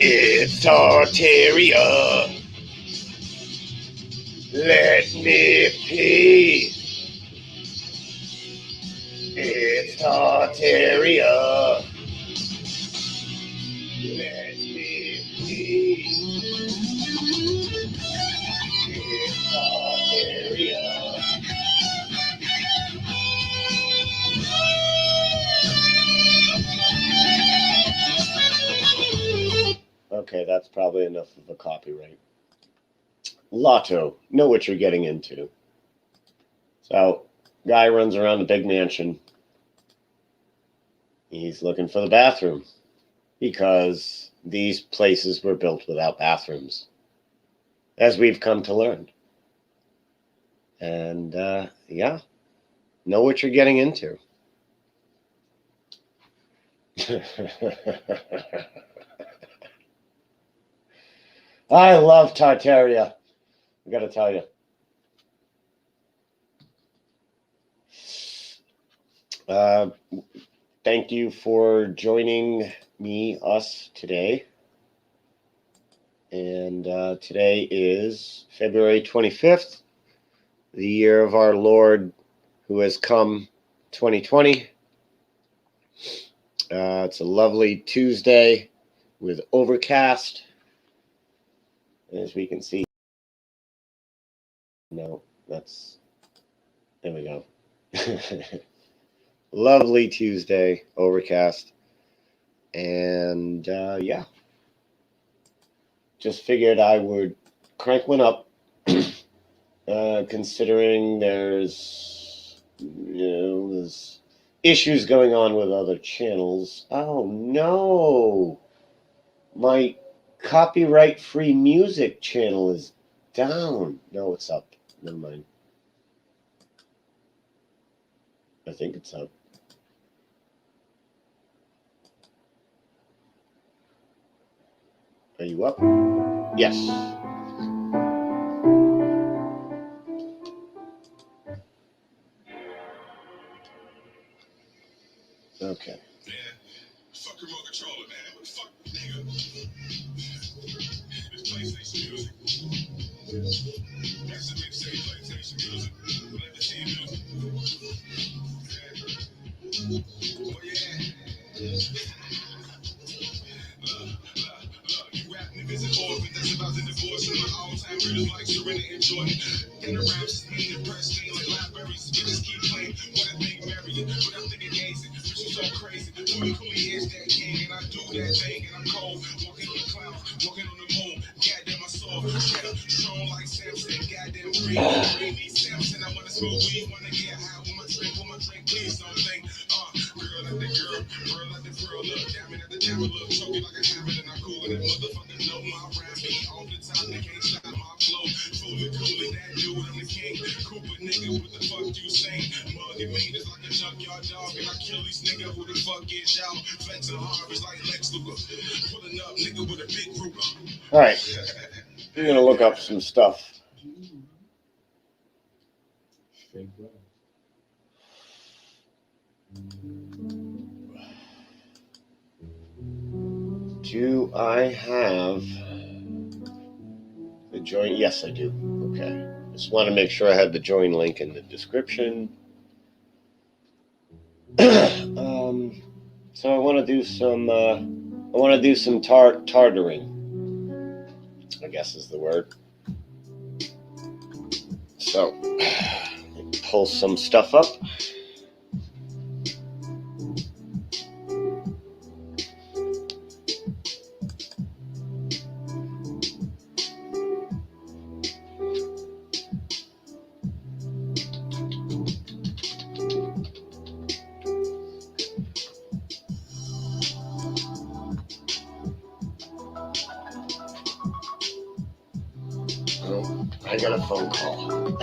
It's Tartaria. Let me pee. It's Tartaria. Let me pee. It's Tartaria. Okay, that's probably enough of a copyright. Lotto, know what you're getting into. So, guy runs around the big mansion. He's looking for the bathroom because these places were built without bathrooms, as we've come to learn. And, yeah, know what you're getting into. I love Tartaria, I gotta tell you. Thank you for joining us today. And today is February 25th, the year of our Lord who has come, 2020. It's a lovely Tuesday with overcast, as we can see. No, there we go. Lovely Tuesday, overcast, and yeah, just figured I would crank one up, considering there's issues going on with other channels. Oh no, my copyright-free music channel is down. No, it's up. Never mind. I think it's up. Are you up? Yes. Okay. Man, fuck remote controller, man. What the fuck, nigga? This PlayStation music. That's a mixtape PlayStation music. Let me see music. Oh yeah. You rap niggas and orphans that's about to divorce. And my all-time greatest like Serena and Jordan. And the raps is me and press thing like libraries. You just keep playing. What I think Marion, but I'm thinking gazing. But you so crazy. Fully is that king, and I do that thing, and I'm cold. Walking on the clouds, walking on the moon. Goddamn, my soul. Yeah, strong like Samson. Goddamn, free me Samson. I wanna smoke weed, wanna get high with my drink, please don't think. Girl like the girl like the girl. Look, diamond at the diamond, look, choking like a diamond, and I'm cool, and that motherfucker know my rap me all the time. They can't stop my flow. Fully coolin', that dude, I'm the king. Cooper nigga, what the fuck you saying? Mugging me, it's like a junkyard dog, and I kill these niggas. Who the fuck is y'all? Flexing hard, it's like Lex Luger. Pulling up, nigga, with a big Ruger. All right, I'm gonna look up some stuff. Do I have the join? Yes, I do. Okay. Just want to make sure I had the join link in the description. So I want to do some. Tartaring, I guess is the word. So pull some stuff up. Oh, I got a phone call.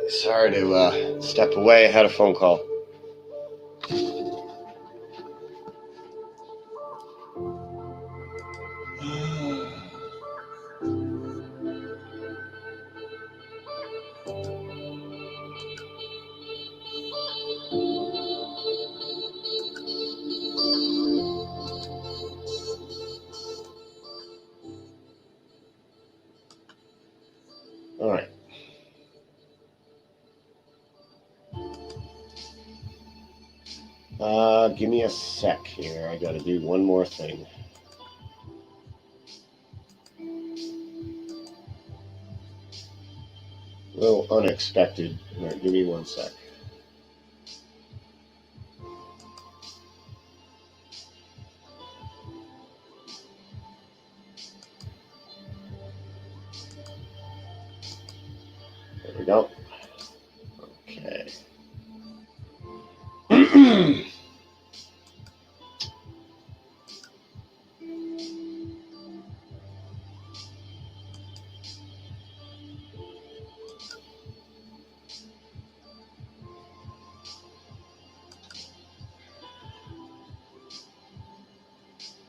Sorry to step away. I had a phone call. All right. Give me a sec here. I got to do one more thing. A little unexpected. All right, give me one sec. There we go. Okay.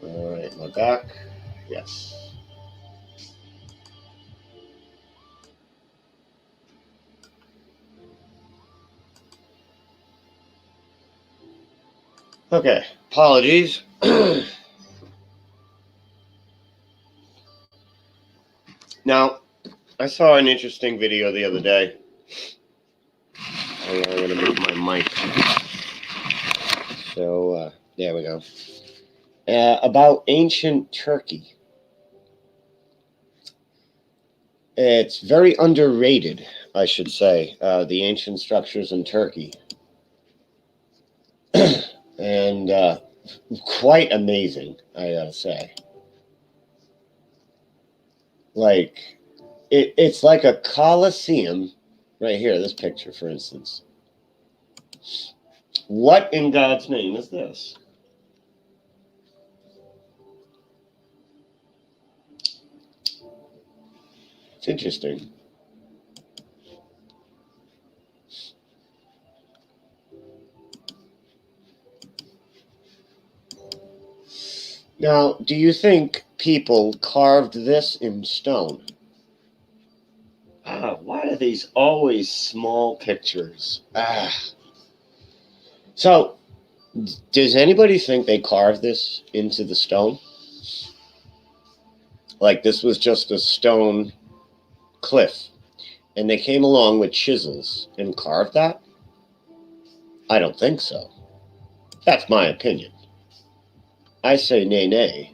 All right, my back. Yes. Okay, apologies. Now, I saw an interesting video the other day. I'm going to move my mic. So, there we go. About ancient Turkey. It's very underrated, I should say, the ancient structures in Turkey. And quite amazing, I gotta say. Like, it's like a Colosseum, right here, this picture, for instance. What in God's name is this? It's interesting. Now, do you think people carved this in stone? Why are these always small pictures? So, does anybody think they carved this into the stone? Like this was just a stone cliff, and they came along with chisels and carved that? I don't think so. That's my opinion. I say nay, nay.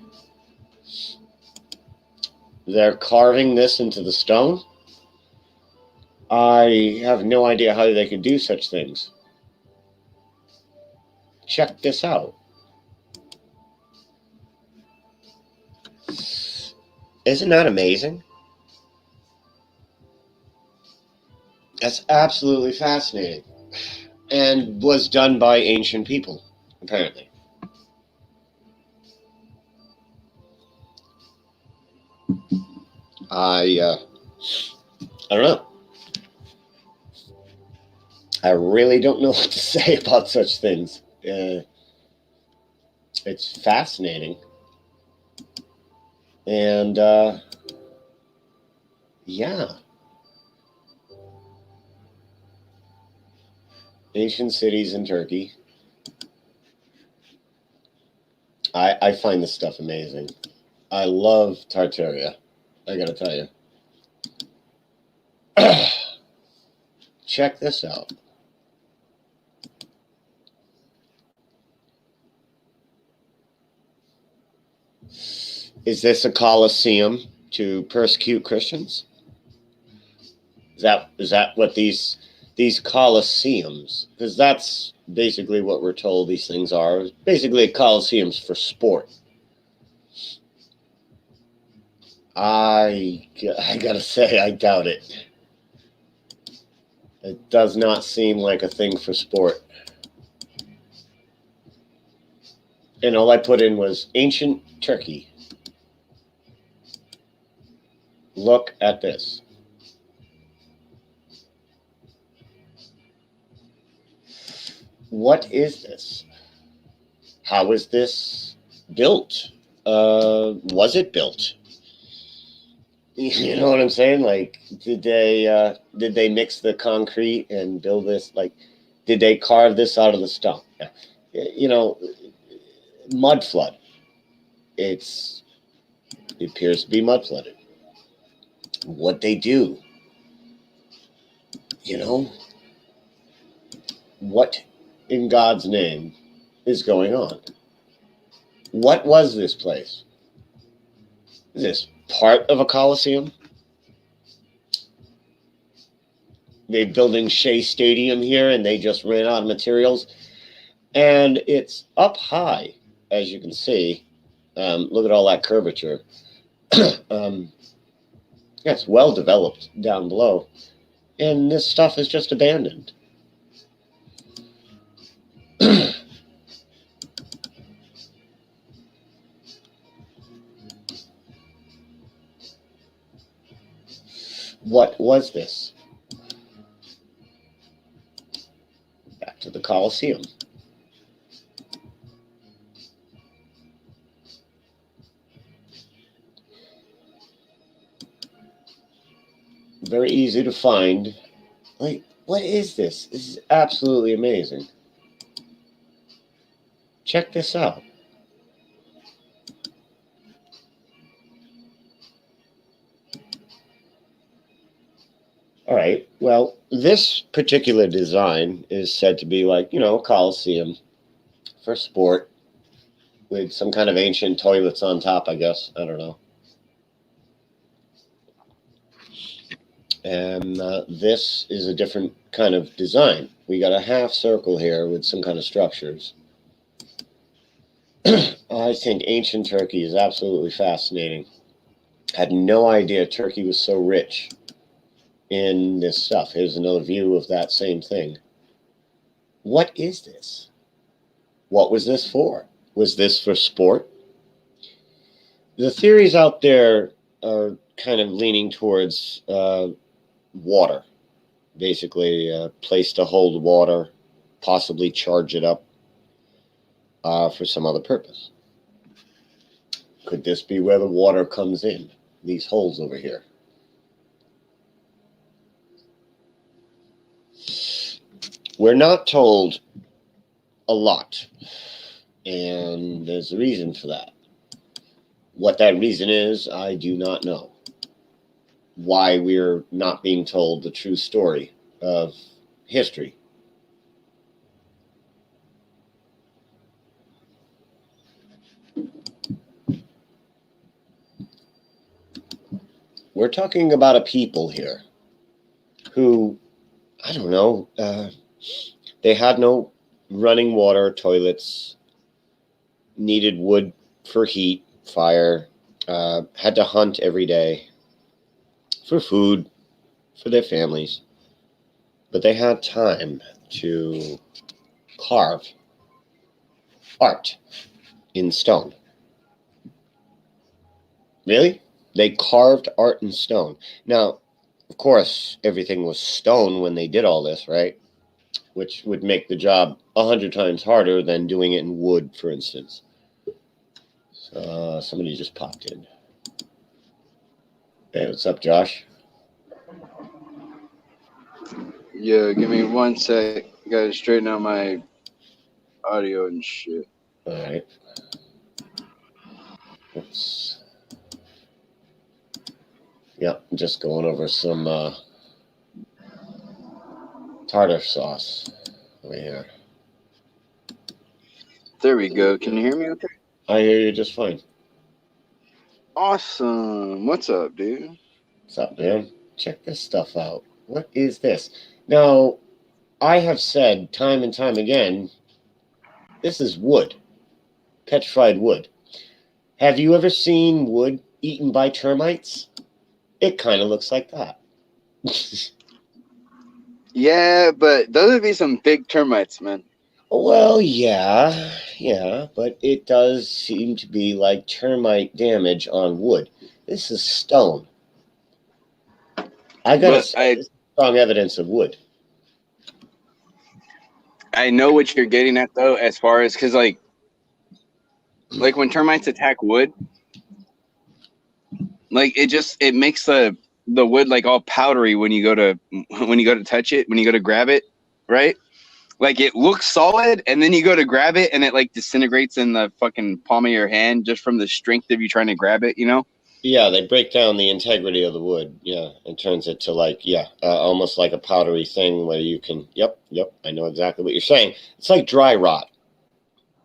They're carving this into the stone? I have no idea how they could do such things. Check this out. Isn't that amazing? That's absolutely fascinating. And was done by ancient people, apparently. I don't know. I really don't know what to say about such things. It's fascinating. And, yeah. Ancient cities in Turkey. I find this stuff amazing. I love Tartaria. I gotta tell you. Check this out. Is this a Colosseum to persecute Christians? Is that what these Colosseums? Because that's basically what we're told these things are. Basically, Colosseums for sport. I gotta say, I doubt it. It does not seem like a thing for sport. And all I put in was ancient Turkey. Look at this. What is this? How is this built? Was it built? You know what I'm saying? Like, did they mix the concrete and build this? Like, did they carve this out of the stone? You know, mud flood. It appears to be mud flooded. What they do? You know, what in God's name is going on? What was this place? Is this part of a Coliseum? They're building Shea Stadium here and they just ran out of materials. And it's up high, as you can see. Look at all that curvature. Yeah, it's well developed down below. and this stuff is just abandoned. What was this? Back to the Colosseum. Very easy to find. Like, what is this? This is absolutely amazing. Check this out. All right. Well, this particular design is said to be like, a Coliseum for sport with some kind of ancient toilets on top, I guess. I don't know. And this is a different kind of design. We got a half circle here with some kind of structures. I think ancient Turkey is absolutely fascinating. Had no idea Turkey was so rich in this stuff. Here's another view of that same thing. What is this? What was this for? Was this for sport? The theories out there are kind of leaning towards water. Basically, a place to hold water, possibly charge it up for some other purpose. Could this be where the water comes in? These holes over here. We're not told a lot, and there's a reason for that. What that reason is, I do not know. Why we're not being told the true story of history. We're talking about a people here who, I don't know, they had no running water, toilets, needed wood for heat, fire, had to hunt every day for food, for their families. But they had time to carve art in stone. Really? They carved art in stone. Now, of course, everything was stone when they did all this, right? Which would make the job 100 times harder than doing it in wood, for instance. Somebody just popped in. Hey, what's up, Josh? Yeah, give me 1 sec. Gotta straighten out my audio and shit. All right. Oops. Yep, I'm just going over some tartar sauce over here. There we go. Can you hear me okay? I hear you just fine. Awesome. What's up, dude? What's up, man? Check this stuff out. What is this? Now, I have said time and time again, this is wood. Petrified wood. Have you ever seen wood eaten by termites? It kind of looks like that. Yeah, but those would be some big termites, man. Well, yeah, but it does seem to be like termite damage on wood. This is stone. I gotta say, this is strong evidence of wood. I know what you're getting at, though, as far as, because, like when termites attack wood, like, it makes the wood, like, all powdery when you go to touch it, when you go to grab it, right? Like, it looks solid, and then you go to grab it, and it, like, disintegrates in the fucking palm of your hand just from the strength of you trying to grab it, you know? Yeah, they break down the integrity of the wood, and turns it to, like, almost like a powdery thing where you can, yep, I know exactly what you're saying. It's like dry rot.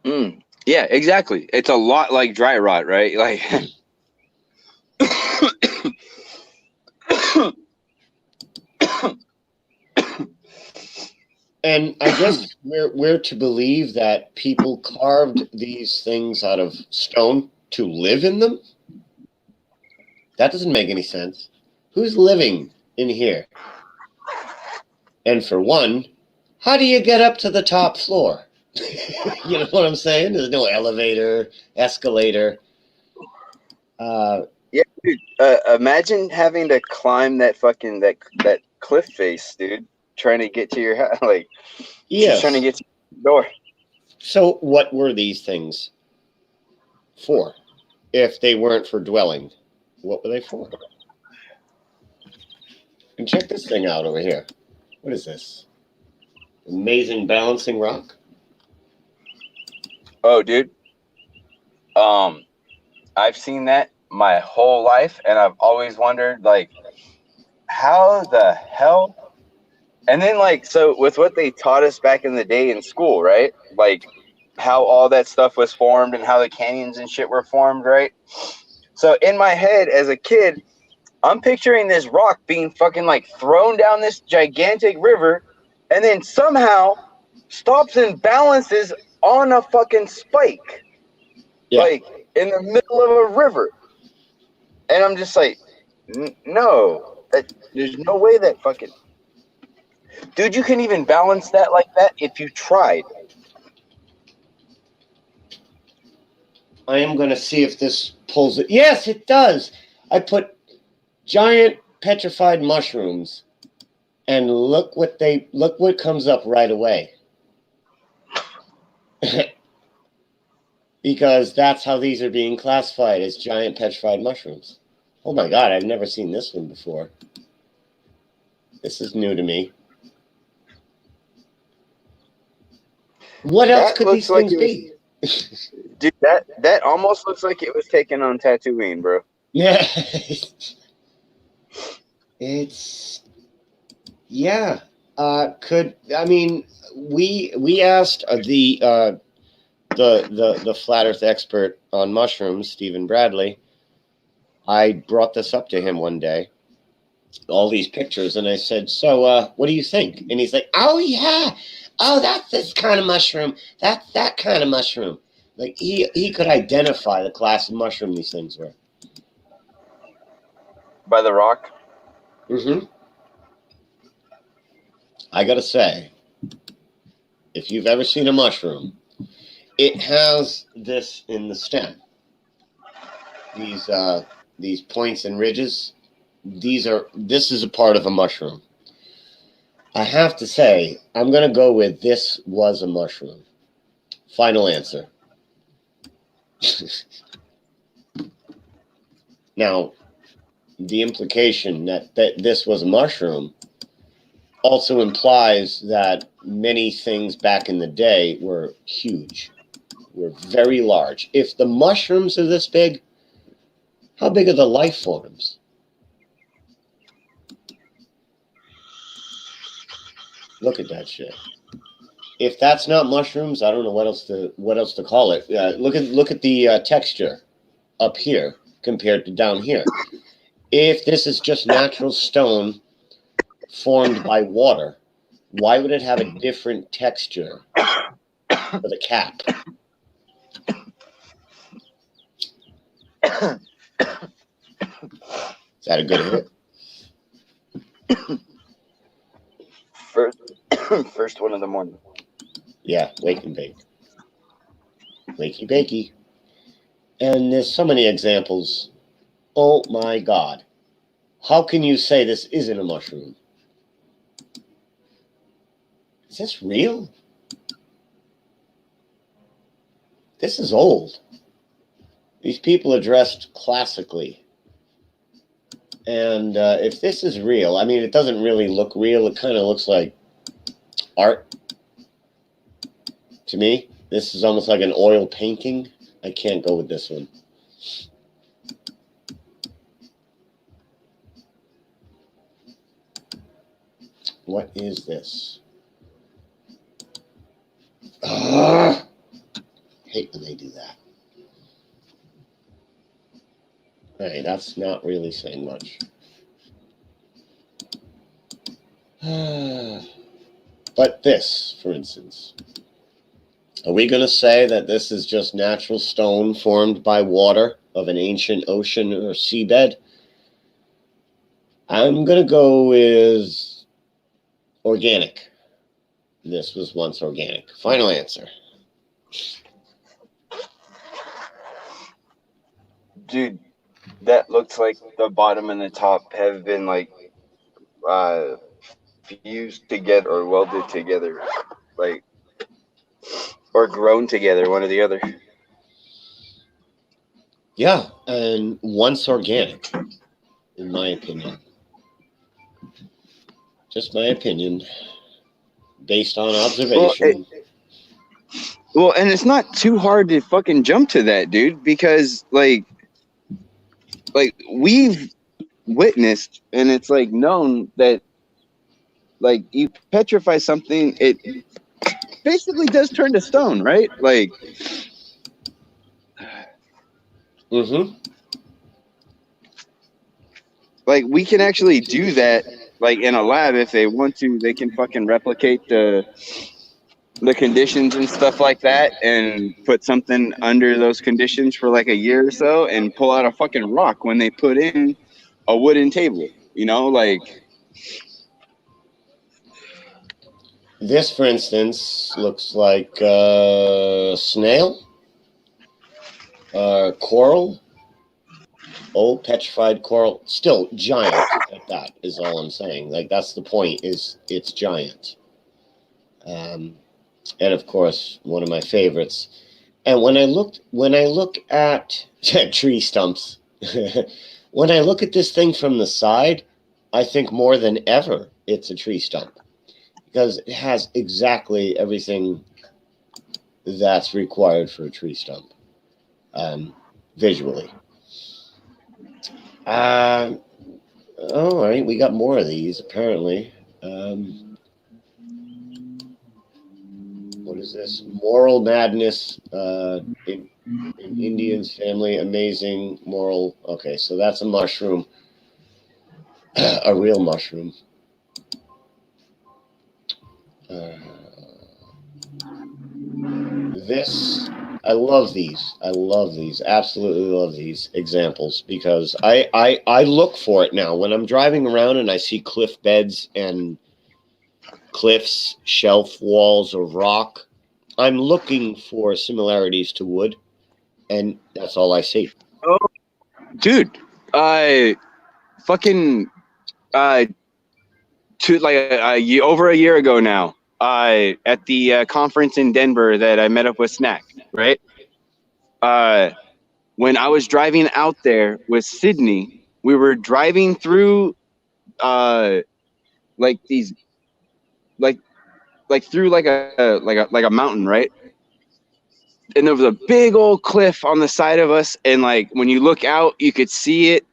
Yeah, exactly. It's a lot like dry rot, right? Like... And I guess we're to believe that people carved these things out of stone to live in them? That doesn't make any sense. Who's living in here? And for one, how do you get up to the top floor? You know what I'm saying? There's no elevator, escalator. Yeah, dude. Imagine having to climb that fucking that cliff face, dude. Trying to get to your house, like just trying to Yes. get to your door. So what were these things for? If they weren't for dwelling, what were they for? And check this thing out over here. What is this? Amazing balancing rock? Oh, dude. I've seen that my whole life, and I've always wondered, like, how the hell? And then, like, so with what they taught us back in the day in school, right? Like, how all that stuff was formed and how the canyons and shit were formed, right? So in my head as a kid, I'm picturing this rock being fucking like thrown down this gigantic river and then somehow stops and balances on a fucking spike. Yeah. Like in the middle of a river. And I'm just like, no, there's no way that fucking dude, you can even balance that like that if you tried. I am going to see if this pulls it. Yes, it does. I put giant petrified mushrooms, and look what comes up right away. Because that's how these are being classified, as giant petrified mushrooms. Oh my god, I've never seen this one before. This is new to me. What else could these things be? Dude, that almost looks like it was taken on Tatooine, bro. Yeah. It's yeah. We asked the flat Earth expert on mushrooms, Stephen Bradley. I brought this up to him one day, all these pictures, and I said, "So, what do you think?" And he's like, "Oh yeah, oh that's this kind of mushroom. That's that kind of mushroom." Like he could identify the class of mushroom these things were. By the rock. Mm-hmm. I gotta say, if you've ever seen a mushroom, it has this in the stem. These points and ridges. This is a part of a mushroom. I have to say, I'm gonna go with this was a mushroom. Final answer. Now, the implication that this was a mushroom also implies that many things back in the day were huge, were very large. If the mushrooms are this big, how big are the life forms? Look at that shit. If that's not mushrooms, I don't know what else to call it. Look at the texture up here compared to down here. If this is just natural stone formed by water, why would it have a different texture for the cap? Is that a good hit? First one of the morning. Yeah, wake and bake. Wakey bakey. And there's so many examples. Oh my God. How can you say this isn't a mushroom? Is this real? This is old. These people are dressed classically. And if this is real, I mean, it doesn't really look real. It kind of looks like art to me. This is almost like an oil painting. I can't go with this one. What is this? Ugh. Hate when they do that. Hey, that's not really saying much. But this, for instance, are we going to say that this is just natural stone formed by water of an ancient ocean or seabed? I'm going to go with, Organic. This was once organic. Final answer. Dude, that looks like the bottom and the top have been like fused together or welded together, like, or grown together, one or the other. Yeah, and once organic, in my opinion. Just my opinion, based on observation. Well, and it's not too hard to fucking jump to that, dude, because like we've witnessed, and it's like known that like you petrify something, it basically does turn to stone, right? Like, like we can actually do that, like in a lab if they want to. They can fucking replicate the conditions and stuff like that, and put something under those conditions for like a year or so, and pull out a fucking rock when they put in a wooden table. You know, like. This, for instance, looks like snail, coral, old petrified coral. Still giant at that is all I'm saying. Like, that's the point, is it's giant. And of course, one of my favorites. And when I look at tree stumps, when I look at this thing from the side, I think more than ever it's a tree stump. Because it has exactly everything that's required for a tree stump, visually. All right, we got more of these, apparently. What is this? Moral madness in Indians' family. Amazing moral. Okay, so that's a mushroom. A real mushroom. This, I love these. I love these. Absolutely love these examples, because I look for it now when I'm driving around and I see cliff beds and cliffs, shelf walls of rock. I'm looking for similarities to wood, and that's all I see. Oh, dude, fucking over a year ago now, at the conference in Denver that I met up with Snack, right? When I was driving out there with Sydney, we were driving through like these like through like a mountain, right? And there was a big old cliff on the side of us, and like when you look out, you could see it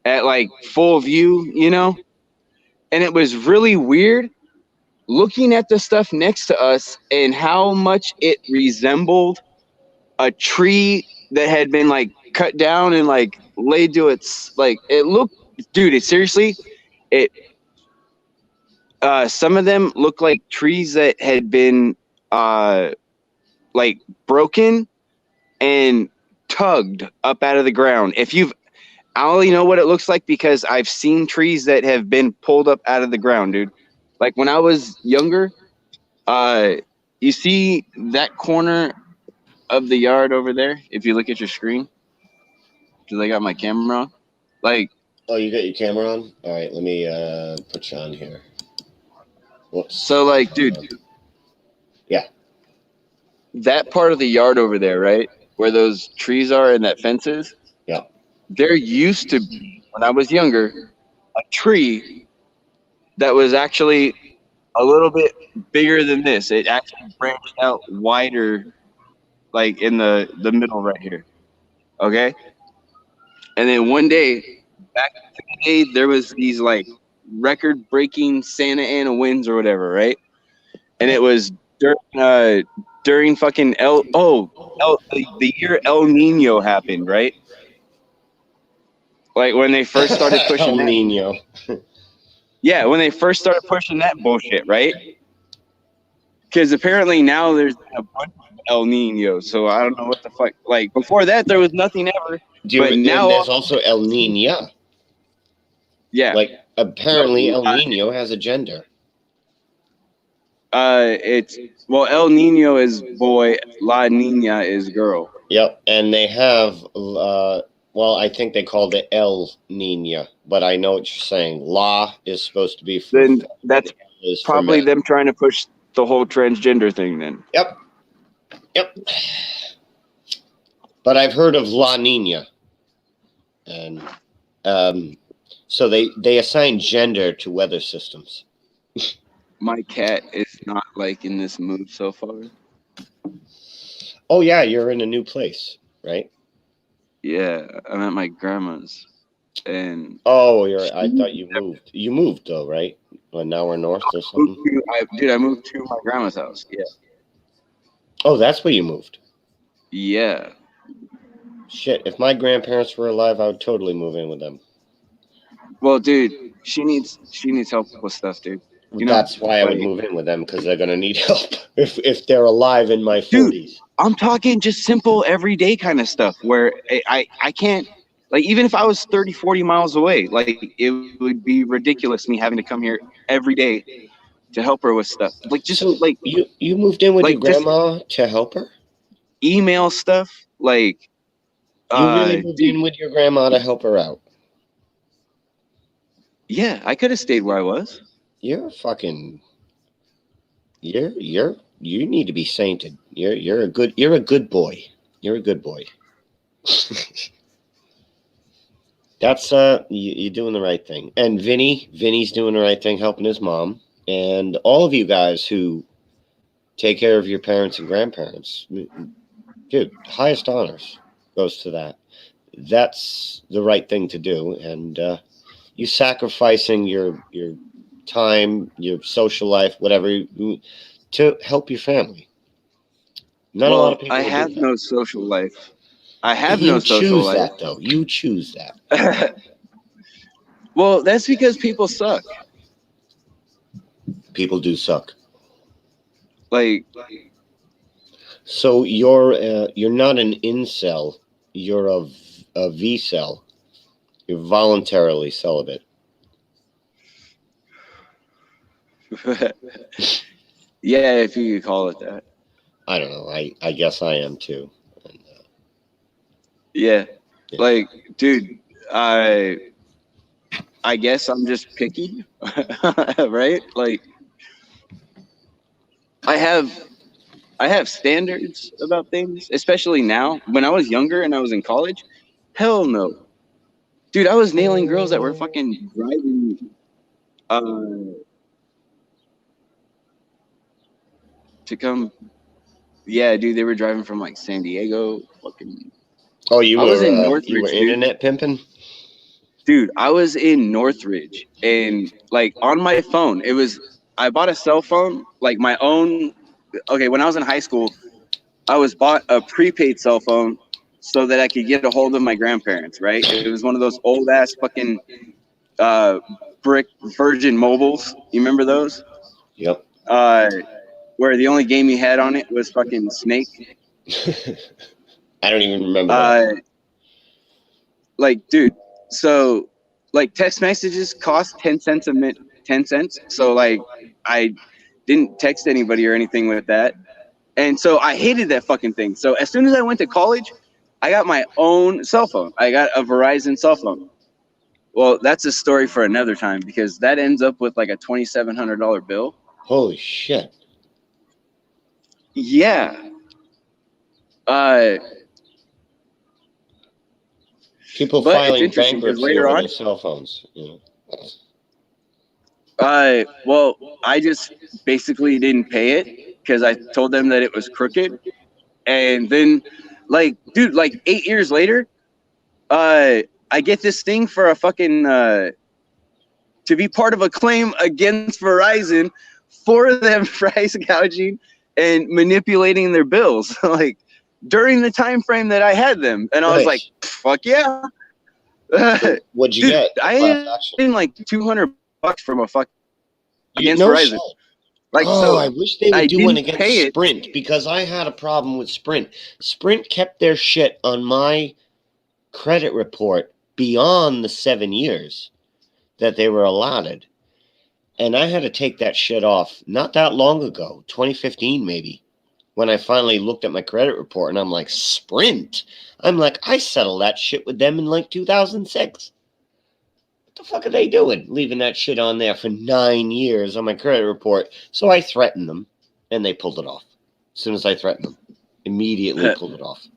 at like full view, you know? And it was really weird looking at the stuff next to us and how much it resembled a tree that had been like cut down and like laid to its, like, it looked, dude, it seriously, it some of them looked like trees that had been like broken and tugged up out of the ground. I only know what it looks like because I've seen trees that have been pulled up out of the ground, dude. Like when I was younger, you see that corner of the yard over there? If you look at your screen, because I got my camera on. Like, oh, you got your camera on? All right, let me put you on here. Whoops. So, like, dude. Yeah. That part of the yard over there, right? Where those trees are and that fence is? Yeah. There used to be, when I was younger, a tree that was actually a little bit bigger than this. It actually branched out wider, like in the middle right here. Okay? And then one day, back in the day, there was these like record-breaking Santa Ana winds or whatever, right? And it was during fucking the year El Nino happened, right? Like when they first started pushing El Nino. Yeah, when they first started pushing that bullshit, right? Because apparently now there's a bunch of El Nino, so I don't know what the fuck. Like before that, there was nothing ever. But now there's also El Nino. Yeah. Like apparently El Nino has a gender. It's El Nino is boy, La Nina is girl. Yep, and they have, I think they called it El Nina, but I know what you're saying. La is supposed to be for Then female, that's El is for probably men. them trying to push the whole transgender thing. Then. Yep. But I've heard of La Nina, and so they assign gender to weather systems. My cat is not liking this move so far. Oh yeah, you're in a new place, right? Yeah, I'm at my grandma's, and Oh, I thought you moved. You moved though, right? Well, now we're north or something. I moved to my grandma's house. Yeah. Oh, that's where you moved. Yeah. Shit, if my grandparents were alive, I would totally move in with them. Well, dude, she needs help with stuff, dude. You know, That's why I would move in with them, because they're gonna need help if they're alive in my 40s. I'm talking just simple everyday kind of stuff where I can't, like, even if I was 30, 40 miles away, like, it would be ridiculous me having to come here every day to help her with stuff. Like, just So like you moved in with like your grandma to help her? email stuff, like You really moved in with your grandma to help her out? Yeah, I could have stayed where I was. You're fucking. You need to be sainted. You're a good boy. You're a good boy. That's you're doing the right thing. And Vinny's doing the right thing, helping his mom. And all of you guys who take care of your parents and grandparents, dude, highest honors goes to that. That's the right thing to do. And you sacrificing your time, your social life, whatever, to help your family. Not a lot of people. I have no social life. I have you no social life. That though. You choose that. Well, that's because people suck. People do suck. Like, so you're not an incel. You're a V-cell. You're voluntarily celibate. Yeah, if you could call it that. I don't know. I guess I am too. And, yeah. Like, dude, I guess I'm just picky, right? Like, I have standards about things, especially now. When I was younger and I was in college, hell no. Dude, I was nailing girls that were fucking driving to come. Yeah, dude, they were driving from like San Diego. Fucking. Oh, you was in were Northridge, internet pimping? Dude, I was in Northridge, and like on my phone, I bought a cell phone, like my own. Okay, when I was in high school, I bought a prepaid cell phone so that I could get a hold of my grandparents, right? It was one of those old ass fucking brick Virgin Mobiles. You remember those? Yep. Where the only game you had on it was fucking Snake. I don't even remember that. Like, dude, so like text messages cost 10 cents a minute, 10 cents. So like I didn't text anybody or anything with that. And so I hated that fucking thing. So as soon as I went to college, I got my own cell phone. I got a Verizon cell phone. Well, that's a story for another time because that ends up with like a $2,700 bill. Holy shit. Yeah. People filing bankruptcy over their cell phones. You know. Well, I just basically didn't pay it because I told them that it was crooked. And then, like, dude, like 8 years later, I get this thing for a fucking to be part of a claim against Verizon for them price gouging and manipulating their bills, like during the time frame that I had them. And I was like, fuck yeah. What'd you get? I had like $200 from a fuck against Verizon. Shit. Like, I wish they would do one against Sprint because I had a problem with Sprint. Sprint kept their shit on my credit report beyond the 7 years that they were allotted. And I had to take that shit off not that long ago, 2015 maybe, when I finally looked at my credit report and I'm like, Sprint? I'm like, I settled that shit with them in like 2006. What the fuck are they doing? Leaving that shit on there for 9 years on my credit report. So I threatened them and they pulled it off. As soon as I threatened them, immediately pulled it off.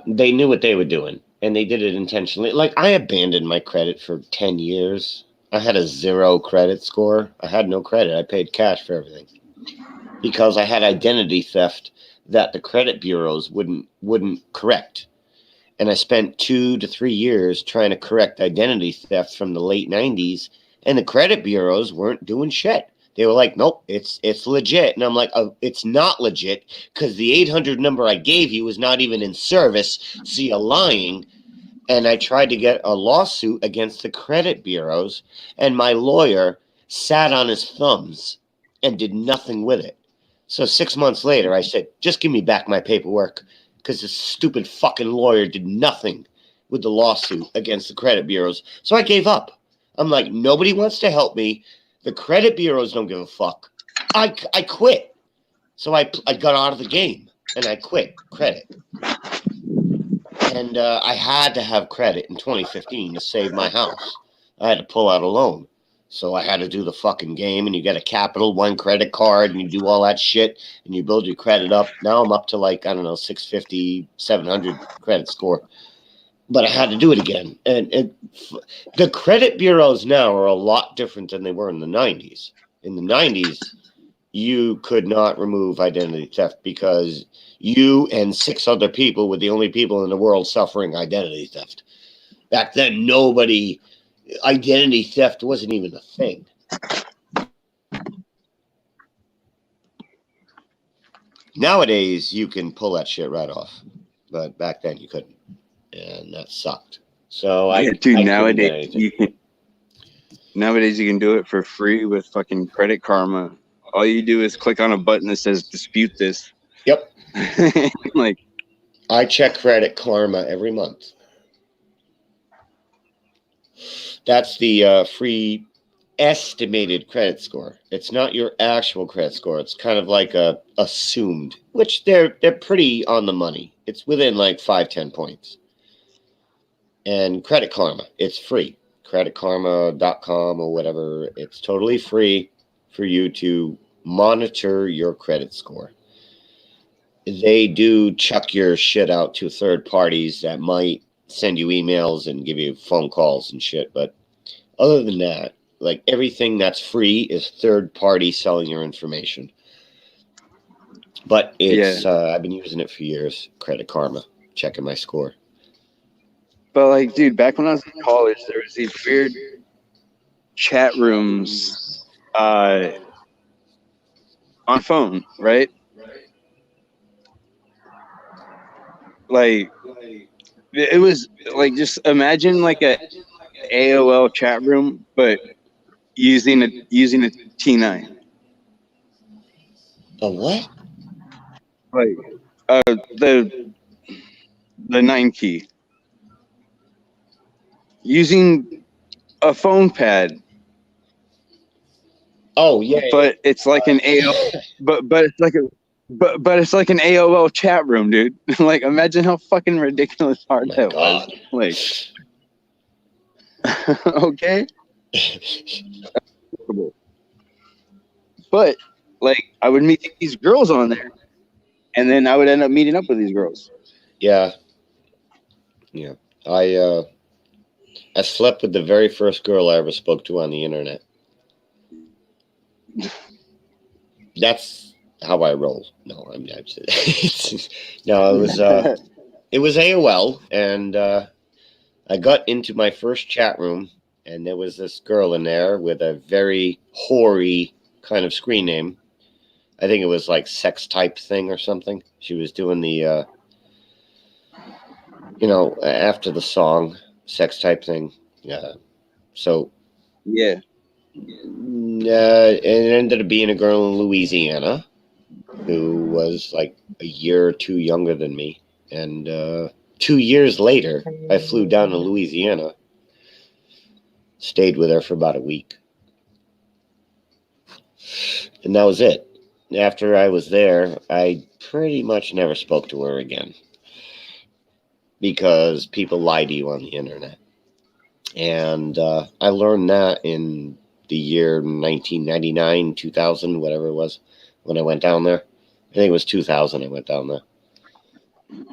They knew what they were doing and they did it intentionally. Like, I abandoned my credit for 10 years. I had a 0 credit score. I had no credit. I paid cash for everything because I had identity theft that the credit bureaus wouldn't correct. And I spent 2 to 3 years trying to correct identity theft from the late 90s, and the credit bureaus weren't doing shit. They were like, nope, it's legit. And I'm like, oh, it's not legit because the 800 number I gave you is not even in service, so you're lying. And I tried to get a lawsuit against the credit bureaus, and my lawyer sat on his thumbs and did nothing with it. So 6 months later, I said, just give me back my paperwork, because this stupid fucking lawyer did nothing with the lawsuit against the credit bureaus. So I gave up. I'm like, nobody wants to help me. The credit bureaus don't give a fuck. I quit. So I got out of the game, and I quit credit. And I had to have credit in 2015 to save my house. I had to pull out a loan. So I had to do the fucking game, and you get a Capital One credit card, and you do all that shit, and you build your credit up. Now I'm up to like, I don't know, 650, 700 credit score. But I had to do it again. And the credit bureaus now are a lot different than they were in the 90s. In the 90s, you could not remove identity theft because you and 6 other people were the only people in the world suffering identity theft. Back then, identity theft wasn't even a thing. Nowadays, you can pull that shit right off, but back then you couldn't, and that sucked. So nowadays you can do it for free with fucking Credit Karma. All you do is click on a button that says dispute this. Yep. Like, I check Credit Karma every month. That's the free estimated credit score. It's not your actual credit score. It's kind of like a assumed, which they're pretty on the money. It's within like 5-10 points. And Credit Karma, it's free. creditkarma.com or whatever. It's totally free for you to monitor your credit score. They do chuck your shit out to third parties that might send you emails and give you phone calls and shit. But other than that, like, everything that's free is third party selling your information. But it's I've been using it for years. Credit Karma, checking my score. But like, dude, back when I was in college, there was these weird chat rooms on phone, right? Like, it was like, just imagine like a AOL chat room, but using a T9. A what? Like the 9 key. Using a phone pad. Oh yeah. But it's like an AOL but it's like an AOL chat room, dude. Like, imagine how fucking ridiculous hard that was. Like, okay. But like, I would meet these girls on there, and then I would end up meeting up with these girls. Yeah. I slept with the very first girl I ever spoke to on the internet. That's how I roll. No, I'm not. No, it was AOL, and I got into my first chat room, and there was this girl in there with a very hoary kind of screen name. I think it was like Sex Type Thing or something. She was doing the, after the song, Sex Type Thing. So. Yeah. It ended up being a girl in Louisiana who was like a year or 2 younger than me. And 2 years later, I flew down to Louisiana, stayed with her for about a week. And that was it. After I was there, I pretty much never spoke to her again because people lie to you on the internet. And I learned that in the year 1999, 2000, whatever it was, when I went down there. I think it was 2000 I went down there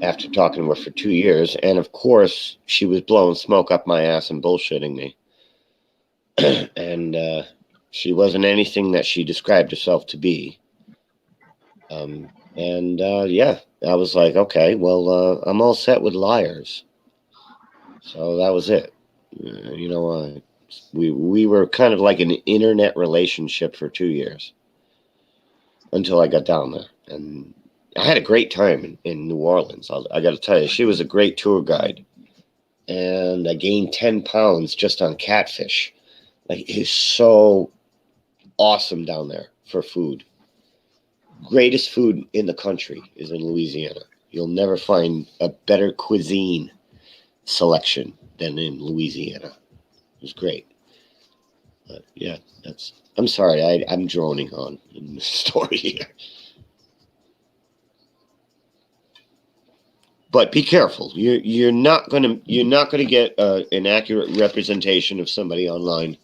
after talking to her for 2 years. And of course, she was blowing smoke up my ass and bullshitting me. And she wasn't anything that she described herself to be. Yeah, I was like, okay, well, I'm all set with liars. So that was it. We were kind of like an internet relationship for 2 years until I got down there. And I had a great time in New Orleans. I got to tell you, she was a great tour guide. And I gained 10 pounds just on catfish. Like, it's so awesome down there for food. Greatest food in the country is in Louisiana. You'll never find a better cuisine selection than in Louisiana. It was great. But yeah, I'm sorry, I'm droning on in the story here. But be careful. You're not gonna get an accurate representation of somebody online.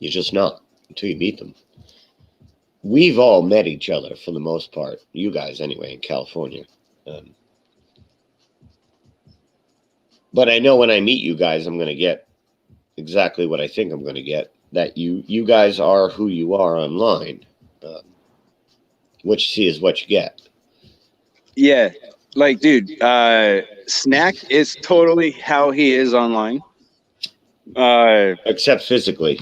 You're just not until you meet them. We've all met each other for the most part. You guys, anyway, in California. But I know when I meet you guys, I'm going to get exactly what I think I'm going to get. That you guys are who you are online. What you see is what you get. Yeah. Like, dude, Snack is totally how he is online. Except physically.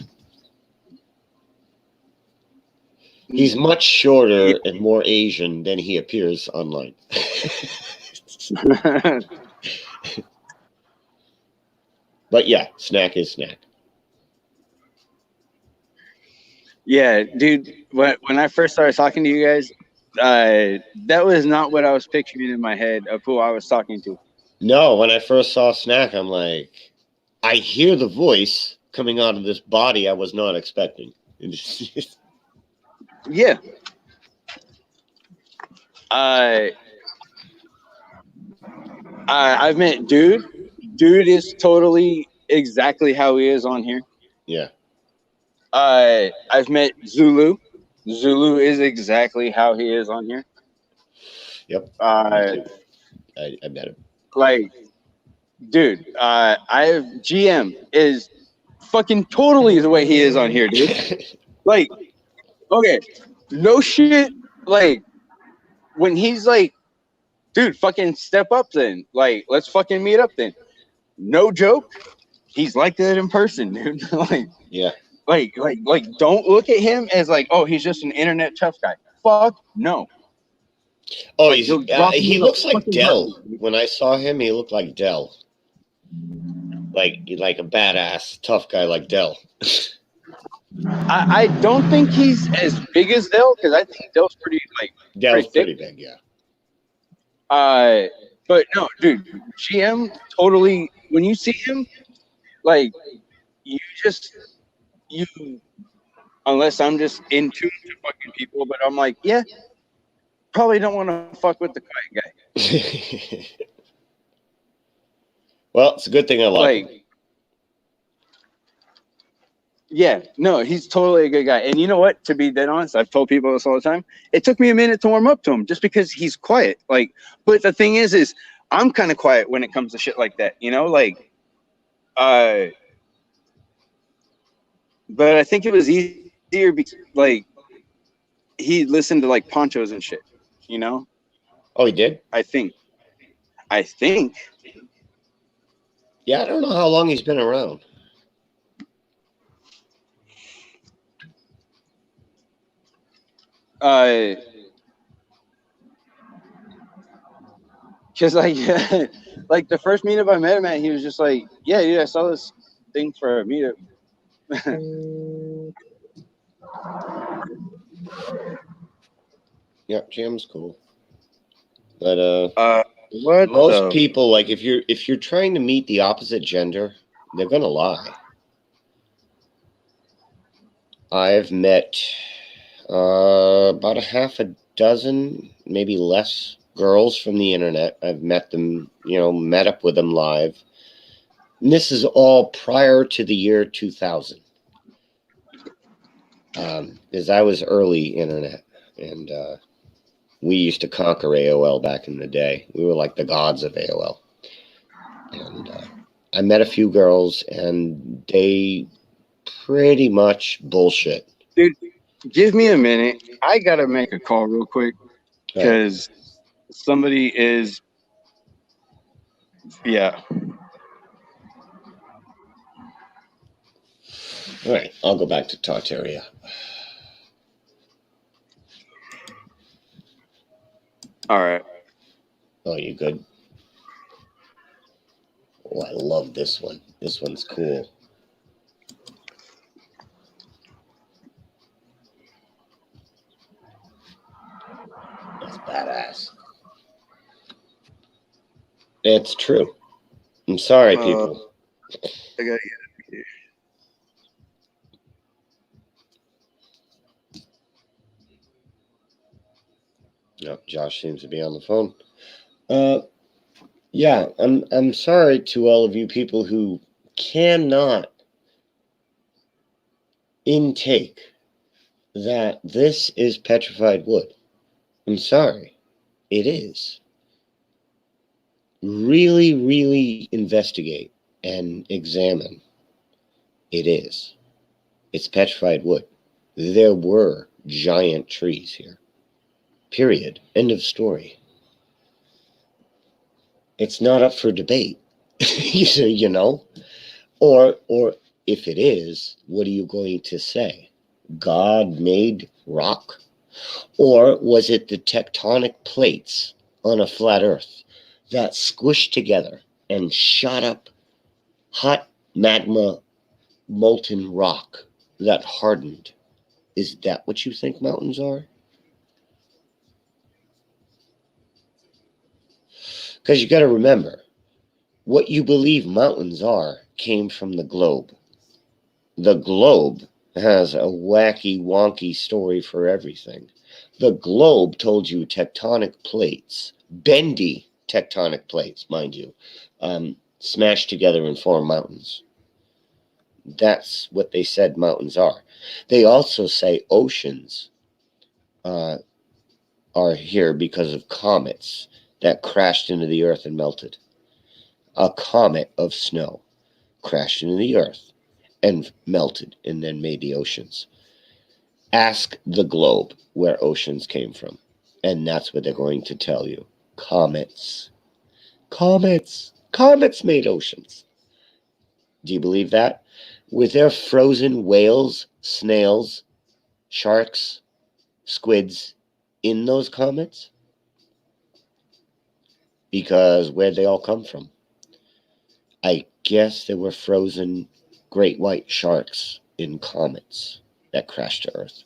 He's much shorter and more Asian than he appears online. But yeah, Snack is Snack. Yeah, dude, when I first started talking to you guys, that was not what I was picturing in my head of who I was talking to. No, when I first saw Snack, I'm like, I hear the voice coming out of this body I was not expecting. Yeah. I've met Dude. Dude is totally exactly how he is on here. Yeah. I've met Zulu. Zulu is exactly how he is on here. Yep. I met him. Like, dude, GM is fucking totally the way he is on here, dude. Like, okay, no shit. Like, when he's like, dude, fucking step up then. Like, let's fucking meet up then. No joke. He's like that in person, dude. Like, yeah. Like, don't look at him as like, oh, he's just an internet tough guy. Fuck no. Oh, like, he looks like Dell. When I saw him, he looked like Dell. Like a badass tough guy like Dell. I don't think he's as big as Dell because I think Dell's Dell's pretty big, yeah. But no, dude, GM totally. When you see him, like, you unless I'm just in tune to fucking people, but I'm like, yeah, probably don't want to fuck with the quiet guy. Well, it's a good thing I like him. Yeah, no, he's totally a good guy. And you know what? To be dead honest, I've told people this all the time. It took me a minute to warm up to him just because he's quiet. Like, but the thing is I'm kind of quiet when it comes to shit like that, you know? Like, but I think it was easier because, like, he listened to, like, Ponchos and shit, you know? Oh, he did? I think. Yeah, I don't know how long he's been around. Because, like, like, the first meetup I met him at, he was just like, yeah, dude, I saw this thing for a meetup. Yeah, Jam's cool. But most people, like, if you're trying to meet the opposite gender, they're gonna lie. I've met about a half a dozen, maybe less, girls from the internet. I've met them, met up with them live. And this is all prior to the year 2000. Because I was early internet, and we used to conquer AOL back in the day. We were like the gods of AOL. And I met a few girls, and they pretty much bullshit. Dude, give me a minute. I gotta make a call real quick All right. because somebody is. Yeah. All right, I'll go back to Tartaria. All right. Oh, you good? Oh, I love this one. This one's cool. That's badass. It's true. I'm sorry, people. I gotta get it here. No, Josh seems to be on the phone. Yeah, I'm sorry to all of you people who cannot intake that this is petrified wood. I'm sorry. It is. Really, really investigate and examine. It is. It's petrified wood. There were giant trees here. Period. End of story. It's not up for debate. you know? Or if it is, what are you going to say? God made rock? Or was it the tectonic plates on a flat earth that squished together and shot up hot magma molten rock that hardened? Is that what you think mountains are? Because you got to remember, what you believe mountains are came from the globe. The globe has a wacky, wonky story for everything. The globe told you tectonic plates, bendy tectonic plates, mind you, smashed together and form mountains. That's what they said mountains are. They also say oceans are here because of comets that crashed into the earth and melted. A comet of snow crashed into the earth and melted and then made the oceans. Ask the globe where oceans came from, and that's what they're going to tell you. Comets. Comets. Comets made oceans. Do you believe that? Were there frozen whales, snails, sharks, squids in those comets? Because where'd they all come from? I guess there were frozen great white sharks in comets that crashed to Earth.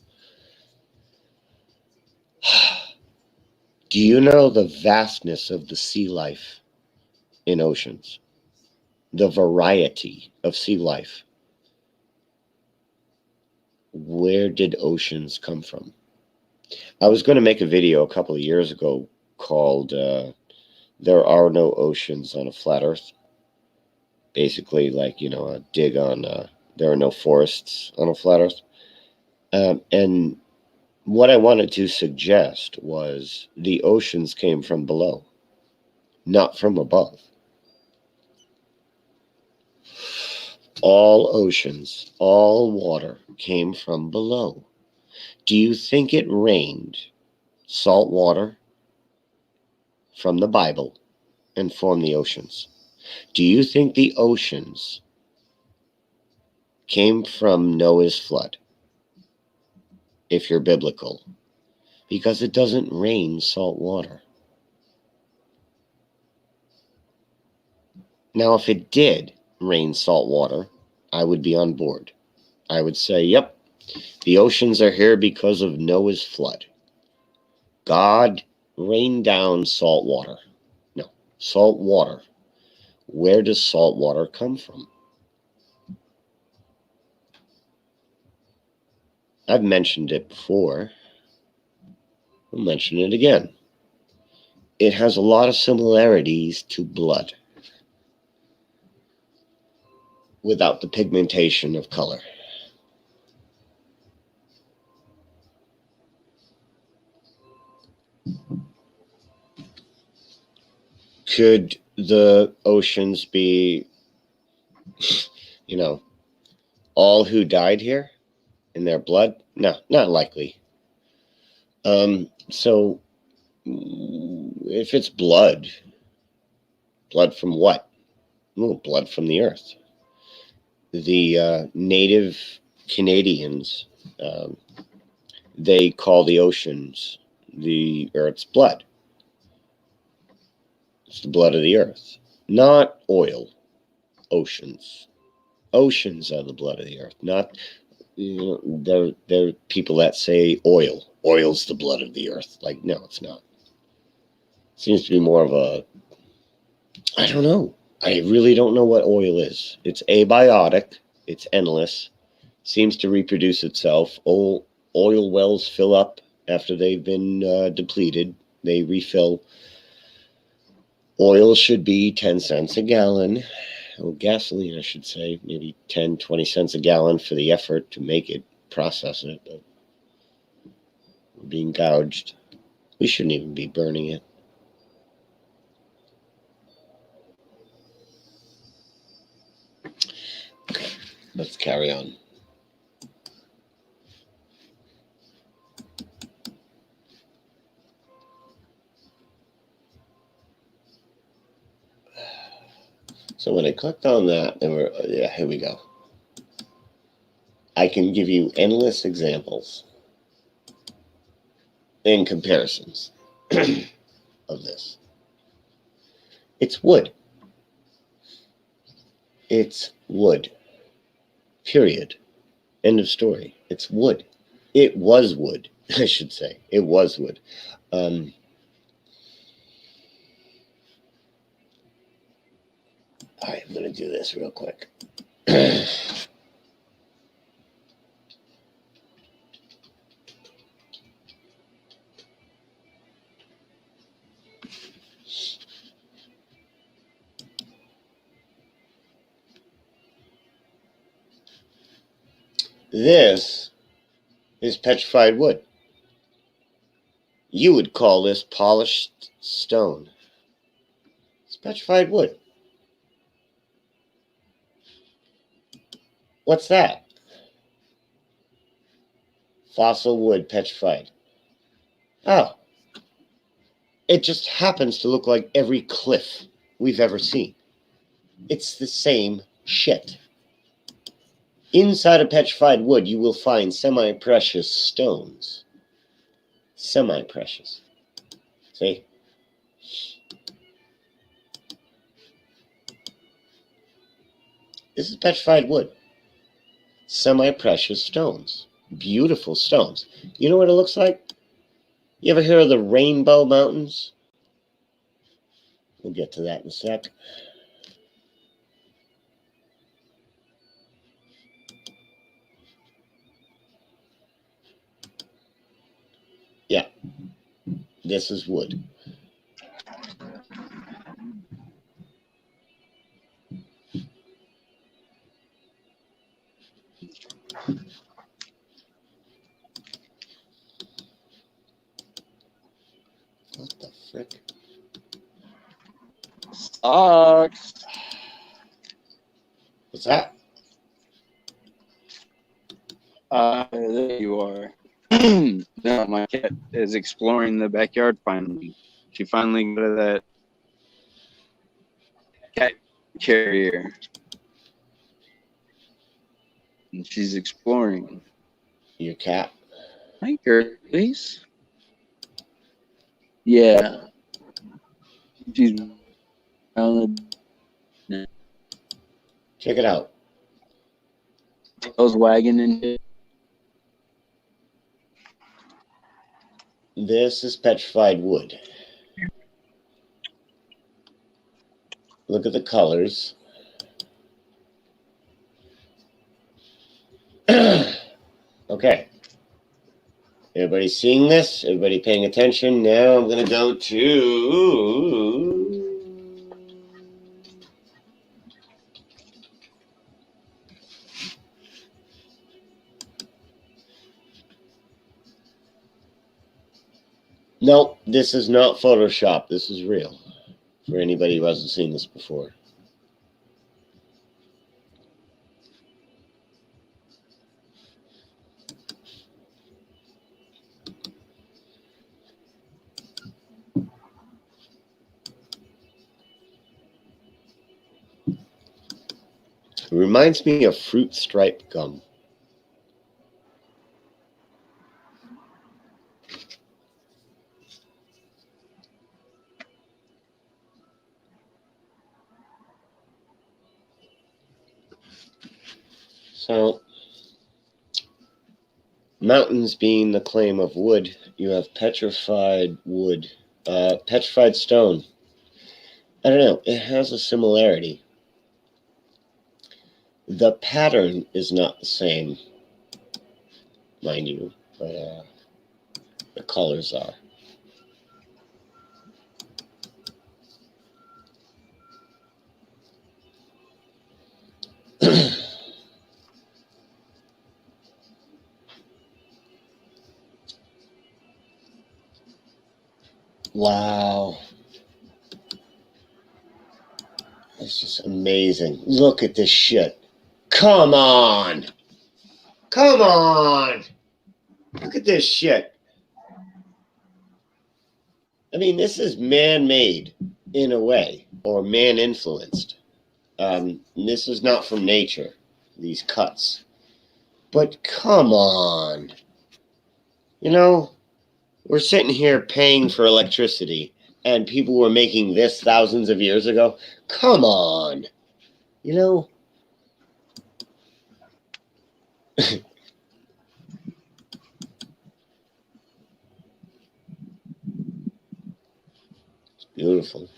Do you know the vastness of the sea life in oceans? The variety of sea life. Where did oceans come from? I was going to make a video a couple of years ago called There Are No Oceans on a Flat Earth. Basically, like, a dig on there are no forests on a flat Earth. And what I wanted to suggest was the oceans came from below, not from above. All oceans, all water came from below. Do you think it rained salt water from the Bible and formed the oceans? Do you think the oceans came from Noah's flood, if you're biblical? Because it doesn't rain salt water. Now, if it did rain salt water, I would be on board. I would say, yep, the oceans are here because of Noah's flood. God rained down salt water. No, salt water. Where does salt water come from? I've mentioned it before. I'll mention it again. It has a lot of similarities to blood without the pigmentation of color. Could the oceans be, you know, all who died here in their blood? No, not likely. So if it's blood from what? Oh, blood from the earth. The native Canadians, they call the oceans the earth's blood. It's the blood of the earth, not oil. Oceans. Oceans are the blood of the earth, not, there are people that say oil. Oil's the blood of the earth. Like, no, it's not. Seems to be more of a, I don't know. I really don't know what oil is. It's abiotic. It's endless. Seems to reproduce itself. Oil wells fill up after they've been depleted. They refill. Oil should be 10 cents a gallon. Or gasoline, I should say. Maybe 10, 20 cents a gallon for the effort to make it, process it. But we're being gouged. We shouldn't even be burning it. Okay, let's carry on. So when I clicked on that, and here we go. I can give you endless examples and comparisons of this. It's wood. It's wood. Period. End of story. It's wood. It was wood, I should say. It was wood. I'm going to do this real quick. This is petrified wood. You would call this polished stone. It's petrified wood. What's that? Fossil wood petrified. Oh. It just happens to look like every cliff we've ever seen. It's the same shit. Inside of petrified wood, you will find semi-precious stones. Semi-precious. See? This is petrified wood. Semi-precious stones. Beautiful stones. You know what it looks like? You ever hear of the Rainbow Mountains? We'll get to that in a sec. Yeah. This is wood. What the frick? Sucks. What's that? There you are. No, my cat is exploring the backyard finally. She finally got to that cat carrier. And she's exploring. Your cat? Hi, please. Yeah. She's Check it out. tails wagging and shit. This is petrified wood. Look at the colors. Okay. Everybody seeing this? Everybody paying attention? Now I'm going to go to... No, this is not Photoshop. This is real. For anybody who hasn't seen this before. It reminds me of fruit stripe gum. So, mountains being the claim of wood, you have petrified wood, petrified stone. I don't know, it has a similarity. The pattern is not the same, mind you, but the colors are. Wow. It's just amazing. Look at this shit. Come on. Come on. Look at this shit. I mean, this is man-made in a way, or man-influenced. This is not from nature, these cuts. But come on. You know, we're sitting here paying for electricity, and people were making this thousands of years ago. Come on. You know? It's beautiful.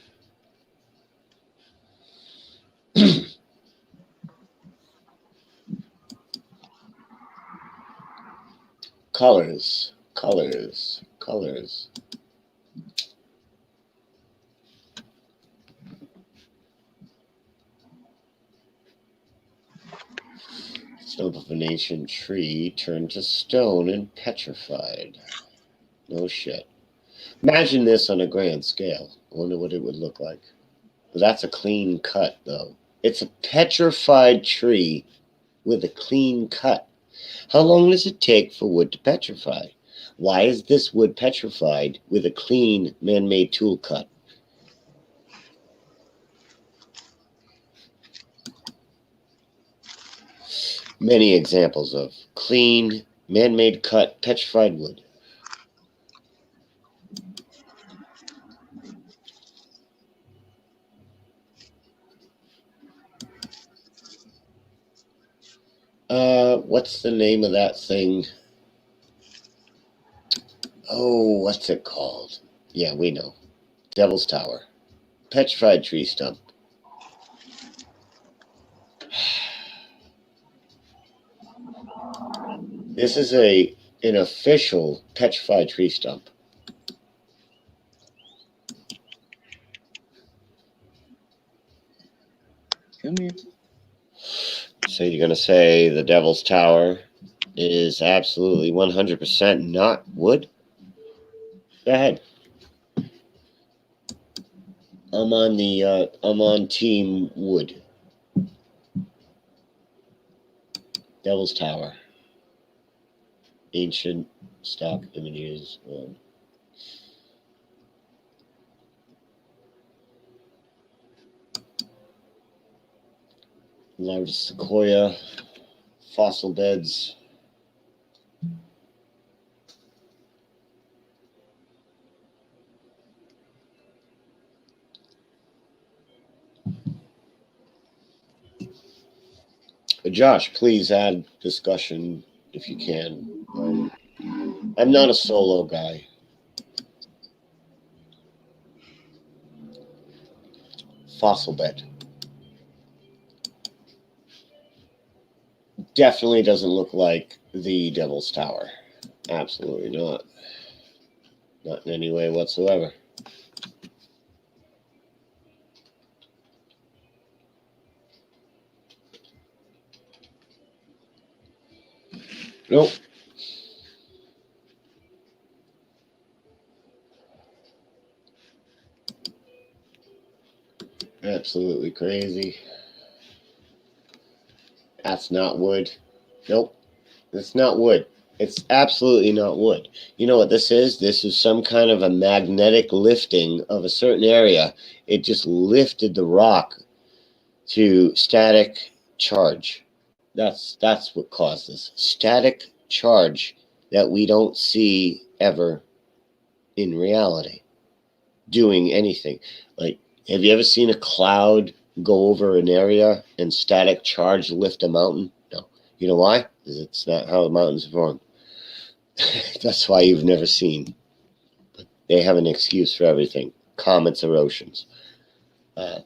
Colors, colors, colors. Stump of an ancient tree turned to stone and petrified. No shit. Imagine this on a grand scale. I wonder what it would look like. That's a clean cut, though. It's a petrified tree with a clean cut. How long does it take for wood to petrify? Why is this wood petrified with a clean man-made tool cut? Many examples of clean, man-made cut, petrified wood. What's the name of that thing? Oh, what's it called? Yeah, we know. Devil's Tower. Petrified tree stump. This is an official petrified tree stump. Come here. So you're going to say the Devil's Tower is absolutely 100% not wood? Go ahead. I'm on team wood. Devil's Tower. Ancient stock images. Largest sequoia. Fossil beds. Josh, please add discussion if you can. I'm not a solo guy. Fossil bed. Definitely doesn't look like the Devil's Tower. Absolutely not. Not in any way whatsoever. Nope. Absolutely crazy. That's not wood. Nope. It's not wood. It's absolutely not wood. You know what this is? This is some kind of a magnetic lifting of a certain area. It just lifted the rock to static charge. That's what caused this. Static charge that we don't see ever in reality doing anything. Like, have you ever seen a cloud go over an area and static charge lift a mountain? No. You know why? Because it's not how the mountains are formed. That's why you've never seen. But they have an excuse for everything. Comets or oceans.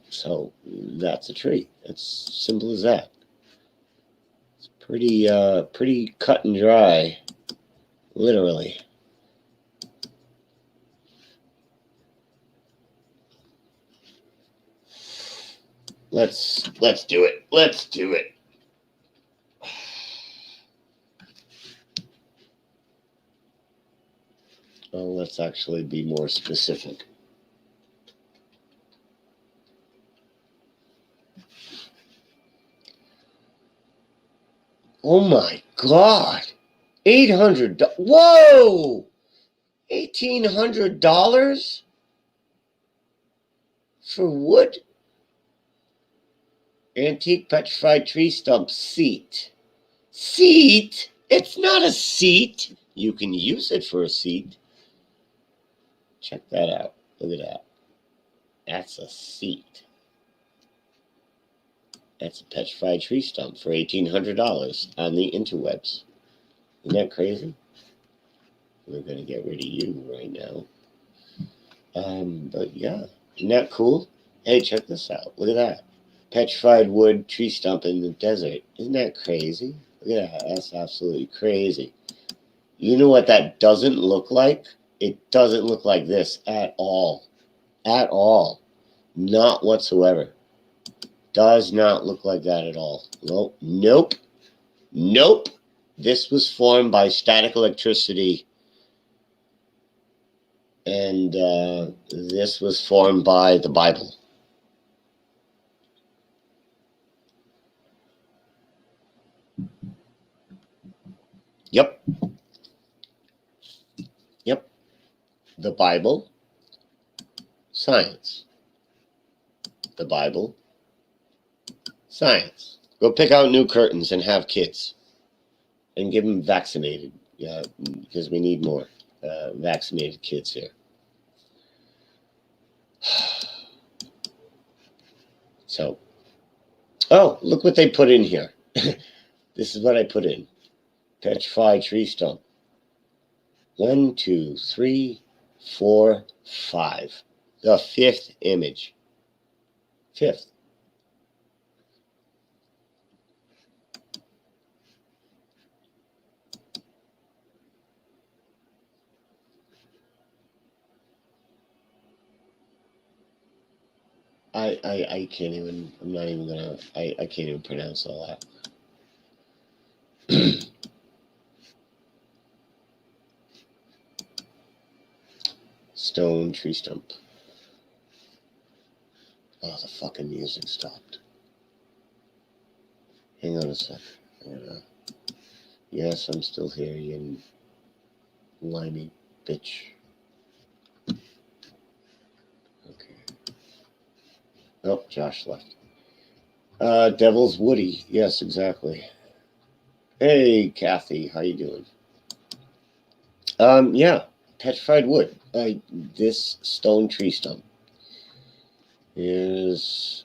So that's a tree. It's simple as that. It's pretty cut and dry, literally. Let's do it. Let's do it. Well, let's actually be more specific. Oh my God. $800. Whoa! $1,800 for wood? Antique petrified tree stump seat. Seat? It's not a seat. You can use it for a seat. Check that out. Look at that. That's a seat. That's a petrified tree stump for $1,800 on the interwebs. Isn't that crazy? We're going to get rid of you right now. But yeah, isn't that cool? Hey, check this out. Look at that. Petrified wood tree stump in the desert. Isn't that crazy? Look at that. That's absolutely crazy. You know what that doesn't look like? It doesn't look like this at all. At all. Not whatsoever. Does not look like that at all. Nope. Nope. Nope. This was formed by static electricity. And this was formed by the Bible. Yep. Yep. The Bible. Science. The Bible. Science. Go pick out new curtains and have kids. And get them vaccinated. Yeah, because we need more vaccinated kids here. So, oh, look what they put in here. This is what I put in. Petrified tree stump. 1, 2, 3, 4, 5. The fifth image. Fifth. I can't even, I'm not even gonna, I can't even pronounce all that. Stone tree stump. Oh, the fucking music stopped. Hang on a sec. Yes, I'm still here, you limey bitch. Okay. Oh, Josh left. Devil's Woody. Yes, exactly. Hey, Kathy, how you doing? Yeah, petrified wood. This stone tree stump is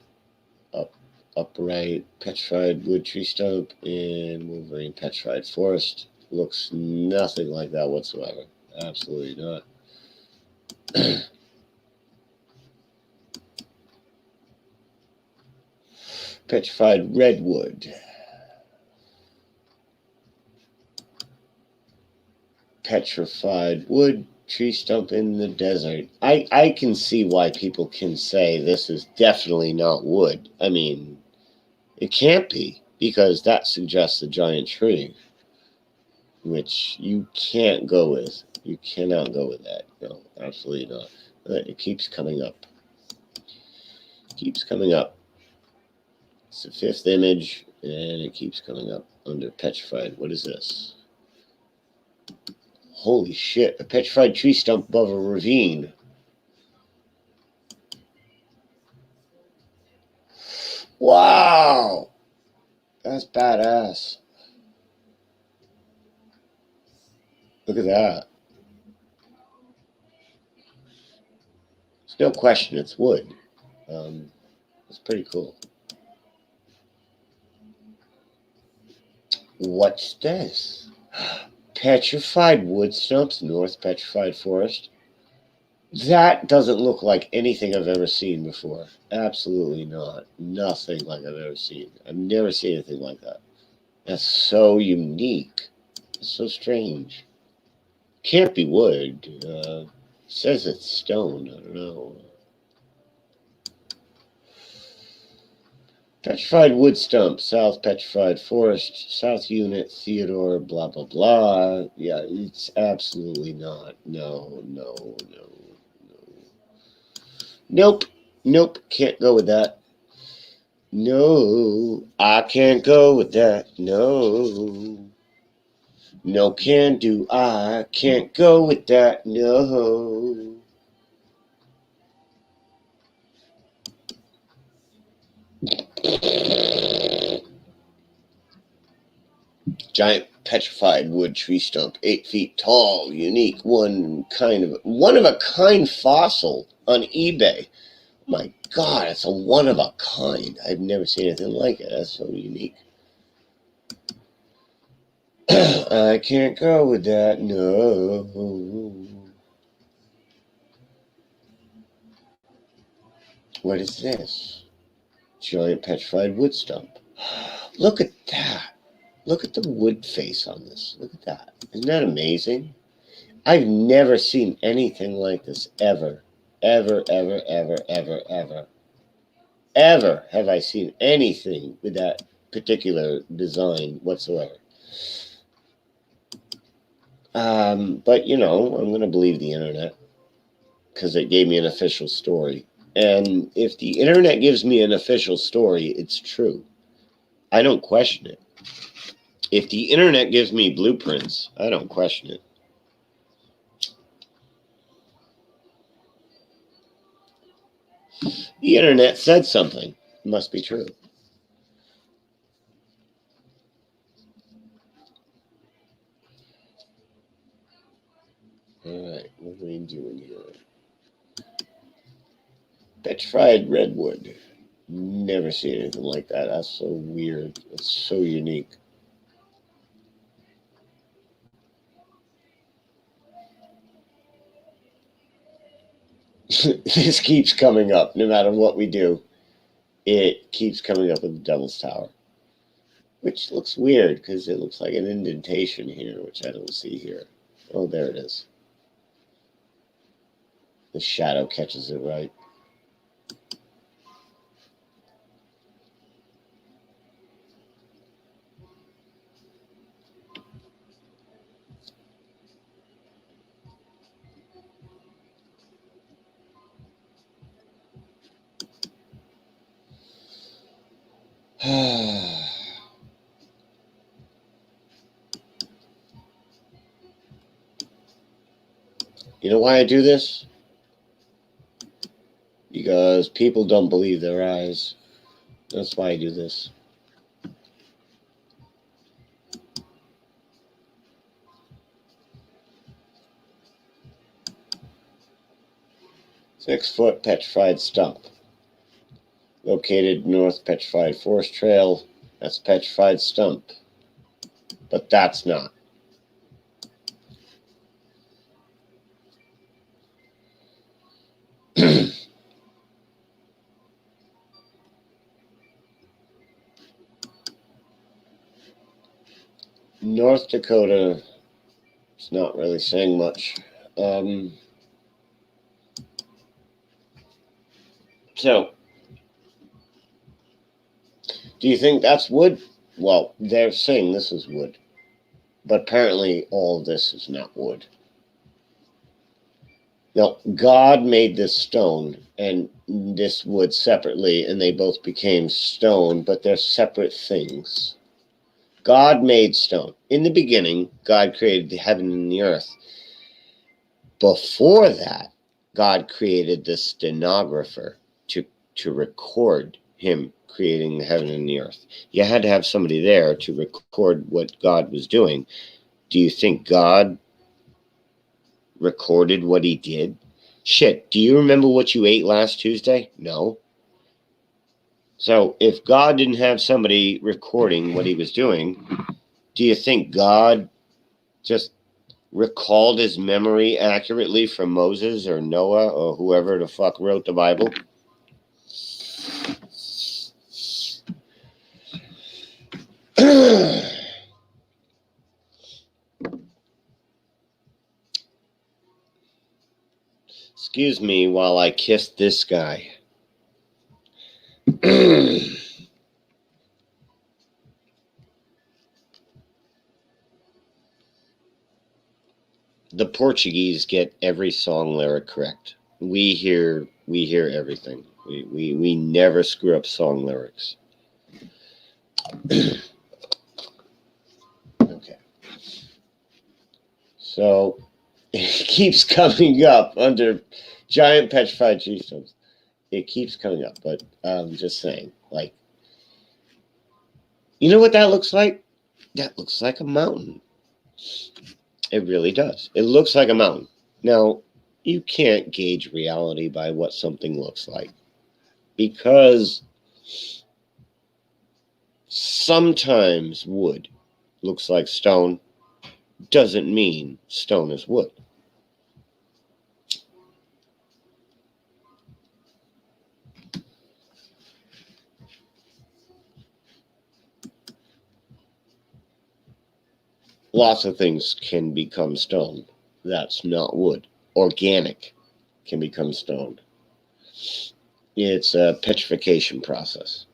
upright petrified wood tree stump in Wolverine petrified forest. Looks nothing like that whatsoever. Absolutely not. Petrified redwood. petrified wood tree stump in the desert. I can see why people can say this is definitely not wood. I mean, it can't be, because that suggests a giant tree, which you can't go with. You cannot go with that. No, absolutely not. It keeps coming up. Keeps coming up. It's the fifth image, and it keeps coming up under petrified. What is this? Holy shit, a petrified tree stump above a ravine. Wow! That's badass. Look at that. There's no question it's wood. It's pretty cool. What's this? Petrified wood stumps, North Petrified Forest. That doesn't look like anything I've ever seen before. Absolutely not. Nothing like I've ever seen. I've never seen anything like that. That's so unique. It's so strange. Can't be wood. Says it's stone. I don't know. Petrified wood stump, South Petrified Forest, South Unit, Theodore, blah, blah, blah. Yeah, it's absolutely not. No, no, no, no. Nope. Nope. Can't go with that. No, I can't go with that. No. No can do. I can't go with that. No. Giant petrified wood tree stump, 8 feet tall, unique, one of a kind fossil on eBay. My God, it's a one of a kind. I've never seen anything like it. That's so unique. I can't go with that. No. What is this? Giant petrified wood stump. Look at that. Look at the wood face on this. Look at that. Isn't that amazing? I've never seen anything like this ever. Ever, ever, ever, ever, ever. Ever have I seen anything with that particular design whatsoever. But, you know, I'm going to believe the internet because it gave me an official story. And if the internet gives me an official story, it's true. I don't question it. If the internet gives me blueprints, I don't question it. The internet said something. It must be true. All right, what are we doing here? Petrified redwood. Never seen anything like that. That's so weird. It's so unique. This keeps coming up no matter what we do. It keeps coming up with the Devil's Tower, which looks weird because it looks like an indentation here, which I don't see here. Oh, there it is. The shadow catches it right. You know why I do this? Because people don't believe their eyes. That's why I do this. Six-foot petrified stump. Located North Petrified Forest Trail. That's petrified stump. But that's not. North Dakota. It's not really saying much. So, do you think that's wood? Well, they're saying this is wood, but apparently all of this is not wood. Now, God made this stone and this wood separately, and they both became stone, but they're separate things. God made stone. In the beginning, God created the heaven and the earth. Before that, God created the stenographer to record him creating the heaven and the earth. You had to have somebody there to record what God was doing. Do you think God recorded what he did? Shit, do you remember what you ate last Tuesday? No. So if God didn't have somebody recording what he was doing, do you think God just recalled his memory accurately from Moses or Noah or whoever the fuck wrote the Bible? Excuse me while I kiss this guy. The Portuguese get every song lyric correct. We hear everything. We never screw up song lyrics. Okay. So it keeps coming up under giant petrified tree stumps. It keeps coming up, but I'm just saying, like, you know what that looks like? That looks like a mountain. It really does. It looks like a mountain. Now, you can't gauge reality by what something looks like, because sometimes wood looks like stone doesn't mean stone is wood. Lots of things can become stone. That's not wood. Organic can become stone. It's a petrification process.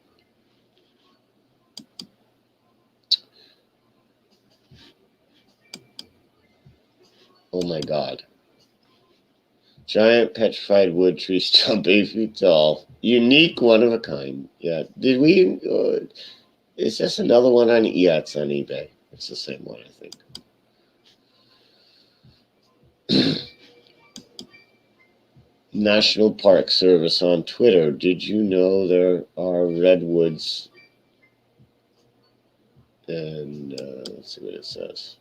Oh my God. Giant petrified wood tree stump 8 feet tall. Unique, one of a kind. Yeah. Did we... is this another one on... Yeah, it's on eBay. It's the same one, I think. National Park Service on Twitter. Did you know there are redwoods? And let's see what it says.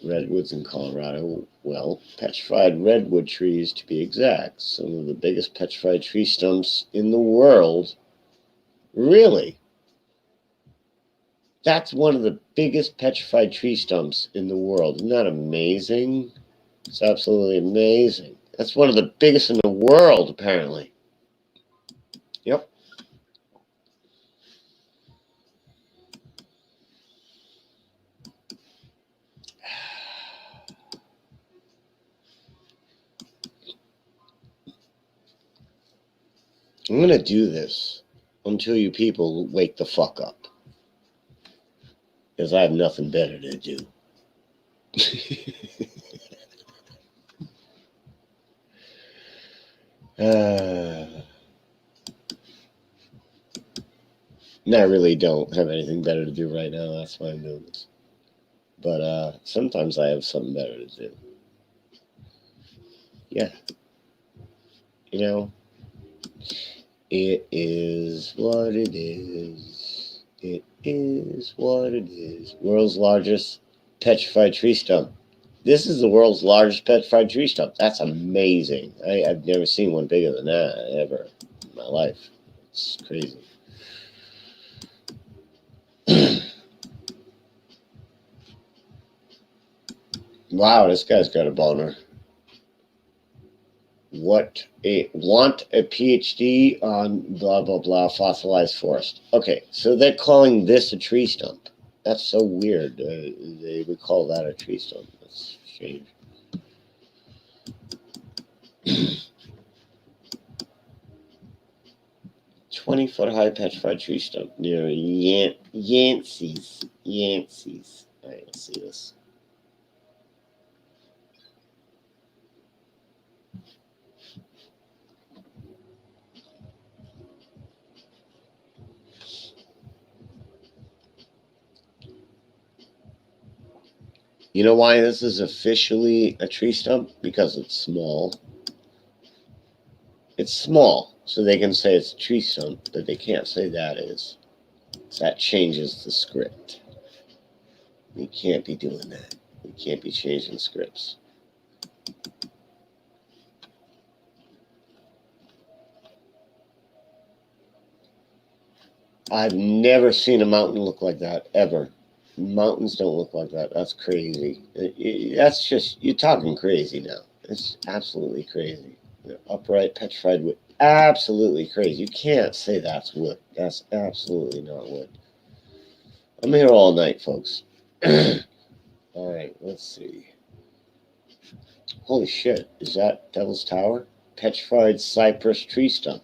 Redwoods in Colorado. Well, petrified redwood trees to be exact. Some of the biggest petrified tree stumps in the world. Really? That's one of the biggest petrified tree stumps in the world. Isn't that amazing? It's absolutely amazing. That's one of the biggest in the world, apparently. Yep. I'm going to do this until you people wake the fuck up. Because I have nothing better to do. I really don't have anything better to do right now. That's why I'm doing this. But sometimes I have something better to do. Yeah. You know, it is what it is. It is what it is. World's largest petrified tree stump. This is the world's largest petrified tree stump. That's amazing. I've never seen one bigger than that ever in my life. It's crazy. Wow, this guy's got a boner. Want a PhD on blah, blah, blah, fossilized forest. Okay, so they're calling this a tree stump. That's so weird. They would call that a tree stump. That's strange. 20-foot high petrified tree stump near Yancey's. Yancey's. All right, let's see this. You know why this is officially a tree stump? Because it's small. It's small, so they can say it's a tree stump, but they can't say that is. So that changes the script. We can't be doing that. We can't be changing scripts. I've never seen a mountain look like that, ever. Mountains don't look like that. That's crazy. That's just, you're talking crazy now. It's absolutely crazy. Upright, petrified wood. Absolutely crazy. You can't say that's wood. That's absolutely not wood. I'm here all night, folks. All right, let's see. Holy shit, is that Devil's Tower? Petrified cypress tree stump.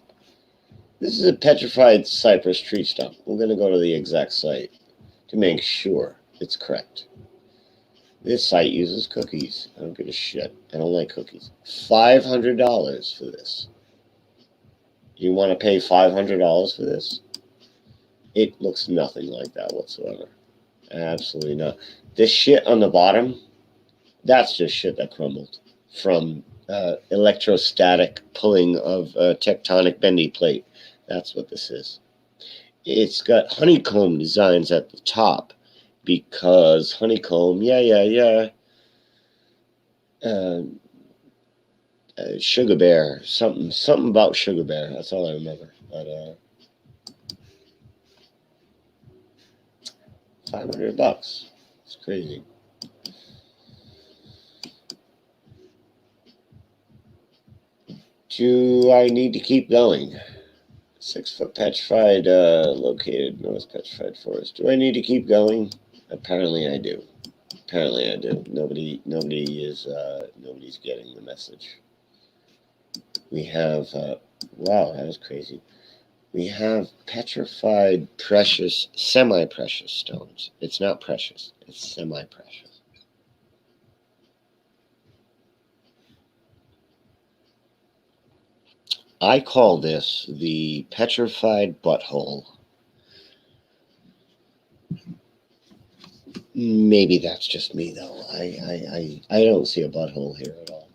This is a petrified cypress tree stump. We're going to go to the exact site to make sure it's correct. This site uses cookies. I don't give a shit. I don't like cookies. $500 for this. You want to pay $500 for this? It looks nothing like that whatsoever. Absolutely not. This shit on the bottom, that's just shit that crumbled from electrostatic pulling of a tectonic bendy plate. That's what this is. It's got honeycomb designs at the top because honeycomb, Sugar Bear, something about Sugar Bear. That's all I remember. But $500. It's crazy. Do I need to keep going? 6-foot petrified, located North Petrified Forest. Do I need to keep going? Apparently I do. Apparently I do. Nobody's getting the message. We have, wow, that was crazy. We have petrified precious, semi-precious stones. It's not precious. It's semi-precious. I call this the petrified butthole. Maybe that's just me, though. I don't see a butthole here at all.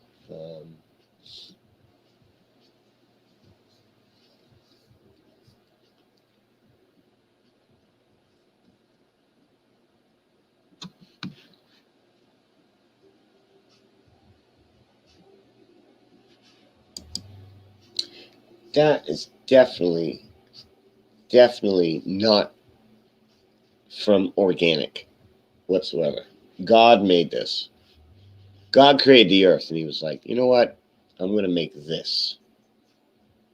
That is definitely not from organic whatsoever. God made this. God created the earth, and he was like, you know what? I'm going to make this.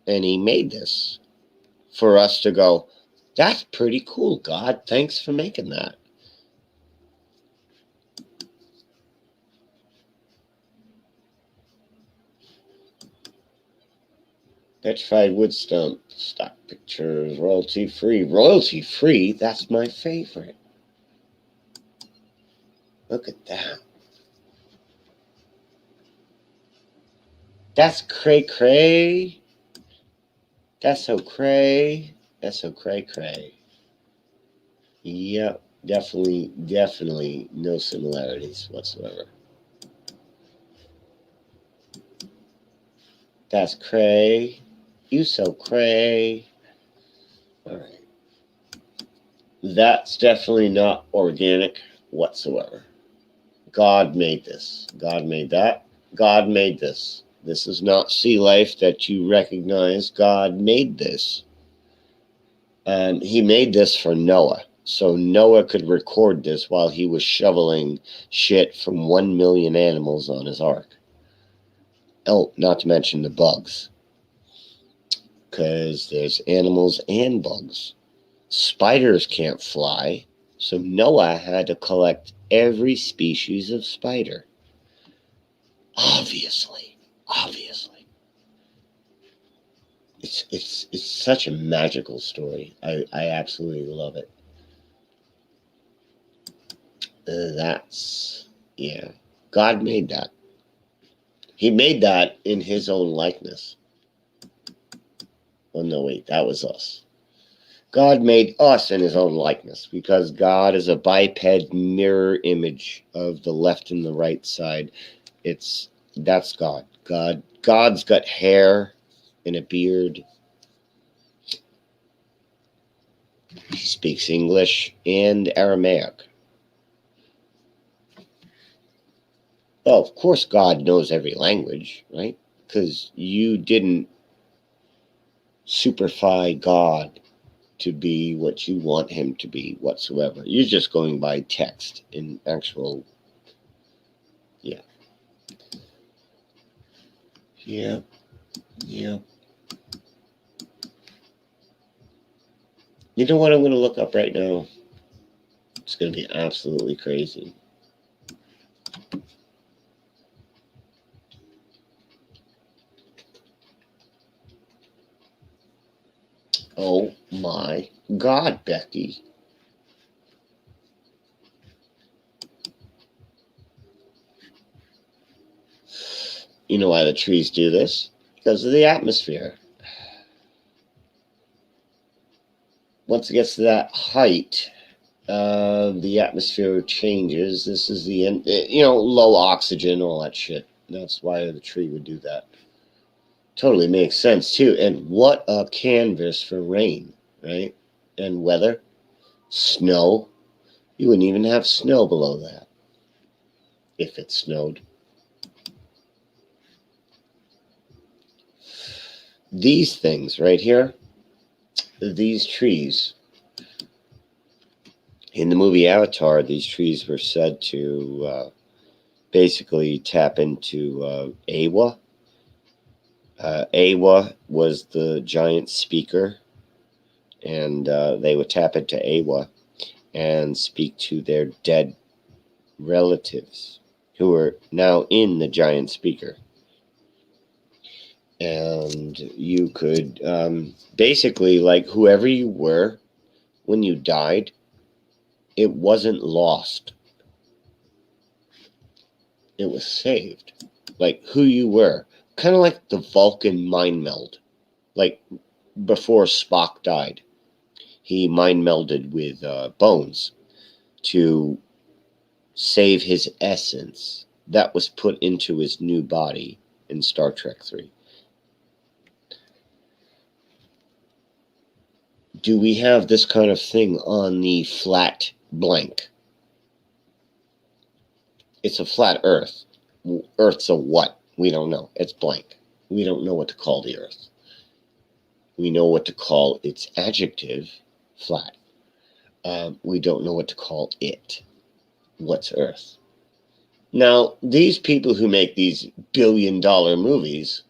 And he made this for us to go, that's pretty cool, God. Thanks for making that. Petrified wood stump, stock pictures, royalty free. Royalty free? That's my favorite. Look at that. That's cray cray. That's so cray. That's so cray cray. Yep, definitely no similarities whatsoever. That's cray. You so cray. All right. That's definitely not organic whatsoever. God made this. God made that. God made this. This is not sea life that you recognize. God made this. He made this for Noah. So Noah could record this while he was shoveling shit from 1 million animals on his ark. Oh, not to mention the bugs. Because there's animals and bugs. Spiders can't fly. So Noah had to collect every species of spider. Obviously. It's such a magical story. I absolutely love it. Yeah. God made that. He made that in his own likeness. Oh, no, wait, that was us. God made us in his own likeness because God is a biped mirror image of the left and the right side. That's God. God's got hair and a beard. He speaks English and Aramaic. Well, of course, God knows every language, right? Because you didn't superfy God to be what you want him to be whatsoever. You're just going by text in actual, yeah. Yeah. You know what I'm going to look up right now? It's going to be absolutely crazy. Oh my God, Becky. You know why the trees do this? Because of the atmosphere. Once it gets to that height, the atmosphere changes. This is the end, low oxygen, all that shit. That's why the tree would do that. Totally makes sense too. And what a canvas for rain, right? And weather, snow. You wouldn't even have snow below that if it snowed. These things right here, these trees, in the movie Avatar, these trees were said to basically tap into Awa. Awa was the giant speaker, and they would tap into Awa and speak to their dead relatives who are now in the giant speaker. And you could basically, like, whoever you were when you died, it wasn't lost. It was saved. Like who you were. Kind of like the Vulcan mind meld. Like before Spock died, he mind melded with Bones to save his essence that was put into his new body in Star Trek 3. Do we have this kind of thing on the flat blank? It's a flat Earth. Earth's a what? We don't know. It's blank. We don't know what to call the Earth. We know what to call its adjective, flat. We don't know what to call it. What's Earth? Now, these people who make these billion-dollar movies,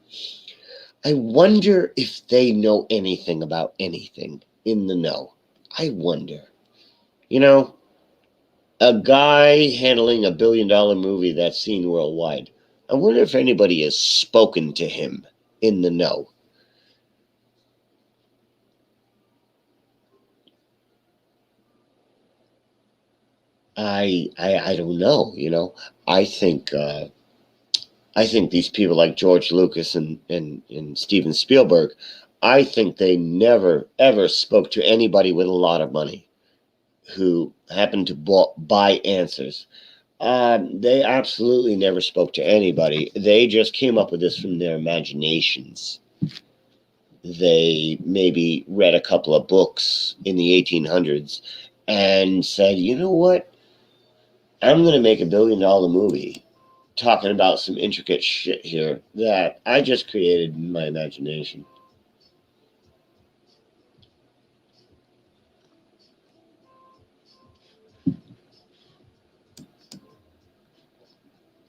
I wonder if they know anything about anything in the know. I wonder. A guy handling a billion-dollar movie that's seen worldwide. I wonder if anybody has spoken to him in the know. I don't know. I think these people like George Lucas and Steven Spielberg, I think they never ever spoke to anybody with a lot of money who happened to buy answers. They absolutely never spoke to anybody. They just came up with this from their imaginations. They maybe read a couple of books in the 1800s and said, you know what? I'm going to make $1 billion movie talking about some intricate shit here that I just created in my imagination.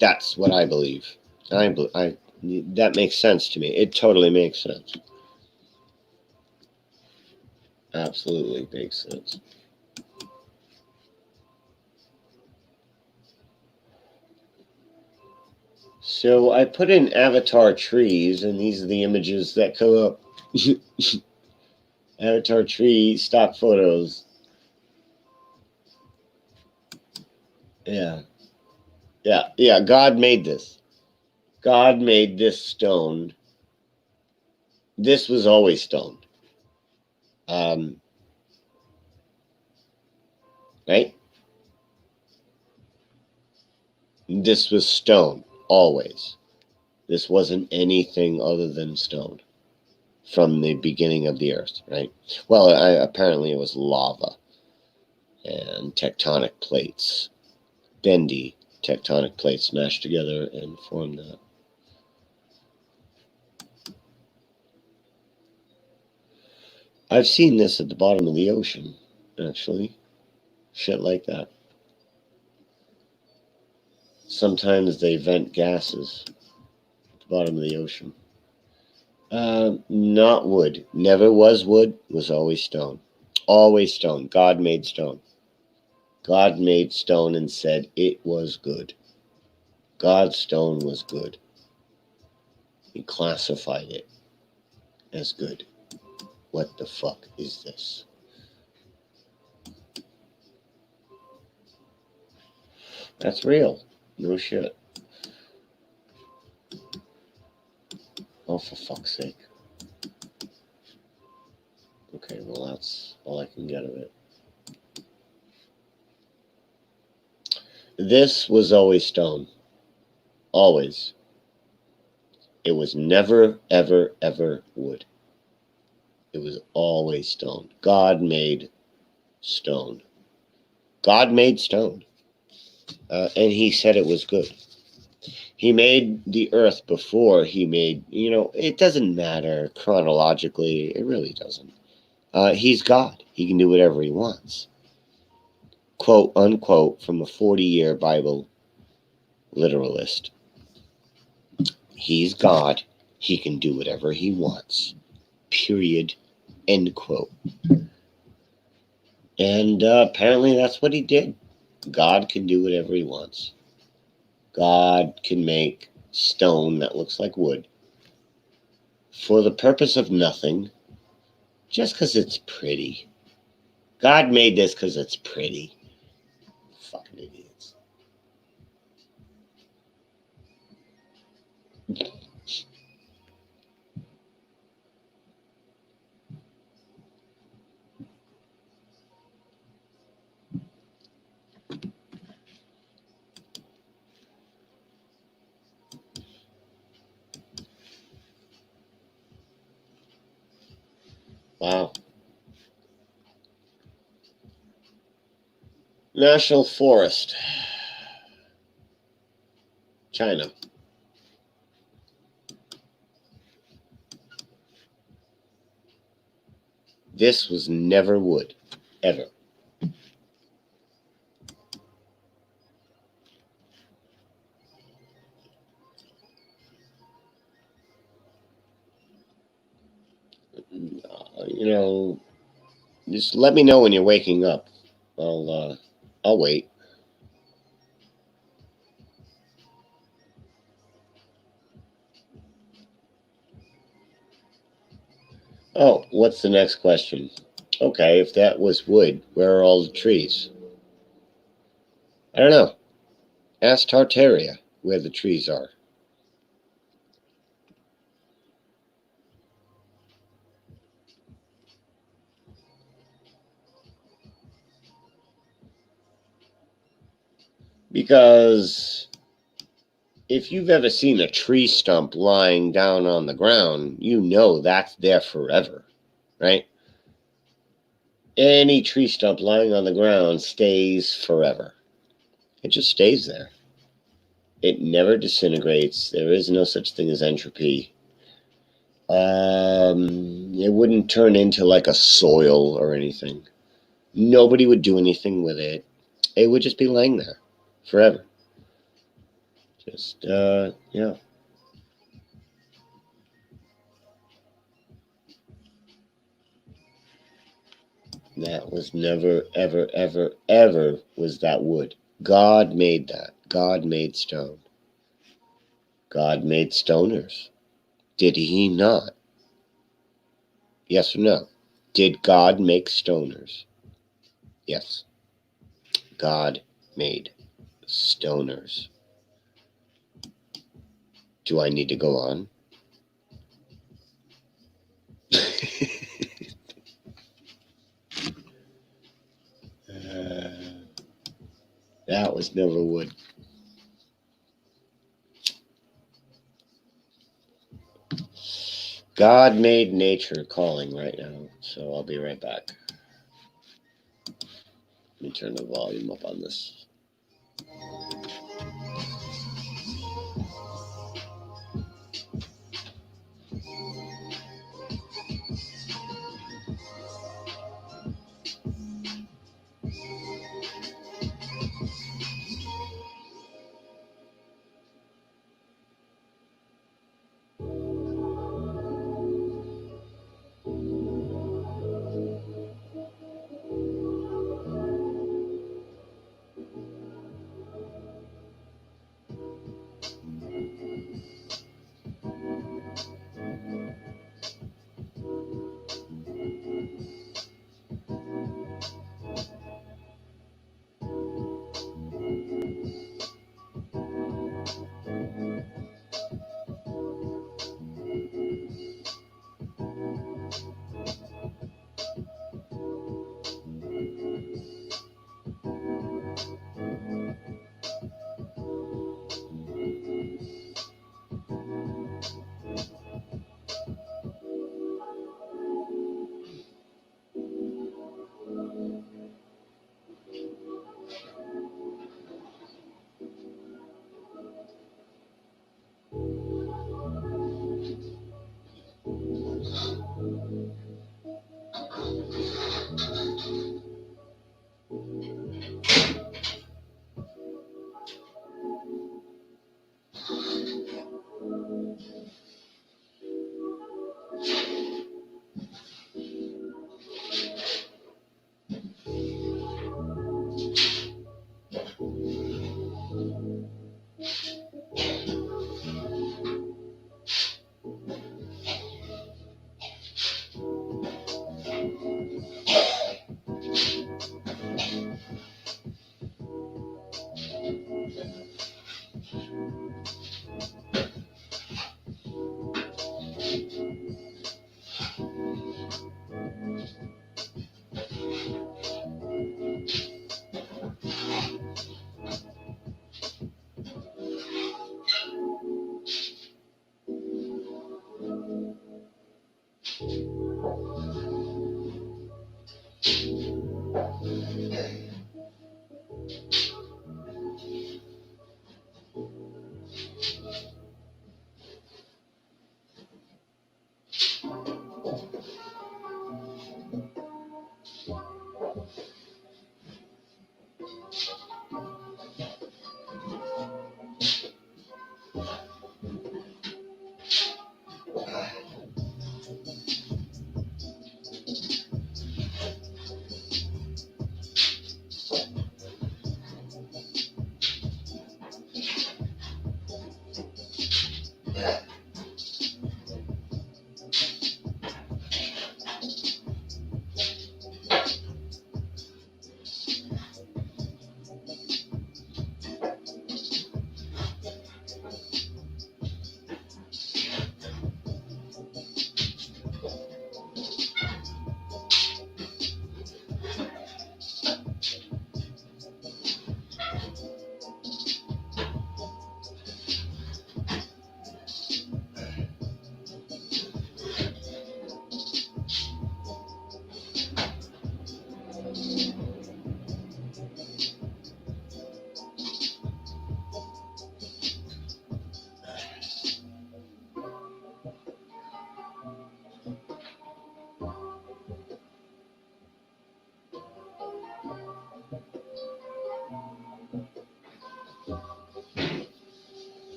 That's what I believe. That makes sense to me. It totally makes sense. Absolutely makes sense. So I put in avatar trees, and these are the images that come up. Avatar tree, stock photos. Yeah. Yeah. God made this. God made this stone. This was always stone. Right? This was stone, always. This wasn't anything other than stone from the beginning of the earth, right? Well, apparently it was lava and tectonic plates, bendy tectonic plates smashed together and formed that. I've seen this at the bottom of the ocean, actually. Shit like that. Sometimes they vent gases at the bottom of the ocean. Not wood. Never was wood, was always stone. Always stone. God made stone. God made stone and said it was good. God's stone was good. He classified it as good. What the fuck is this? That's real. No shit. Oh, for fuck's sake. Okay, well, that's all I can get of it. This was always stone. Always. It was never, ever, ever wood. It was always stone. God made stone. God made stone. And he said it was good. He made the earth before he made, it doesn't matter chronologically. It really doesn't. He's God. He can do whatever he wants. Quote, unquote, from a 40-year Bible literalist. He's God. He can do whatever he wants. Period. End quote. And apparently that's what he did. God can do whatever he wants. God can make stone that looks like wood for the purpose of nothing, just because it's pretty. God made this because it's pretty. Fucking idiots. Wow. National Forest. China. This was never wood. Ever. Just let me know when you're waking up. I'll wait. Oh, what's the next question? Okay, if that was wood, where are all the trees? I don't know. Ask Tartaria where the trees are. Because if you've ever seen a tree stump lying down on the ground, you know that's there forever, right? Any tree stump lying on the ground stays forever. It just stays there. It never disintegrates. There is no such thing as entropy. It wouldn't turn into like a soil or anything. Nobody would do anything with it. It would just be laying there forever. Just, yeah. That was never, ever, ever, ever was that wood. God made that. God made stone. God made stoners. Did he not? Yes or no? Did God make stoners? Yes. God made stoners. Do I need to go on? That was never wood. God made nature calling right now, so I'll be right back. Let me turn the volume up on this.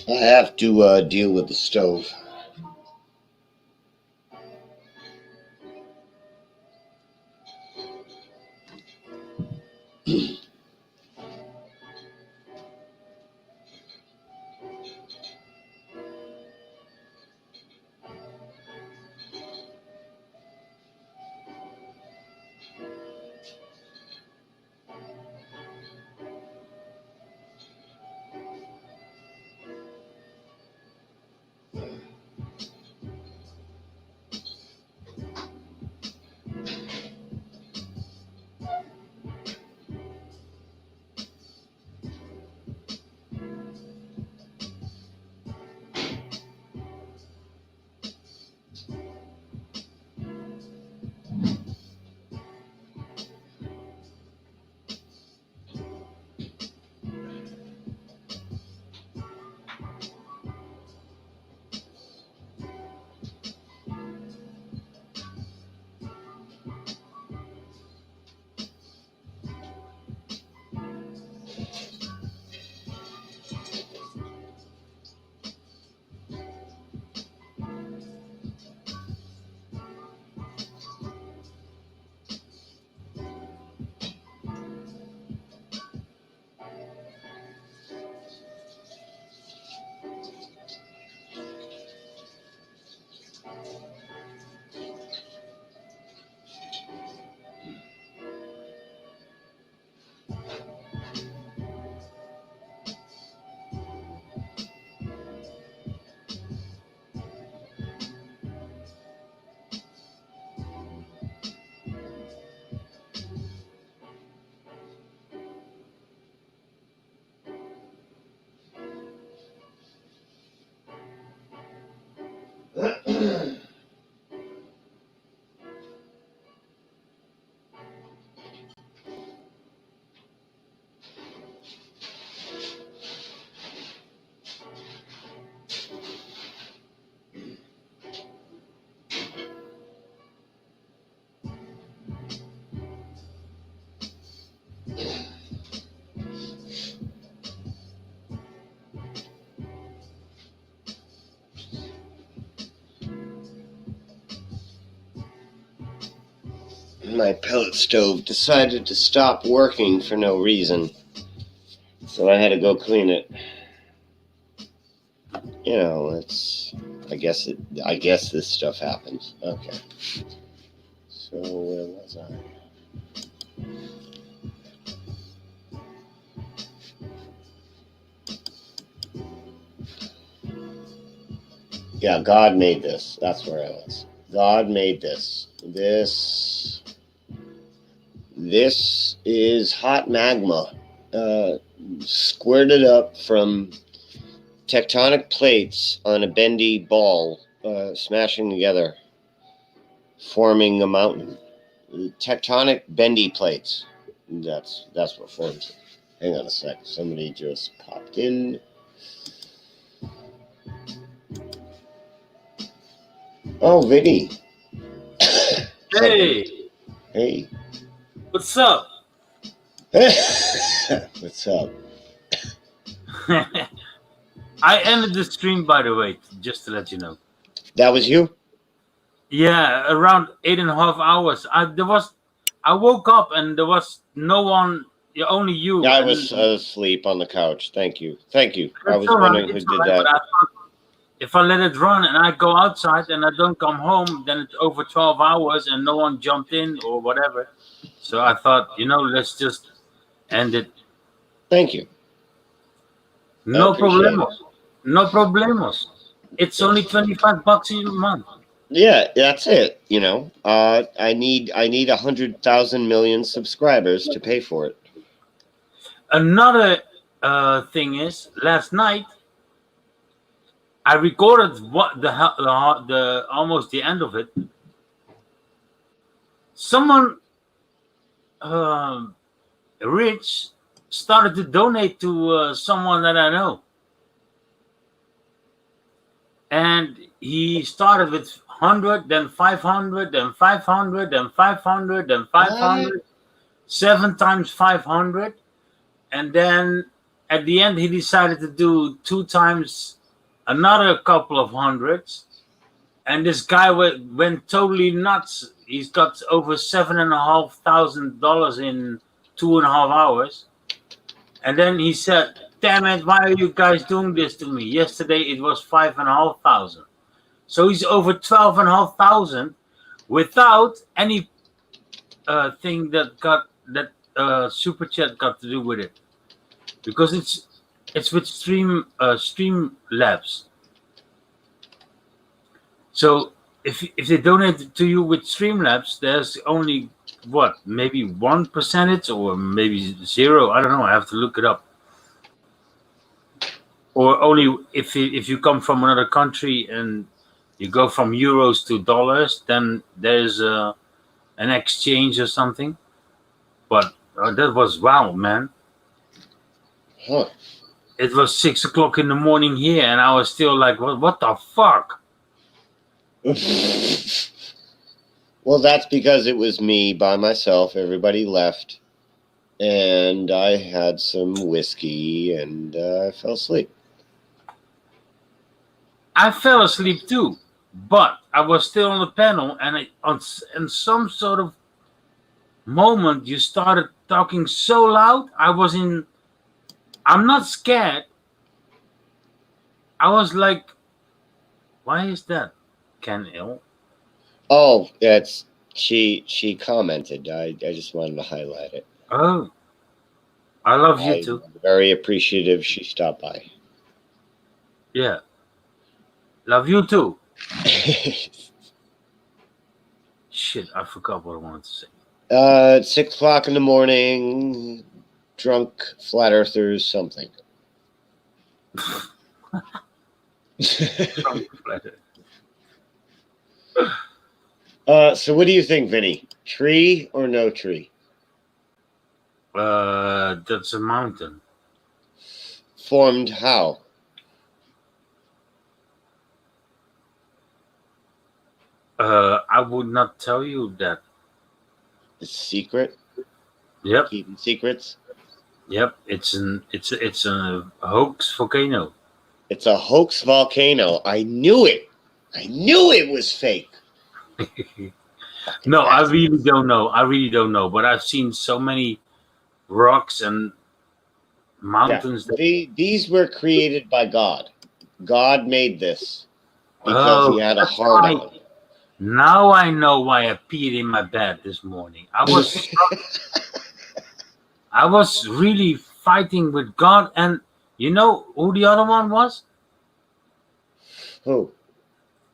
I have to deal with the stove. My pellet stove decided to stop working for no reason, so I had to go clean it. You know, it's. I guess this stuff happens. Okay. So where was I? Yeah, God made this. That's where I was. God made this. This is hot magma, squirted up from tectonic plates on a bendy ball, smashing together, forming a mountain. Tectonic bendy plates. That's what forms it. Hang on a sec. Somebody just popped in. Oh, Vinny. Hey, Hey. what's up? What's up? I ended the stream, by the way, just to let you know. That was you? Yeah, around 8.5 hours. I woke up and there was no one, only you. Yeah, I and was asleep on the couch. Thank you. I it's was all right, wondering who it's did all right, that. but I thought if I let it run and I go outside and I don't come home, then it's over 12 hours and no one jumped in or whatever. So I thought, let's just end it. Thank you. No appreciate problemos. No problemos. It's only $25 a month. Yeah, that's it. I need 100,000 million subscribers to pay for it. Another thing is, last night I recorded what the almost the end of it. Someone rich started to donate to someone that I know, and he started with 100, then 500, then 500, then 500, then 500, 7 times 500, and then at the end he decided to do 2 times another couple of hundreds, and this guy went totally nuts. He's got over $7,500 in 2.5 hours, and then he said, "Damn it! Why are you guys doing this to me? Yesterday it was 5,500, so he's over 12,500 without any thing that got that super chat got to do with it, because it's with Stream Labs. So if they donate it to you with Streamlabs, there's only what, maybe 1% or maybe zero. I don't know. I have to look it up. Or only if you come from another country and you go from euros to dollars, then there's an exchange or something. But that was wow, man. Huh. It was 6 o'clock in the morning here, and I was still like, what the fuck? Well, that's because it was me by myself. Everybody left, and I had some whiskey, and I fell asleep. I fell asleep too, but I was still on the panel, and in some sort of moment, you started talking so loud. I'm not scared. I was like, why is that? Ken ill? Oh, that's she commented. I just wanted to highlight it. Oh, I love you too. I'm very appreciative she stopped by. Yeah, love you too. Shit, I forgot what I wanted to say. 6 o'clock in the morning, drunk flat earthers, something. So what do you think, Vinny? Tree or no tree? That's a mountain. Formed how? I would not tell you that. It's secret? Yep. Keeping secrets? Yep. It's a hoax volcano. It's a hoax volcano. I knew it. I knew it was fake. No, I really don't know. But I've seen so many rocks and mountains. Yeah. These were created by God. God made this because he had a heart on it. Now I know why I peed in my bed this morning. I was really fighting with God, and you know who the other one was? Who?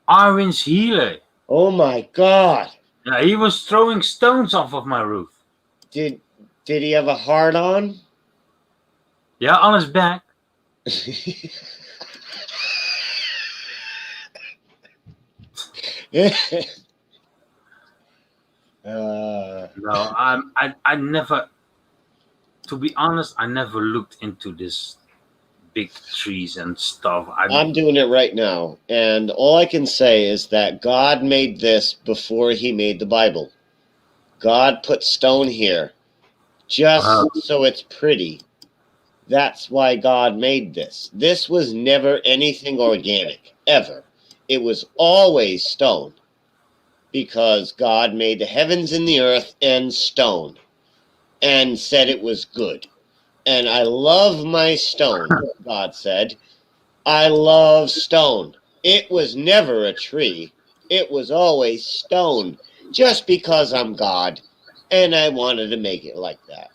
Arvin's healer. Oh my God! Yeah, he was throwing stones off of my roof. Did he have a heart on? Yeah, on his back. No, I never. To be honest, I never looked into this big trees and stuff. I'm doing it right now, and all I can say is that God made this before he made the Bible. God put stone here just so it's pretty. That's why God made this. This was never anything organic, ever. It was always stone, because God made the heavens and the earth and stone and said it was good. And I love my stone, God said. I love stone. It was never a tree. It was always stone, just because I'm God, and I wanted to make it like that.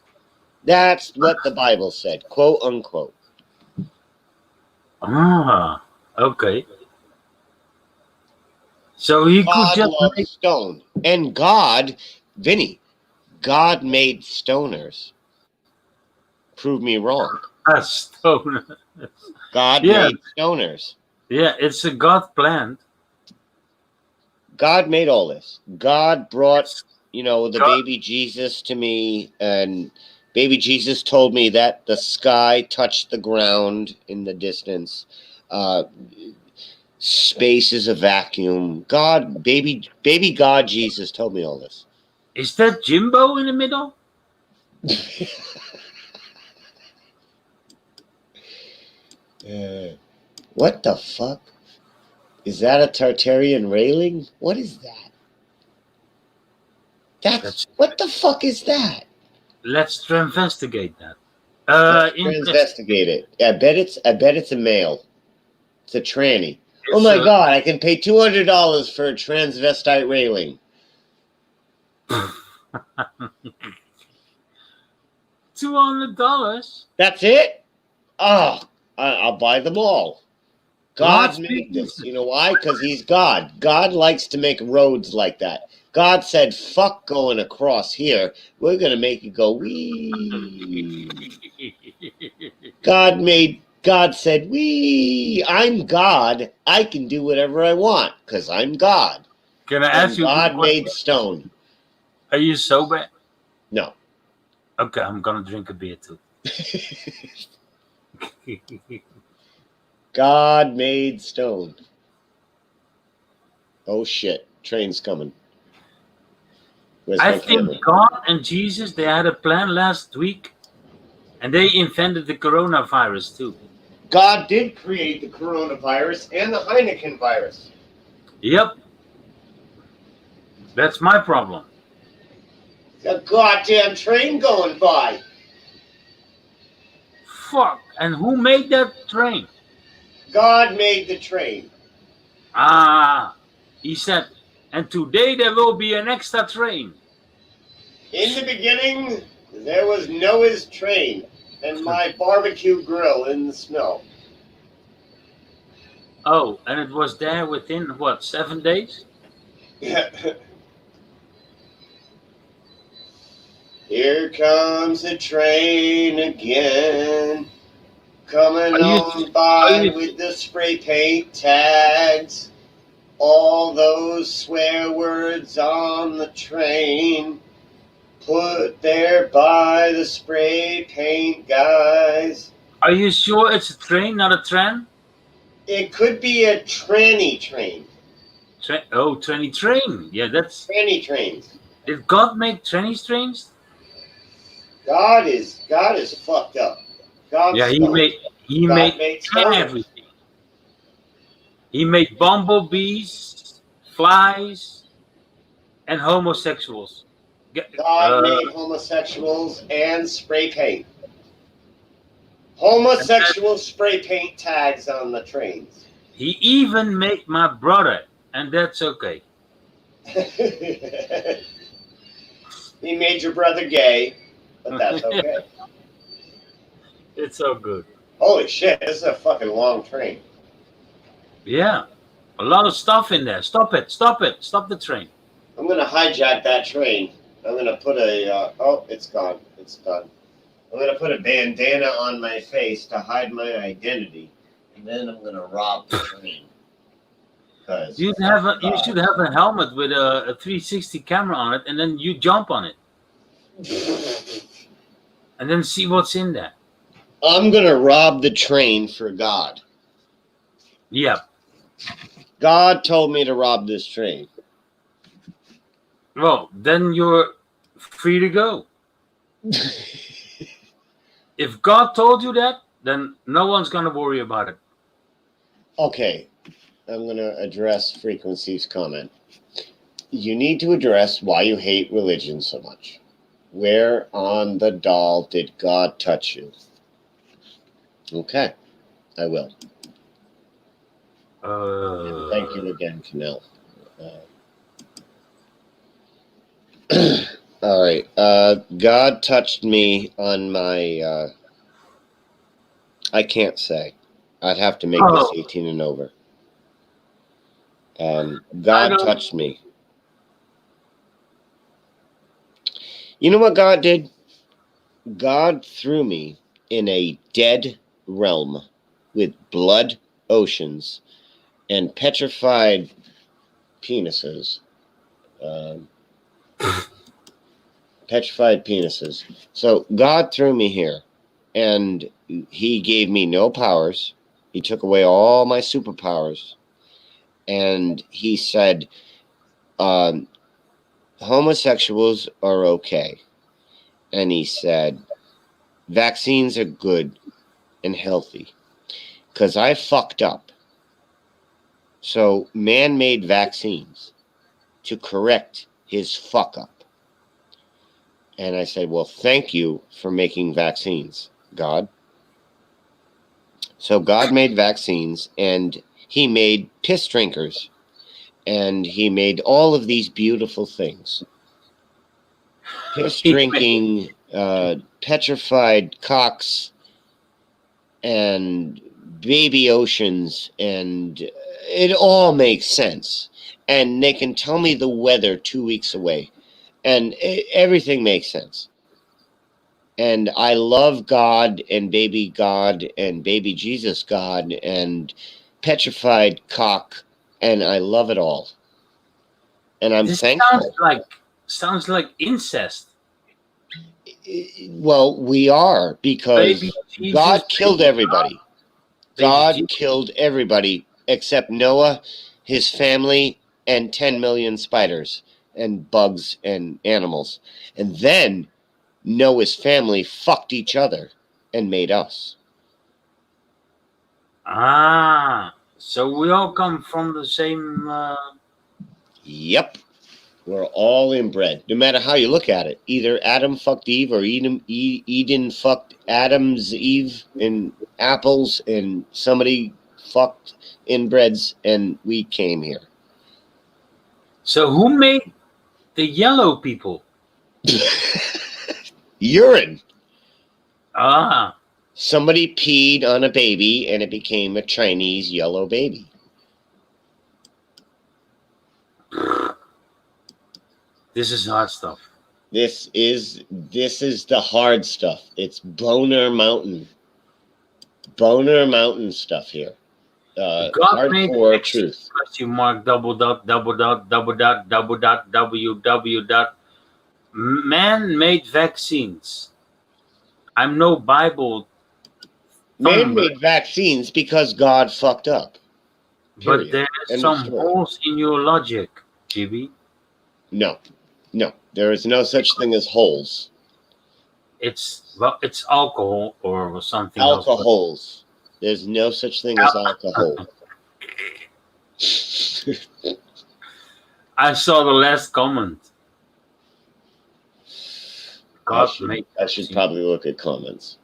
That's what the Bible said, quote unquote. Okay. So he God could just loves stone. And God, Vinny, God made stoners. Prove me wrong. stone. God made stoners. Yeah, it's a God plan. God made all this. God brought, the baby Jesus to me, and baby Jesus told me that the sky touched the ground in the distance. Space is a vacuum. God, baby God Jesus told me all this. Is that Jimbo in the middle? What the fuck? Is that a Tartarian railing? What is that? That's- What the fuck is that? Let's investigate that. Let's investigate it. I bet it's a male. It's a tranny. Oh my god, I can pay $200 for a transvestite railing. $200. That's it? Oh, I'll buy them all. God made this. You know why? Because he's God. God likes to make roads like that. God said, fuck going across here. We're going to make it go wee. God said, wee. I'm God. I can do whatever I want because I'm God. Can I And ask you? God made stone. Are you sober? No. Okay, I'm gonna drink a beer too. God made stone. Oh shit. Train's coming. Where's I my think camera? God and Jesus, they had a plan last week, and they invented the coronavirus too. God did create the coronavirus and the Heineken virus. Yep, that's my problem. A goddamn train going by. Fuck! And who made that train? God made the train. He said, and today there will be an extra train. In the beginning, there was Noah's train and my barbecue grill in the snow. Oh, and it was there within what, 7 days? Here comes the train again, coming on by with the spray paint tags. All those swear words on the train, put there by the spray paint guys. Are you sure it's a train, not a tram? It could be a tranny train. Tranny train. Yeah, that's Tranny trains. Did God make tranny trains? God is fucked up. God's Yeah, he made everything. He made bumblebees, flies, and homosexuals. God made homosexuals and spray paint. Homosexual spray paint tags on the trains. He even made my brother, and that's okay. He made your brother gay, but that's okay. It's so good. Holy shit, this is a fucking long train. Yeah, a lot of stuff in there. Stop it, stop the train. I'm gonna hijack that train. I'm gonna put a, oh, it's gone, it's done. I'm gonna put a bandana on my face to hide my identity, and then I'm gonna rob the train. You should have a helmet with a 360 camera on it, and then you jump on it, and then see what's in there. I'm gonna rob the train for God. Yeah. God told me to rob this train. Well, then you're free to go. If God told you that, then no one's gonna worry about it. Okay, I'm gonna address Frequency's comment. You need to address why you hate religion so much. Where on the doll did God touch you? Okay, I will. Thank you again, Canel. All right. God touched me on my. I can't say. I'd have to make this 18 and over. God touched me. You know what God did? God threw me in a dead realm with blood oceans and petrified penises. Petrified penises. So God threw me here, and he gave me no powers. He took away all my superpowers, and he said, homosexuals are okay. And he said, vaccines are good and healthy. because I fucked up. So man made vaccines to correct his fuck up. And I said, well, thank you for making vaccines, God. So God made vaccines, and he made piss drinkers, and he made all of these beautiful things. Piss drinking, petrified cocks, and baby oceans, and it all makes sense. And they can tell me the weather 2 weeks away, and everything makes sense. And I love God and baby Jesus God and petrified cock, and I love it all. And I'm This thankful. sounds like incest. Well, we are, because Baby Jesus, God killed baby everybody. Baby God Jesus. killed everybody except Noah, his family, and 10 million spiders and bugs and animals. And then Noah's family fucked each other and made us. Ah, so we all come from the same. Yep. We're all inbred, no matter how you look at it. Either Adam fucked Eve, or Eden fucked Adam's Eve, and apples, and somebody fucked inbreds, and we came here. So who made the yellow people? Urine. Ah, Somebody peed on a baby, and it became a Chinese yellow baby. this is hard stuff. This is the hard stuff. It's Boner Mountain. Boner Mountain stuff here. God made Hardcore truth. question mark double dot double dot double dot double dot www dot man-made vaccines. I'm no Bible Man made vaccines because God fucked up. but Period. there's some holes in your logic, GB. No. There is no such thing as holes. It's alcohol or something Alcohols. There's no such thing as alcohol. I saw the last comment. I should probably look at comments.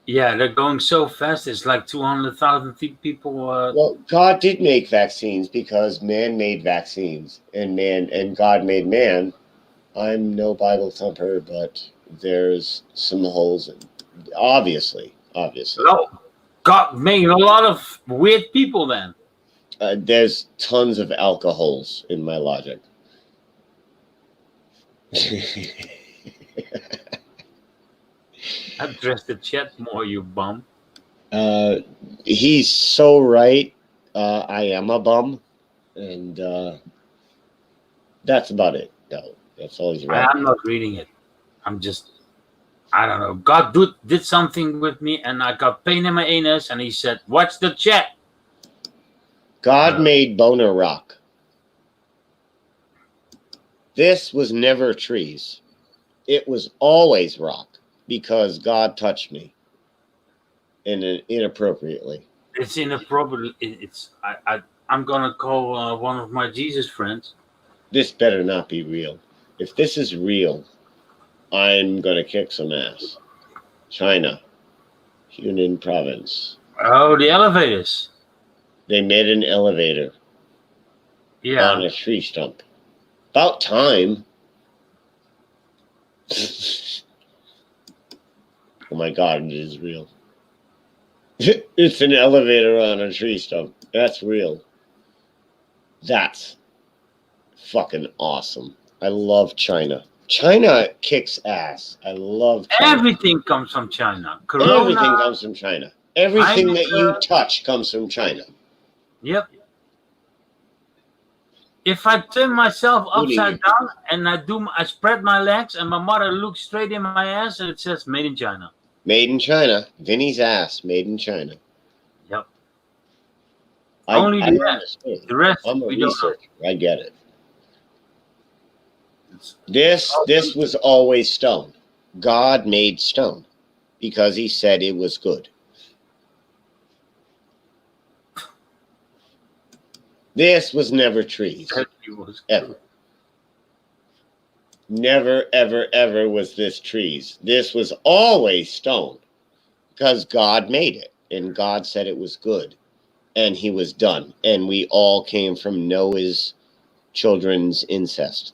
Yeah, they're going so fast. It's like 200,000 people. Well, God did make vaccines because man made vaccines, and God made man. I'm no Bible thumper, but there's some holes in. Obviously. No, God made a lot of weird people then. There's tons of alcohols in my logic. Address the chat more, you bum. He's so right. I am a bum, and that's about it. No, that's all he's right. I'm not reading it. I'm just, I don't know. God did something with me, and I got pain in my anus, and he said, "Watch the chat." God made Boner Rock. This was never trees. It was always rock, because God touched me inappropriately. It's inappropriate. I'm gonna call one of my Jesus friends. This better not be real. If this is real, I'm gonna kick some ass. China, Hunan province. Oh, the elevators. They made an elevator. Yeah. On a tree stump. About time. Oh my God, it is real. It's an elevator on a tree stump. That's real. That's fucking awesome. I love China. China kicks ass. I love China. Everything comes from China. Corona, everything comes from China. Everything that you touch comes from China. Yep. If I turn myself upside down and I spread my legs and my mother looks straight in my ass and it says "Made in China." Made in China. Vinny's ass. Made in China. Yep. Only the rest. I'm a we researcher. I get it. This was always stone. God made stone because he said it was good. This was never trees. That he was Ever. Never, ever, ever was this trees. This was always stone because God made it and God said it was good and he was done. And we all came from Noah's children's incest.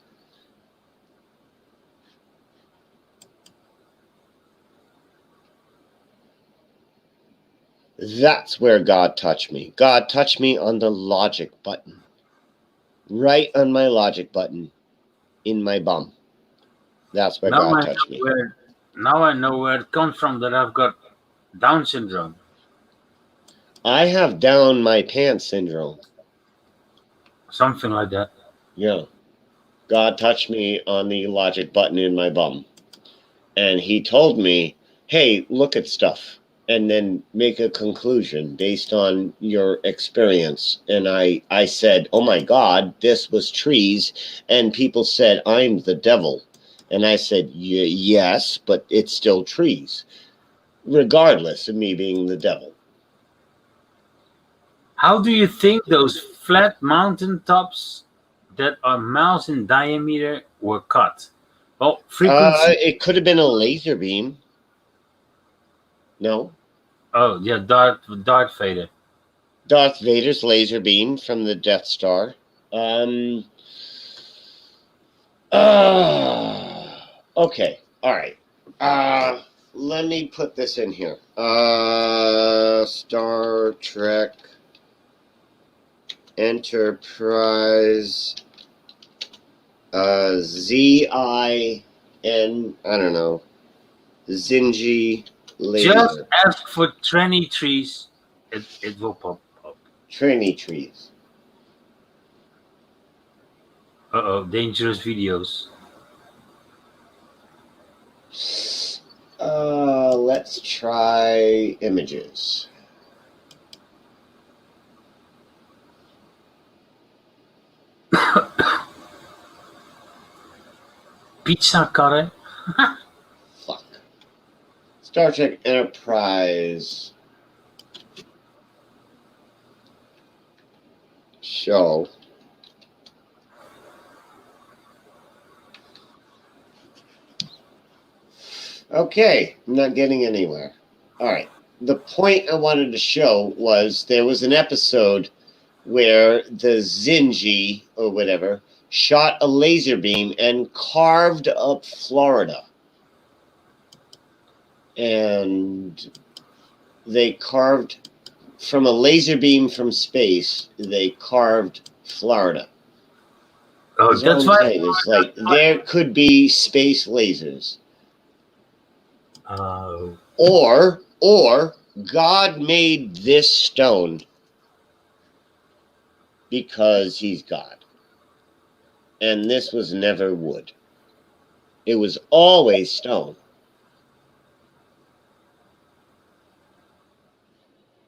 That's where God touched me. God touched me on the logic button. Right on my logic button in my bum. That's where God touched me. Now I know where it comes from that I've got Down syndrome. I have down my pants syndrome. Something like that. Yeah. God touched me on the logic button in my bum. And he told me, hey, look at stuff and then make a conclusion based on your experience. And I said, oh my God, this was trees. And people said, I'm the devil. And I said, yes, but it's still trees, regardless of me being the devil. How do you think those flat mountain tops that are miles in diameter were cut? Well, frequency. It could have been a laser beam. No. Oh yeah, Darth Vader. Darth Vader's laser beam from the Death Star. Okay. All right. Let me put this in here. Star Trek Enterprise ZIN, I don't know, Zingy laser. Just ask for tranny trees. It will pop up. Tranny trees. Uh-oh, dangerous videos. Let's try images. Pizza curry. Fuck. Star Trek Enterprise show. Okay, I'm not getting anywhere. All right. The point I wanted to show was there was an episode where the Zingy or whatever shot a laser beam and carved up Florida. And they carved from a laser beam from space, they carved Florida. Oh, that's why. It's like there could be space lasers. Or God made this stone because he's God. And this was never wood. It was always stone.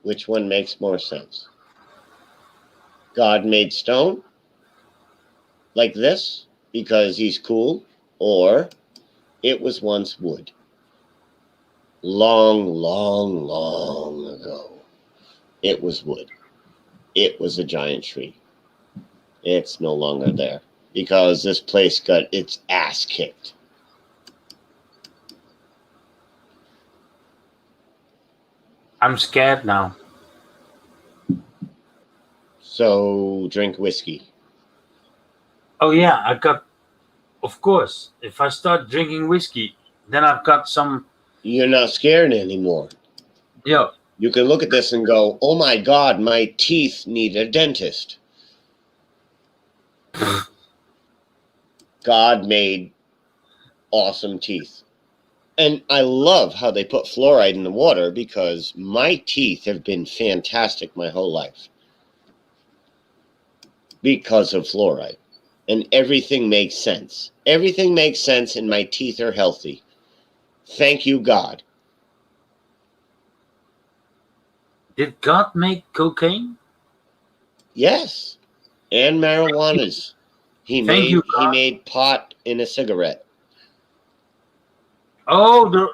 Which one makes more sense? God made stone like this because he's cool, or it was once wood. Long, long, long ago, it was wood. It was a giant tree. It's no longer there because this place got its ass kicked. I'm scared now. So drink whiskey. Oh yeah, I got. Of course, if I start drinking whiskey, then I've got some. You're not scared anymore. Yeah. You can look at this and go, oh my God, my teeth need a dentist. God made awesome teeth. And I love how they put fluoride in the water because my teeth have been fantastic my whole life because of fluoride. And everything makes sense. Everything makes sense and my teeth are healthy. Thank you, God. Did God make cocaine? Yes. And marijuanas. He made pot in a cigarette. Oh, the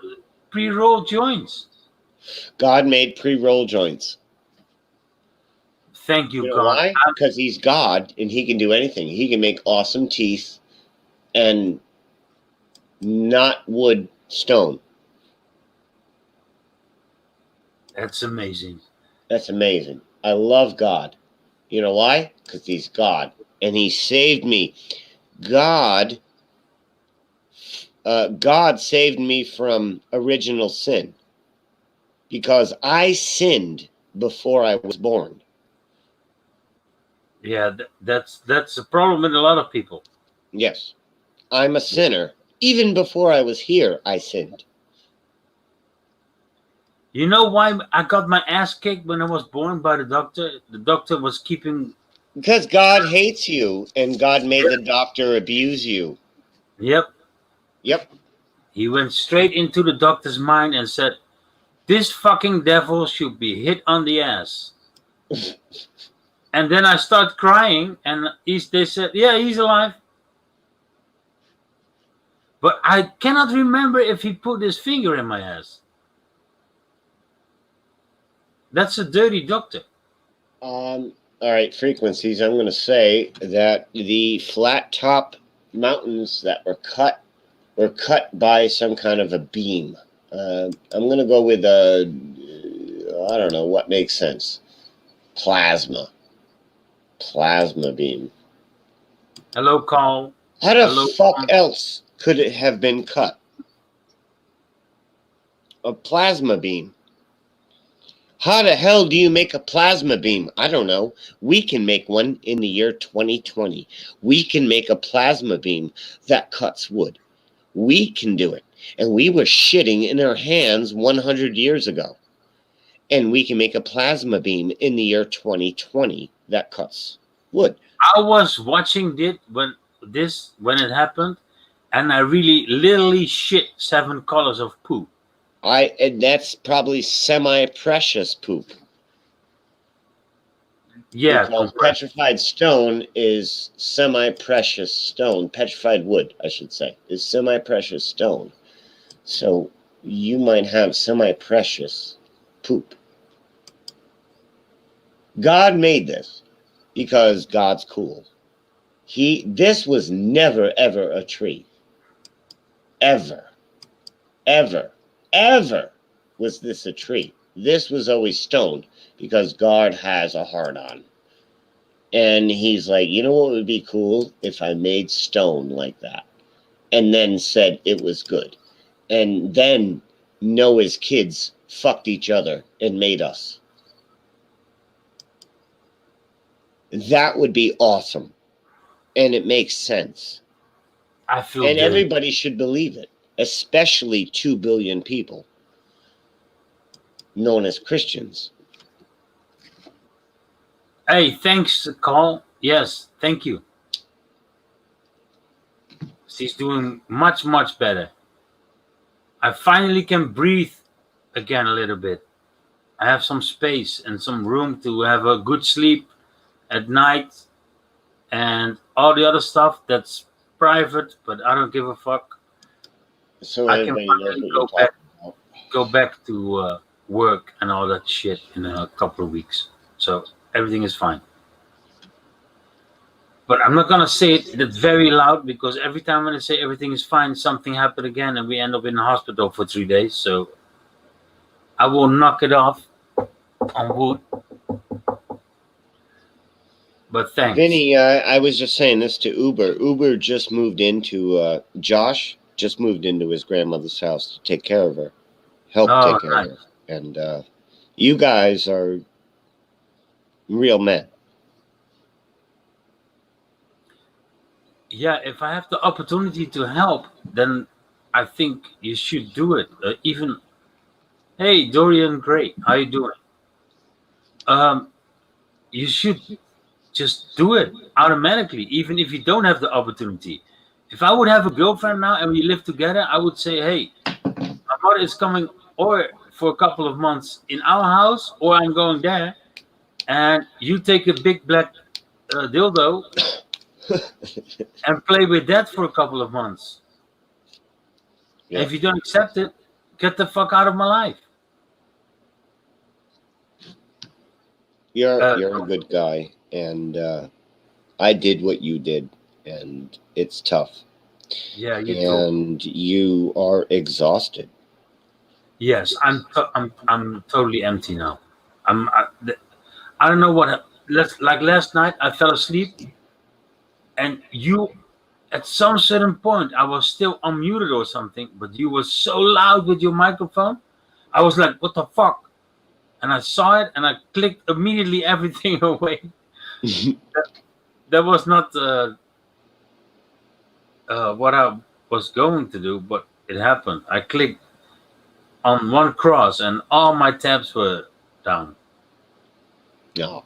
pre-rolled joints. God made pre-roll joints. Thank you, You know God. why? Because he's God and he can do anything. He can make awesome teeth and not wood, stone. That's amazing. That's amazing. I love God. You know why? Because he's God and he saved me. God God saved me from original sin because I sinned before I was born. Yeah, that's a problem with a lot of people. Yes, I'm a sinner. Even before I was here, I sinned. You know why I got my ass kicked when I was born by the doctor? The doctor was keeping. Because God hates you and God made the doctor abuse you. Yep. Yep. He went straight into the doctor's mind and said, "This fucking devil should be hit on the ass." And then I start crying, and they said, "Yeah, he's alive." But I cannot remember if he put his finger in my ass. That's a dirty doctor. All right, frequencies. I'm going to say that the flat top mountains that were cut by some kind of a beam. I'm going to go with I don't know what makes sense. Plasma beam. Hello, Carl. How the Hello. fuck else could it have been cut? A plasma beam. How the hell do you make a plasma beam? I don't know. We can make one in the year 2020. We can make a plasma beam that cuts wood. We can do it. And we were shitting in our hands 100 years ago. And we can make a plasma beam in the year 2020 that cuts wood. I was watching it when it happened, and I really literally shit 7 colors of poop. And that's probably semi-precious poop. Yeah, Because petrified stone is semi-precious stone. Petrified wood, I should say, is semi-precious stone. So you might have semi-precious poop. God made this because God's cool. This was never, ever a tree. Ever. Ever. Ever was this a tree. This was always stone because God has a heart on. And he's like, you know what would be cool if I made stone like that? And then said it was good. And then Noah's kids fucked each other and made us. That would be awesome. And it makes sense. I feel And dirty. everybody should believe it, especially 2 billion people known as Christians. Hey, thanks, Carl. Yes, thank you. She's doing much, much better. I finally can breathe again a little bit. I have some space and some room to have a good sleep at night, and all the other stuff that's private, but I don't give a fuck. So I can everybody knows finally what you're talking about. go back to work and all that shit in a couple of weeks. So everything is fine. But I'm not gonna say it that very loud because every time when I say everything is fine, something happened again and we end up in the hospital for 3 days. So I will knock it off on wood. But thanks. Vinny, I was just saying this to Uber. Uber just moved into, Josh just moved into his grandmother's house to take care of her. Help take care of her. And you guys are real men. Yeah, if I have the opportunity to help, then I think you should do it. Even, hey, Dorian Gray, how you doing? You should just do it automatically, even if you don't have the opportunity. If I would have a girlfriend now and we live together, I would say, hey, my mother is coming or for a couple of months in our house, or I'm going there, and you take a big black dildo and play with that for a couple of months. Yeah. If you don't accept it, get the fuck out of my life. You're a good guy, and I did what you did, and it's tough. Yeah, you told. And you are exhausted. Yes, I'm totally empty now. I don't know what. Like last night, I fell asleep, and you, at some certain point, I was still unmuted or something, but you were so loud with your microphone. I was like, "What the fuck?" And I saw it, and I clicked immediately everything away. That was not what I was going to do, but it happened. I clicked on one cross, and all my tabs were down. No.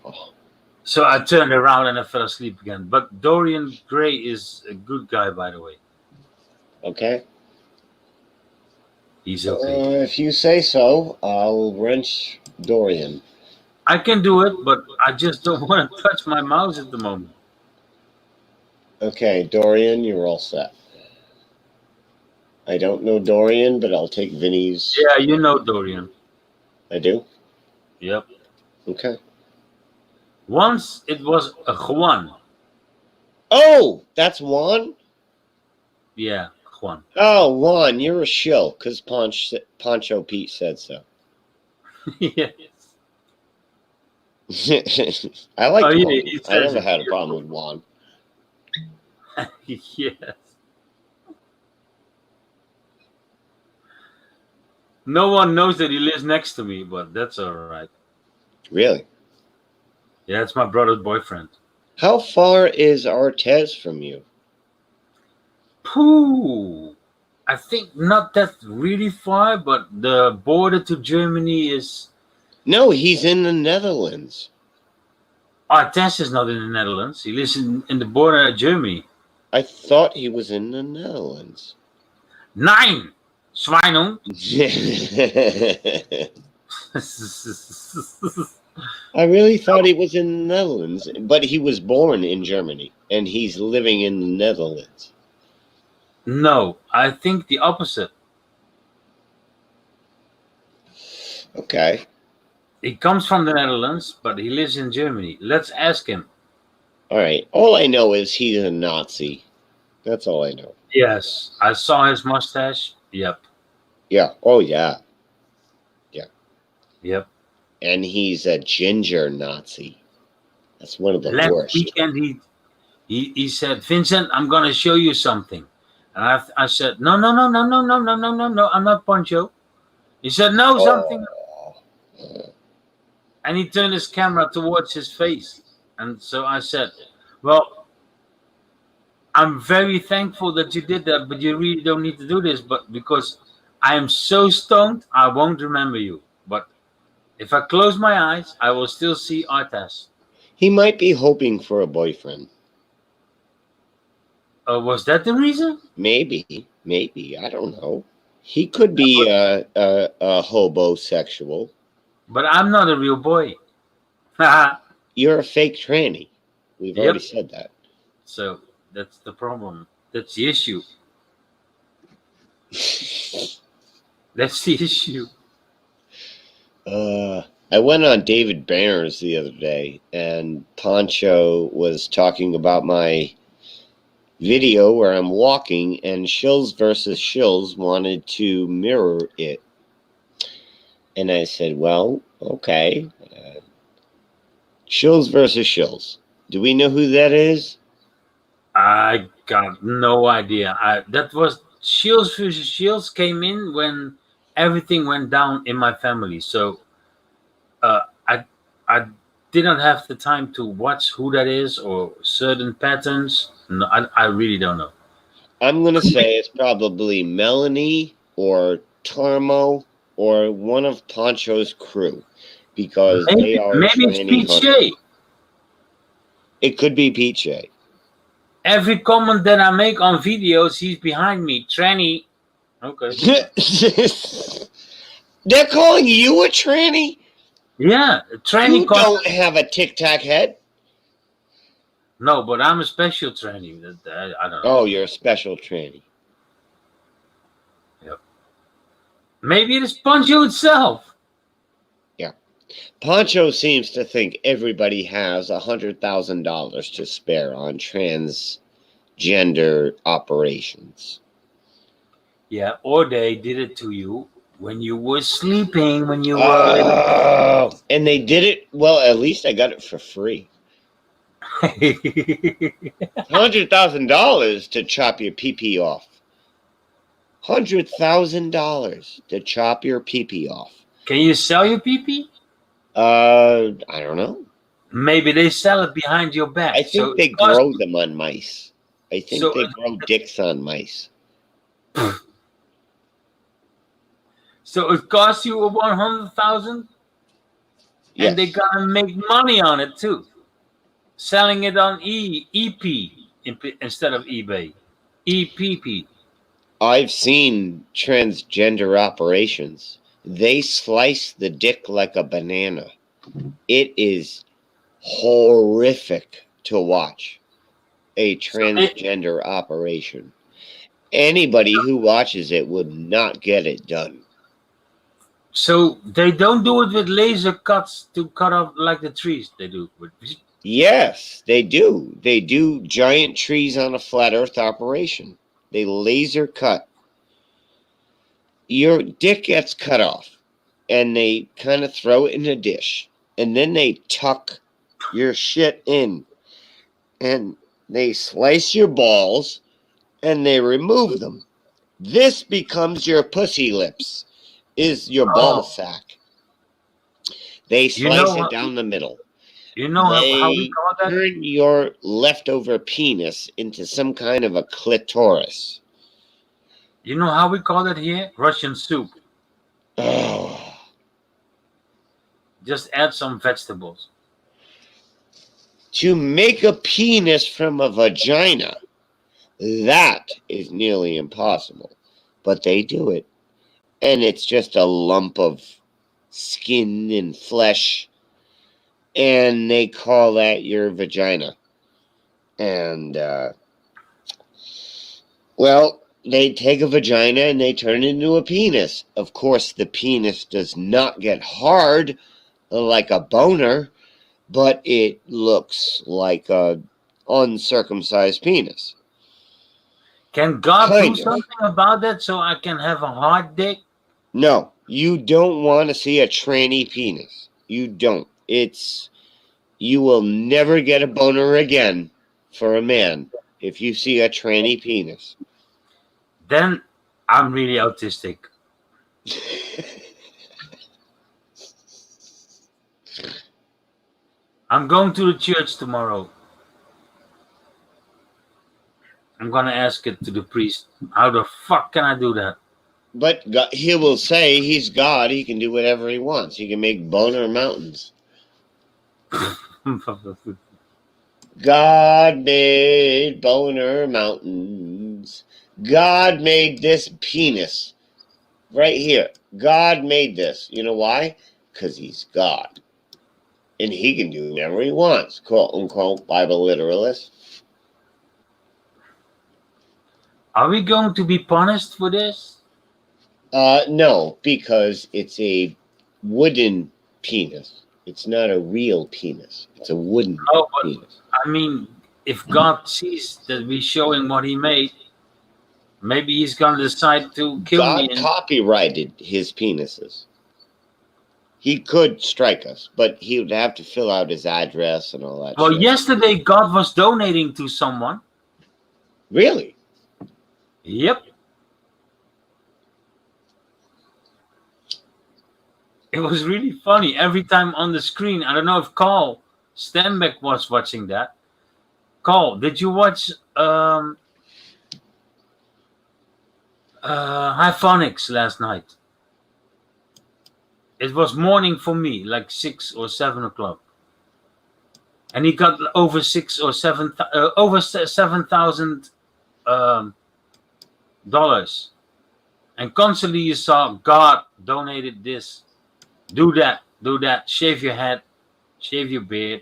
So I turned around and I fell asleep again. But Dorian Gray is a good guy, by the way. Okay. He's okay. If you say so, I'll wrench Dorian. I can do it, but I just don't want to touch my mouse at the moment. Okay, Dorian, you're all set. I don't know Dorian, but I'll take Vinny's. Yeah, you know Dorian. I do? Yep. Okay. Once it was a Juan. Oh, that's Juan? Yeah, Juan. Oh, Juan, you're a shill, because Poncho Pete said so. Yes. I like Oh, yeah, Juan. he I says never it. had a problem with Juan. Yes. No one knows that he lives next to me, but that's all right. Really? Yeah, it's my brother's boyfriend. How far is Artez from you? Pooh. I think not that really far, but the border to Germany is. No, he's in the Netherlands. Artes is not in the Netherlands. He lives in the border of Germany. I thought he was in the Netherlands. Nine! Schweinung! I really thought he was in the Netherlands, but he was born in Germany, and he's living in the Netherlands. No, I think the opposite. Okay. He comes from the Netherlands, but he lives in Germany. Let's ask him. All right. All I know is he's a Nazi. That's all I know. Yes, I saw his mustache. Yep. Yeah. Oh, yeah. Yep. And he's a ginger Nazi. That's one of the Last worst. weekend, he said, Vincent, I'm going to show you something. And I said, no, I'm not Poncho. He said, no, something. And he turned his camera towards his face. And so I said, well, I'm very thankful that you did that, but you really don't need to do this. But because I am so stoned, I won't remember you. But if I close my eyes, I will still see Artas. He might be hoping for a boyfriend. Was that the reason? Maybe. I don't know. He could be a hobosexual. But I'm not a real boy. You're a fake tranny. We've already said that. So that's the problem. That's the issue. That's the issue. I went on David Banner's the other day, and Poncho was talking about my video where I'm walking, and Shills versus Shills wanted to mirror it. And I said, well, okay. Shills versus Shills. Do we know who that is? I got no idea. That was Shields versus Shields came in when everything went down in my family. So I didn't have the time to watch who that is or certain patterns. No, I really don't know. I'm going to say it's probably Melanie or Tarmo or one of Poncho's crew, because they are maybe it's tranny PJ. hunters. It could be PJ. Every comment that I make on videos, he's behind me. Tranny. Okay. They're calling you a tranny? Yeah, tranny. You don't have a Tic Tac head. No, but I'm a special tranny. I don't know. Oh, you're a special tranny. Yep. Maybe it is Poncho itself. Yeah. Poncho seems to think everybody has $100,000 to spare on transgender operations. Yeah, or they did it to you when you were sleeping, when you were. Oh, and they did it. Well, at least I got it for free. $100,000 to chop your pee off. $100,000 to chop your pee off. Can you sell your pee? I don't know. Maybe they sell it behind your back. I So think they it costs, grow them on mice. I think so they grow dicks on mice. so it costs you 100,000, Yes. and they gotta make money on it too, selling it on EP instead of eBay, EPP. I've seen transgender operations. They slice the dick like a banana. It is horrific to watch a transgender operation. Anybody who watches it would not get it done. So they don't do it with laser cuts to cut off like the trees they do. Yes, they do. They do giant trees on a flat earth operation. They laser cut. Your dick gets cut off, and they kind of throw it in a dish, and then they tuck your shit in, and they slice your balls, and they remove them. This becomes your pussy lips, is your ball sack. They slice it down the middle. You know how we They call that? turn your leftover penis into some kind of a clitoris. You know how we call it here? Russian soup. Oh. Just add some vegetables. To make a penis from a vagina, that is nearly impossible. But they do it. And it's just a lump of skin and flesh. And they call that your vagina. And, well, they take a vagina and they turn it into a penis. Of course, the penis does not get hard like a boner, but it looks like a uncircumcised penis. Can God Kind do of. something about that so I can have a hard dick? No, you don't want to see a tranny penis. You don't. You will never get a boner again for a man if you see a tranny penis. Then I'm really autistic. I'm going to the church tomorrow. I'm gonna ask it to the priest. How the fuck can I do that? But God, he will say he's God. He can do whatever he wants. He can make boner mountains. God made boner mountains. God made this penis right here. God made this. You know why? Because he's God. And he can do whatever he wants, quote unquote, Bible literalist. Are we going to be punished for this? No, because it's a wooden penis. It's not a real penis. It's a wooden penis. I mean, if God sees that we're showing what He made, maybe He's gonna decide to kill me. God copyrighted his penises. He could strike us, but he would have to fill out his address and all that Well, shit. yesterday God was donating to someone. Really? Yep. It was really funny. Every time on the screen, I don't know if Carl Stenbeck was watching that. Carl, did you watch Hyphonics last night? It was morning for me, like 6 or 7 o'clock. And he got over $7,000 dollars. And constantly you saw God donated this, do that, shave your head, shave your beard,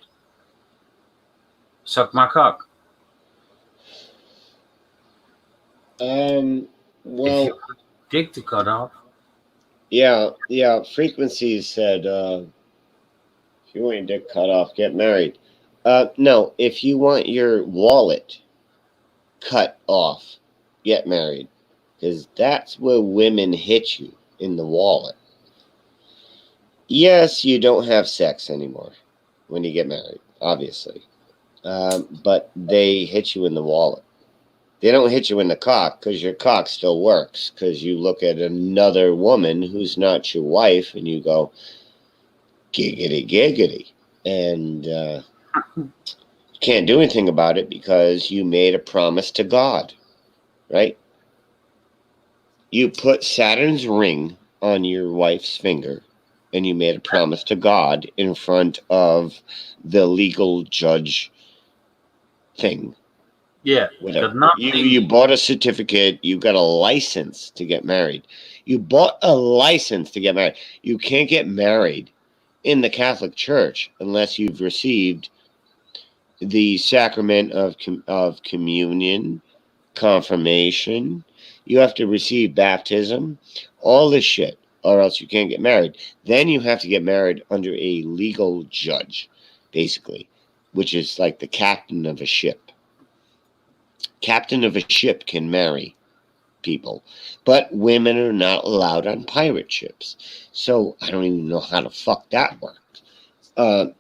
suck my cock. Well, if you dick to cut off. yeah. Frequencies said If you want your dick cut off, get married. No, if you want your wallet cut off, get married. Because that's where women hit you, in the wallet. Yes, you don't have sex anymore when you get married, obviously. But they hit you in the wallet. They don't hit you in the cock because your cock still works. Because you look at another woman who's not your wife and you go, giggity, giggity. And can't do anything about it because you made a promise to God, right? You put Saturn's ring on your wife's finger and you made a promise to God in front of the legal judge thing. Yeah, Whatever. got nothing. You bought a certificate. You got a license to get married. You bought a license to get married. You can't get married in the Catholic Church unless you've received the sacrament of communion, confirmation. You have to receive baptism, all this shit, or else you can't get married. Then you have to get married under a legal judge, basically, which is like the captain of a ship. Captain of a ship can marry people, but women are not allowed on pirate ships. So I don't even know how the fuck that works.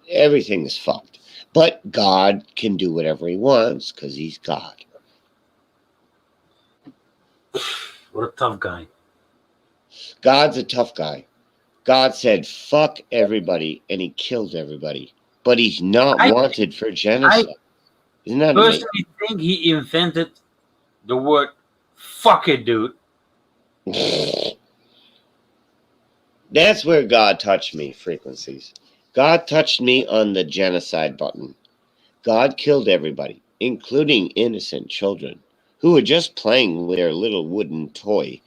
Everything is fucked. But God can do whatever he wants because he's God. What a tough guy. God's a tough guy. God said, fuck everybody, and he killed everybody. But he's not wanted for genocide. Isn't that amazing? Personally think he invented the word fuck it, dude. That's where God touched me, frequencies. God touched me on the genocide button. God killed everybody, including innocent children, who were just playing with their little wooden toy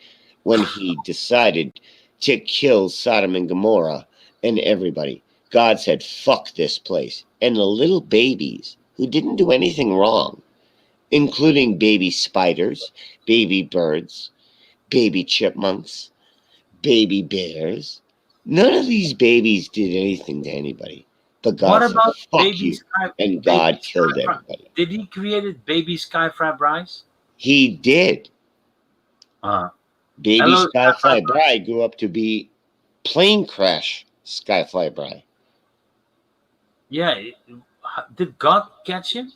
when he decided to kill Sodom and Gomorrah and everybody. God said, fuck this place. And the little babies who didn't do anything wrong, including baby spiders, baby birds, baby chipmunks, baby bears. None of these babies did anything to anybody. But God What said, about fuck Baby you. Sky? And Baby God killed Sky- everybody. Did he create Baby Skyfly Bryce? He did. Baby Hello, Skyfly Bride grew up to be Plane Crash Skyfly Bride. Yeah. Did God catch him?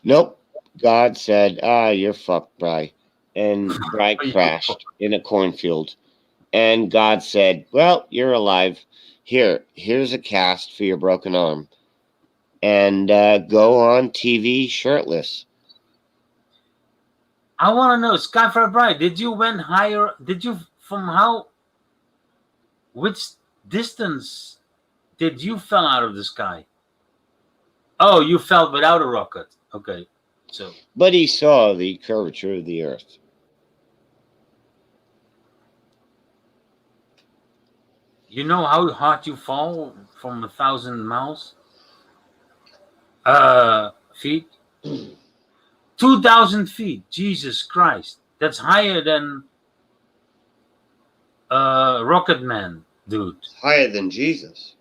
Nope. God said, you're fucked, Bry. And Bry crashed in a cornfield. And God said, well, you're alive. Here's a cast for your broken arm. And go on TV shirtless. I want to know, Skyfly Bride, did you went higher? Did you, which distance did you fell out of the sky? Oh, you fell without a rocket. Okay. So. But he saw the curvature of the earth. You know how hard you fall from 1,000 miles? Feet? 2,000 feet. Jesus Christ. That's higher than Rocket Man, dude. Higher than Jesus.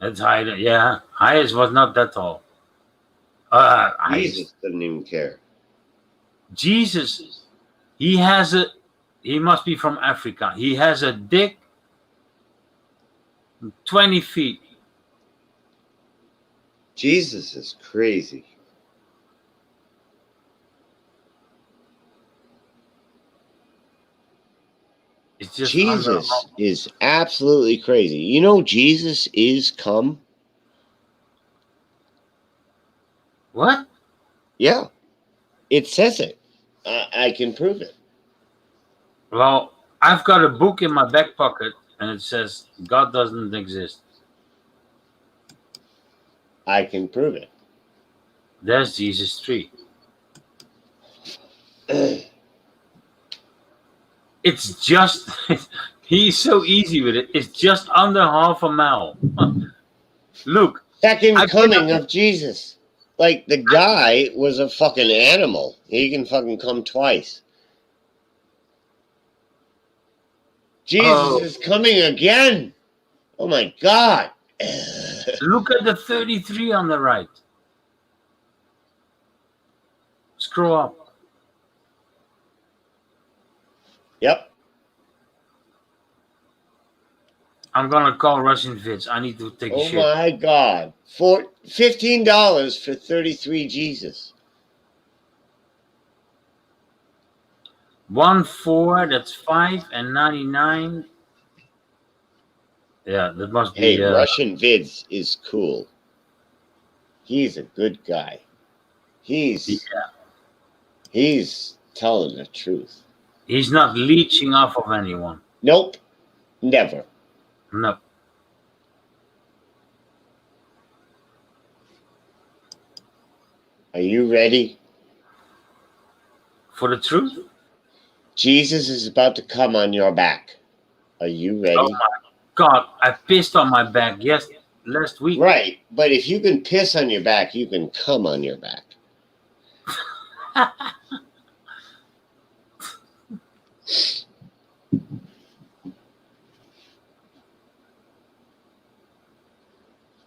That's higher. Yeah. Highest was not that tall. Jesus didn't even care. Jesus, he must be from Africa. He has a dick 20 feet. Jesus is crazy. It's just Jesus is absolutely crazy. You know, Jesus is cum. What? Yeah, it says it. I can prove it. Well, I've got a book in my back pocket and it says God doesn't exist. I can prove it. There's Jesus' tree. It's just, he's so easy with it. It's just under half a mile. Look. Second coming of Jesus. Like, the guy was a fucking animal. He can fucking come twice. Jesus is coming again. Oh my God. Look at the 33 on the right. Scroll up. Yep. I'm gonna call Russian Vids. I need to take a Oh shit. my God. For $15 for 33 Jesus. 1.4, that's 5.99. Yeah, that must Hey, be. Russian Vids is cool. He's a good guy. He's telling the truth. He's not leeching off of anyone. Nope. Never. No. Are you ready? For the truth? Jesus is about to come on your back. Are you ready? Oh my God, I pissed on my back last week. Right, but if you can piss on your back, you can come on your back.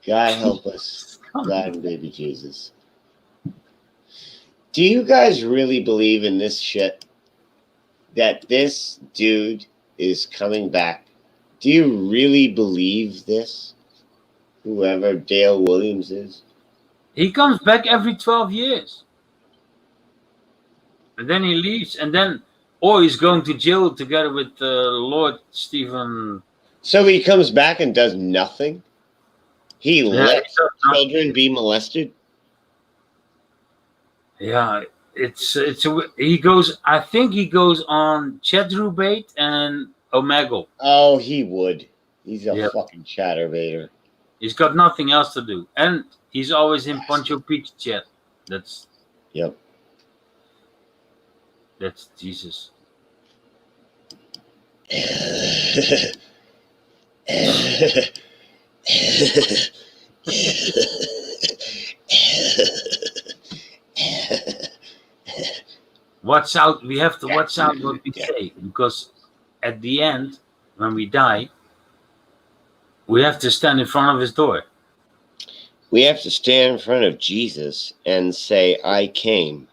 God help us, God and baby Jesus. Do you guys really believe in this shit? That this dude is coming back? Do you really believe this? Whoever Dale Williams is? He comes back every 12 years. And then he leaves, and then, or he's going to jail together with Lord Stephen. So he comes back and does nothing? He lets he does not- children be molested? Yeah, he goes. I think he goes on Chatterbait and Omegle. Oh, he would. He's a Yep. fucking chatterbaiter. He's got nothing else to do, and he's always in Poncho Peach chat. That's Yep. Jesus. Watch out! We have to watch out what we say, because at the end, when we die, we have to stand in front of his door. We have to stand in front of Jesus and say, I came.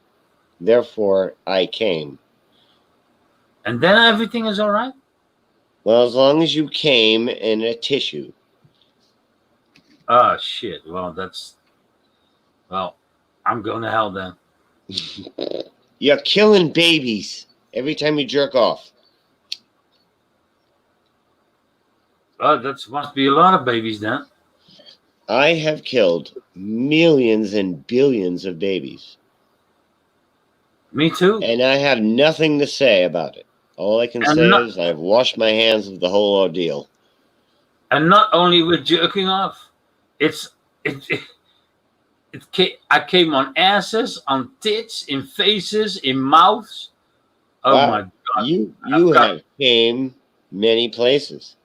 Therefore, I came. And then everything is all right? Well, as long as you came in a tissue. Oh, shit. Well, I'm going to hell then. You're killing babies every time you jerk off. Oh, that must be a lot of babies then. I have killed millions and billions of babies. Me too. And I have nothing to say about it. All I can say is I've washed my hands of the whole ordeal. And not only with jerking off, I came on asses, on tits, in faces, in mouths. Oh Wow. my God! You have came many places.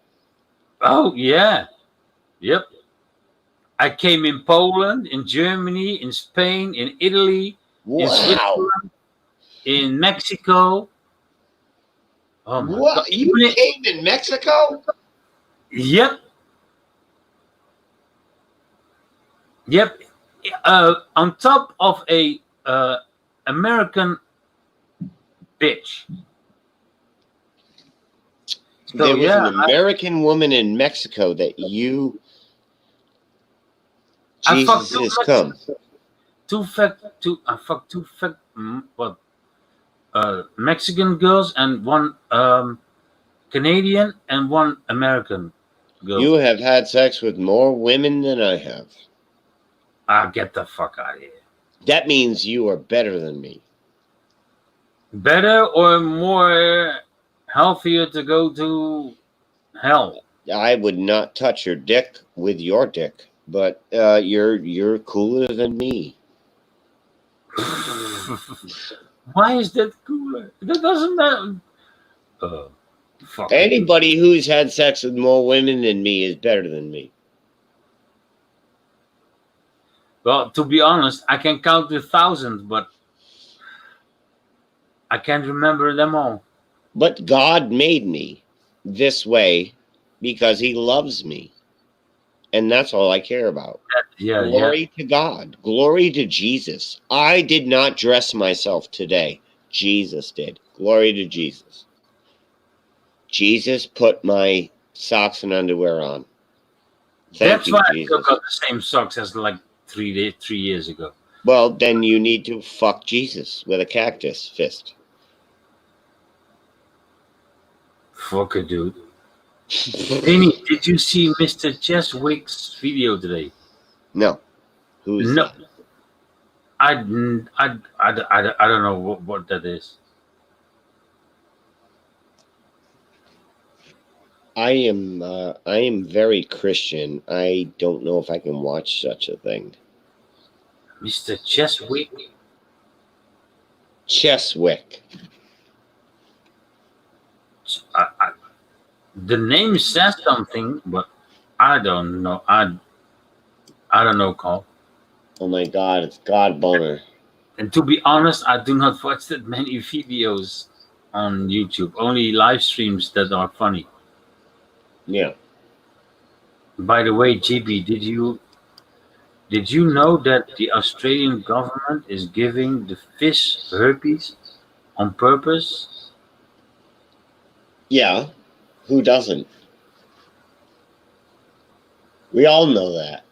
Oh yeah, yep. I came in Poland, in Germany, in Spain, in Italy, in Switzerland, in Mexico. Oh my God! You came in Mexico? Yep. Yep. On top of a American bitch. So, there was an American woman in Mexico that you. Jesus has come. I fucked two Mexican girls and one Canadian and one American girl. You have had sex with more women than I have. Get the fuck out of here. That means you are better than me. Better or more healthier to go to hell? I would not touch your dick with your dick, but you're cooler than me. Why is that cooler? That doesn't matter. Fuck. Anybody who's had sex with more women than me is better than me. Well, to be honest, I can count to thousands, but I can't remember them all. But God made me this way because he loves me. And that's all I care about. Yeah, yeah. Glory to God. Glory to Jesus. I did not dress myself today. Jesus did. Glory to Jesus. Jesus put my socks and underwear on. Thank That's you, why I still Jesus. got the same socks as like 3 years ago. Well, then you need to fuck Jesus with a cactus fist. Fuck it, dude. Vinny, did you see Mr. Cheswick's video today? No. Who's No, that? I don't know what that is. I am very Christian. I don't know if I can watch such a thing. Mr. Cheswick? Cheswick. The name says something, but I don't know. I don't know, Carl. Oh my God, it's God Boner. And to be honest, I do not watch that many videos on YouTube. Only live streams that are funny. Yeah. By the way, GB, did you know that the Australian government is giving the fish herpes on purpose? Yeah. Who doesn't? We all know that.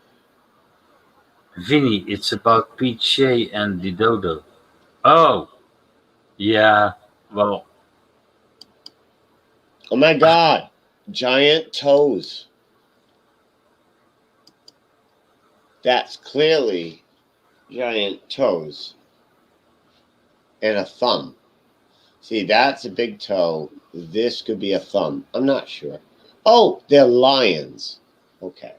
Vinny, it's about Pete Shea and the dodo. Oh, yeah. Well, Oh my God. Giant toes. That's clearly giant toes. And a thumb. See, that's a big toe. This could be a thumb. I'm not sure. Oh, they're lions. Okay.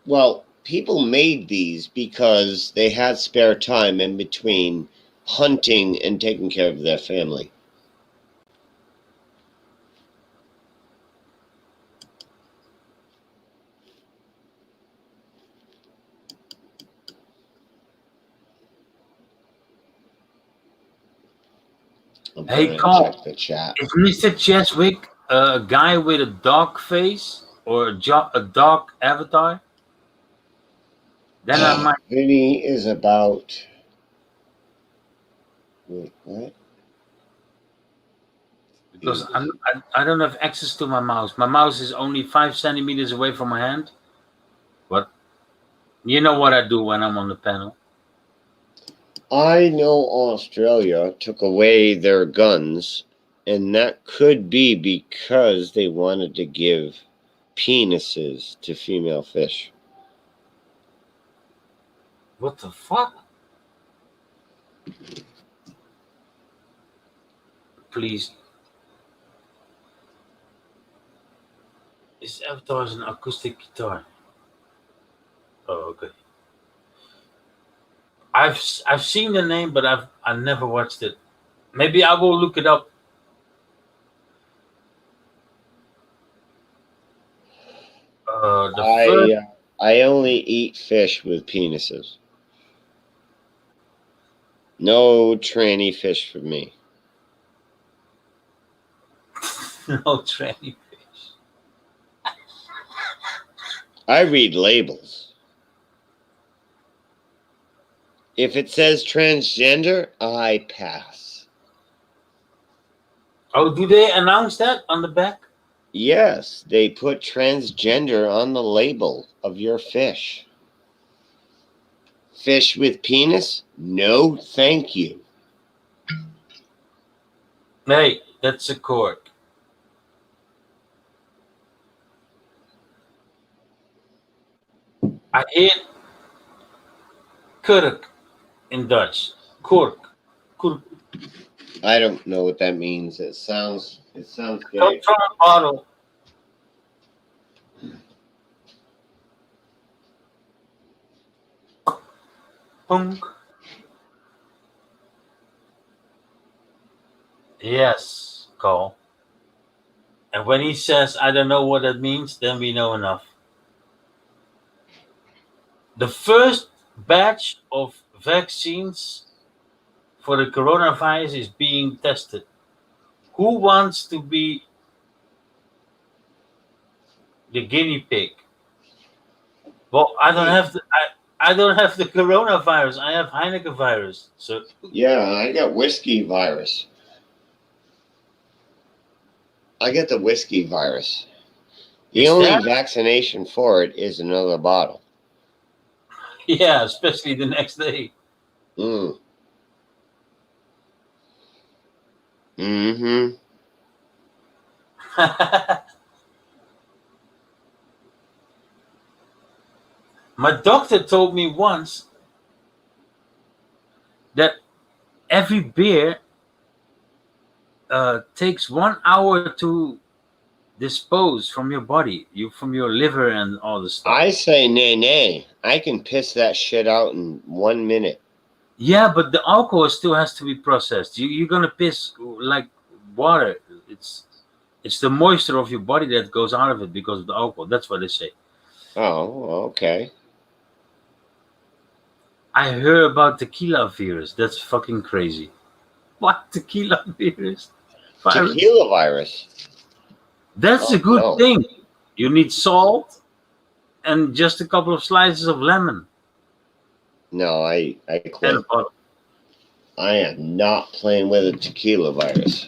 Well, people made these because they had spare time in between hunting and taking care of their family. I'm hey, gonna Carl, check the chat. is Mr. Cheswick a guy with a dog face or a dog avatar? Then I might, Vinny is about. Wait, what? because I don't have access to my mouse. My mouse is only 5 centimeters away from my hand. But you know what I do when I'm on the panel. I know Australia took away their guns, and that could be because they wanted to give penises to female fish. What the fuck? Please. This avatar is an acoustic guitar. Oh, okay. I've seen the name, but I never watched it. Maybe I will look it up. The first. I only eat fish with penises. No tranny fish for me. No tranny fish. I read labels. If it says transgender, I pass. Oh, do they announce that on the back? Yes, they put transgender on the label of your fish. Fish with penis? No, thank you. Hey, that's a cork. I hear kurk in Dutch. Kork. Kork. I don't know what that means. It sounds Comes gay. from a bottle. Punk. Yes, Cole. And when he says, I don't know what that means, then we know enough. The first batch of vaccines for the coronavirus is being tested. Who wants to be the guinea pig. Well, I don't have I don't have the coronavirus. I have Heineken virus. So Yeah, I got whiskey virus. I get the whiskey virus. The is only that? vaccination for it is another bottle. Yeah, especially the next day. Mm. Mm-hmm. My doctor told me once that every beer takes 1 hour to dispose from your body, from your liver and all the stuff. I say nay. I can piss that shit out in 1 minute. Yeah, but the alcohol still has to be processed. You're gonna piss like water. It's the moisture of your body that goes out of it because of the alcohol. That's what they say. Oh, okay. I heard about tequila virus. That's fucking crazy. What tequila virus? Virus? Tequila virus. That's a Oh good no. thing. You need salt and just a couple of slices of lemon No, I and a quit. bottle. I am not playing with a tequila virus.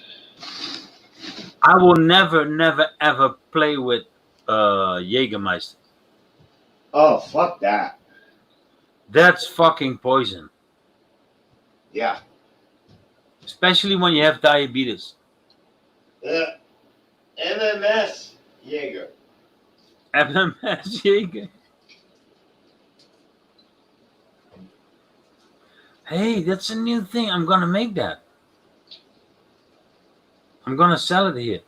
I will never, ever play with Jägermeister. Oh, fuck that. That's fucking poison. Yeah. Especially when you have diabetes. MMS Jaeger. MMS Jäger. Hey, that's a new thing. I'm gonna make that. I'm gonna sell it here.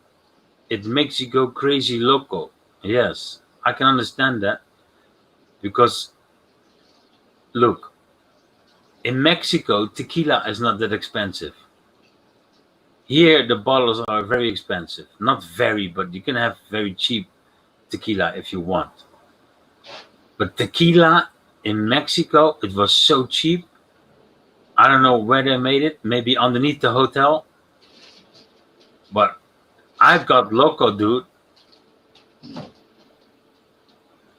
It makes you go crazy loco. Yes, I can understand that. Because, look, in Mexico, tequila is not that expensive. Here, the bottles are very expensive. Not very, but you can have very cheap tequila if you want. But tequila in Mexico, it was so cheap. I don't know where they made it. Maybe underneath the hotel. But I got loco, dude.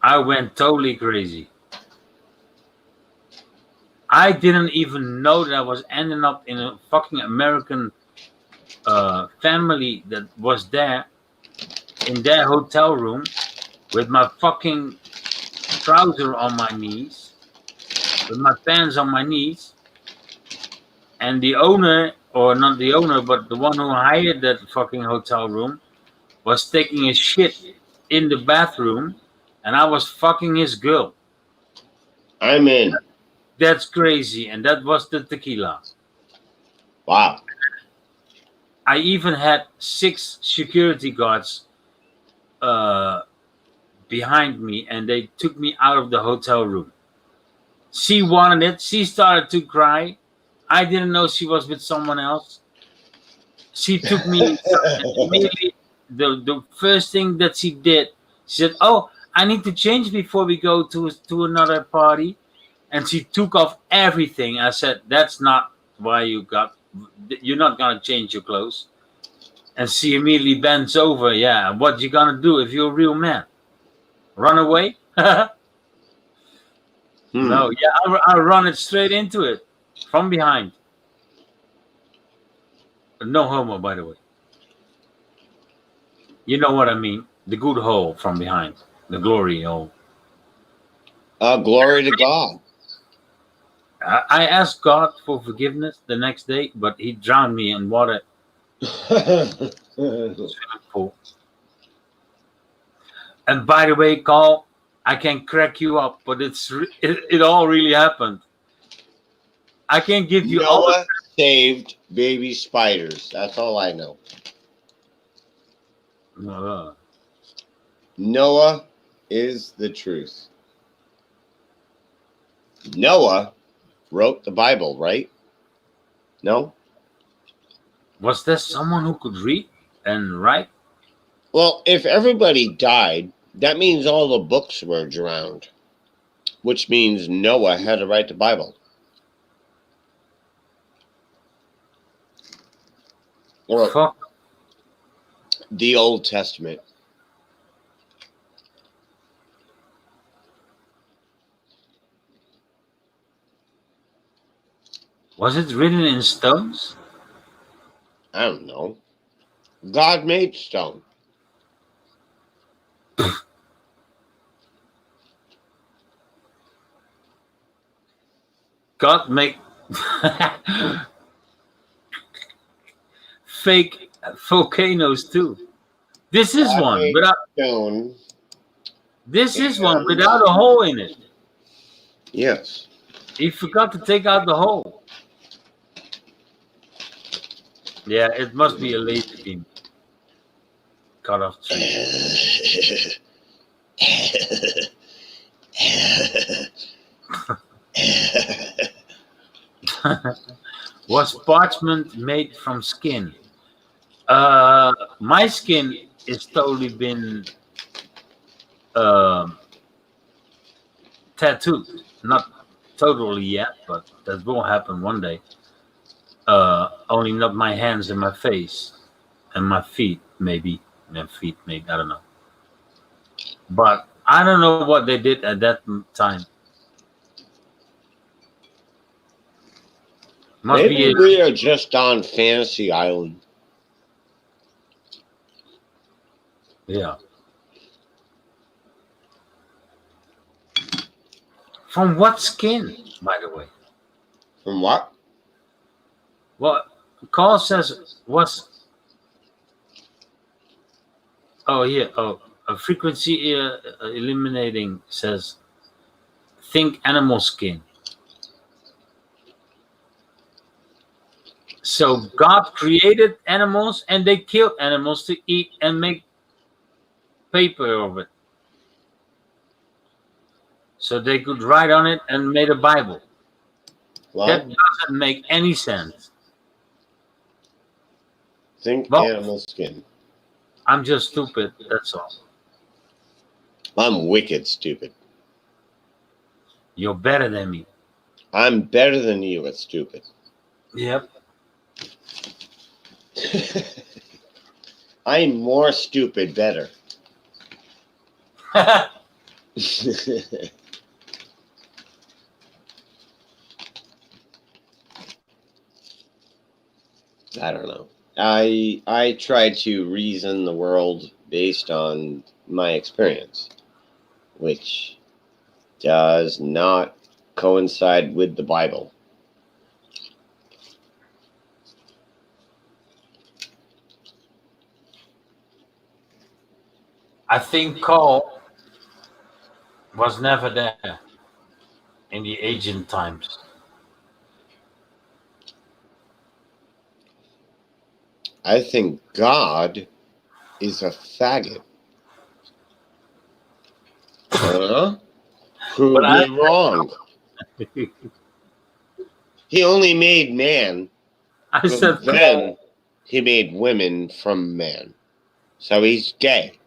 I went totally crazy. I didn't even know that I was ending up in a fucking American family that was there in their hotel room with my fucking trouser on my knees, with my pants on my knees, and the owner, or not the owner, but the one who hired that fucking hotel room, was taking a shit in the bathroom, and I was fucking his girl. I'm in. That's crazy, and that was the tequila. Wow. I even had 6 security guards behind me, and they took me out of the hotel room. She wanted it. She started to cry. I didn't know she was with someone else. She took me inside, and immediately the first thing that she did, she said, "Oh, I need to change before we go to another party," and she took off everything. I said, "That's not why you got. You're not gonna change your clothes." And she immediately bends over. Yeah, what you gonna do if you're a real man? Run away? No, yeah, I run it straight into it from behind. No homo, by the way. You know what I mean? The good hole from behind, the glory hole. Glory to God. I asked God for forgiveness the next day, but He drowned me in water swimming pool. And by the way, Carl, I can crack you up, but it all really happened. I can give you all the. Noah saved baby spiders. That's all I know. Noah is the truth. Noah wrote the Bible, right? No? Was there someone who could read and write? Well, if everybody died, that means all the books were drowned, which means Noah had to write the Bible. Or Fuck. the Old Testament. Was it written in stones? I don't know. God made stone. God make fake volcanoes too. This is God one made without. stone. This is one And without a hole in it. yes. He forgot to take out the hole. Yeah, it must be a laser beam. Cut off tree. Was parchment made from skin? My skin is totally been um tattooed. Not totally yet, but that will happen one day. Only not my hands and my face and my feet, maybe. My feet, maybe. I don't know. But I don't know what they did at that time. Must Maybe be a, we are just on Fantasy Island. yeah. From what skin, by the way? From what? Well, Carl says was. Oh, here. Oh, a frequency eliminating says think animal skin. So God created animals and they killed animals to eat and make paper of it. So they could write on it and made a Bible. That Well, doesn't make any sense. think Well, animal skin. I'm just stupid, that's all. I'm wicked stupid. You're better than me. I'm better than you at stupid. Yep. I'm more stupid better. I don't know. I try to reason the world based on my experience, which does not coincide with the Bible. I think Carl was never there in the ancient times. I think God is a faggot. Prove But I me wrong. He only made man, said but then he made women from man. So he's gay.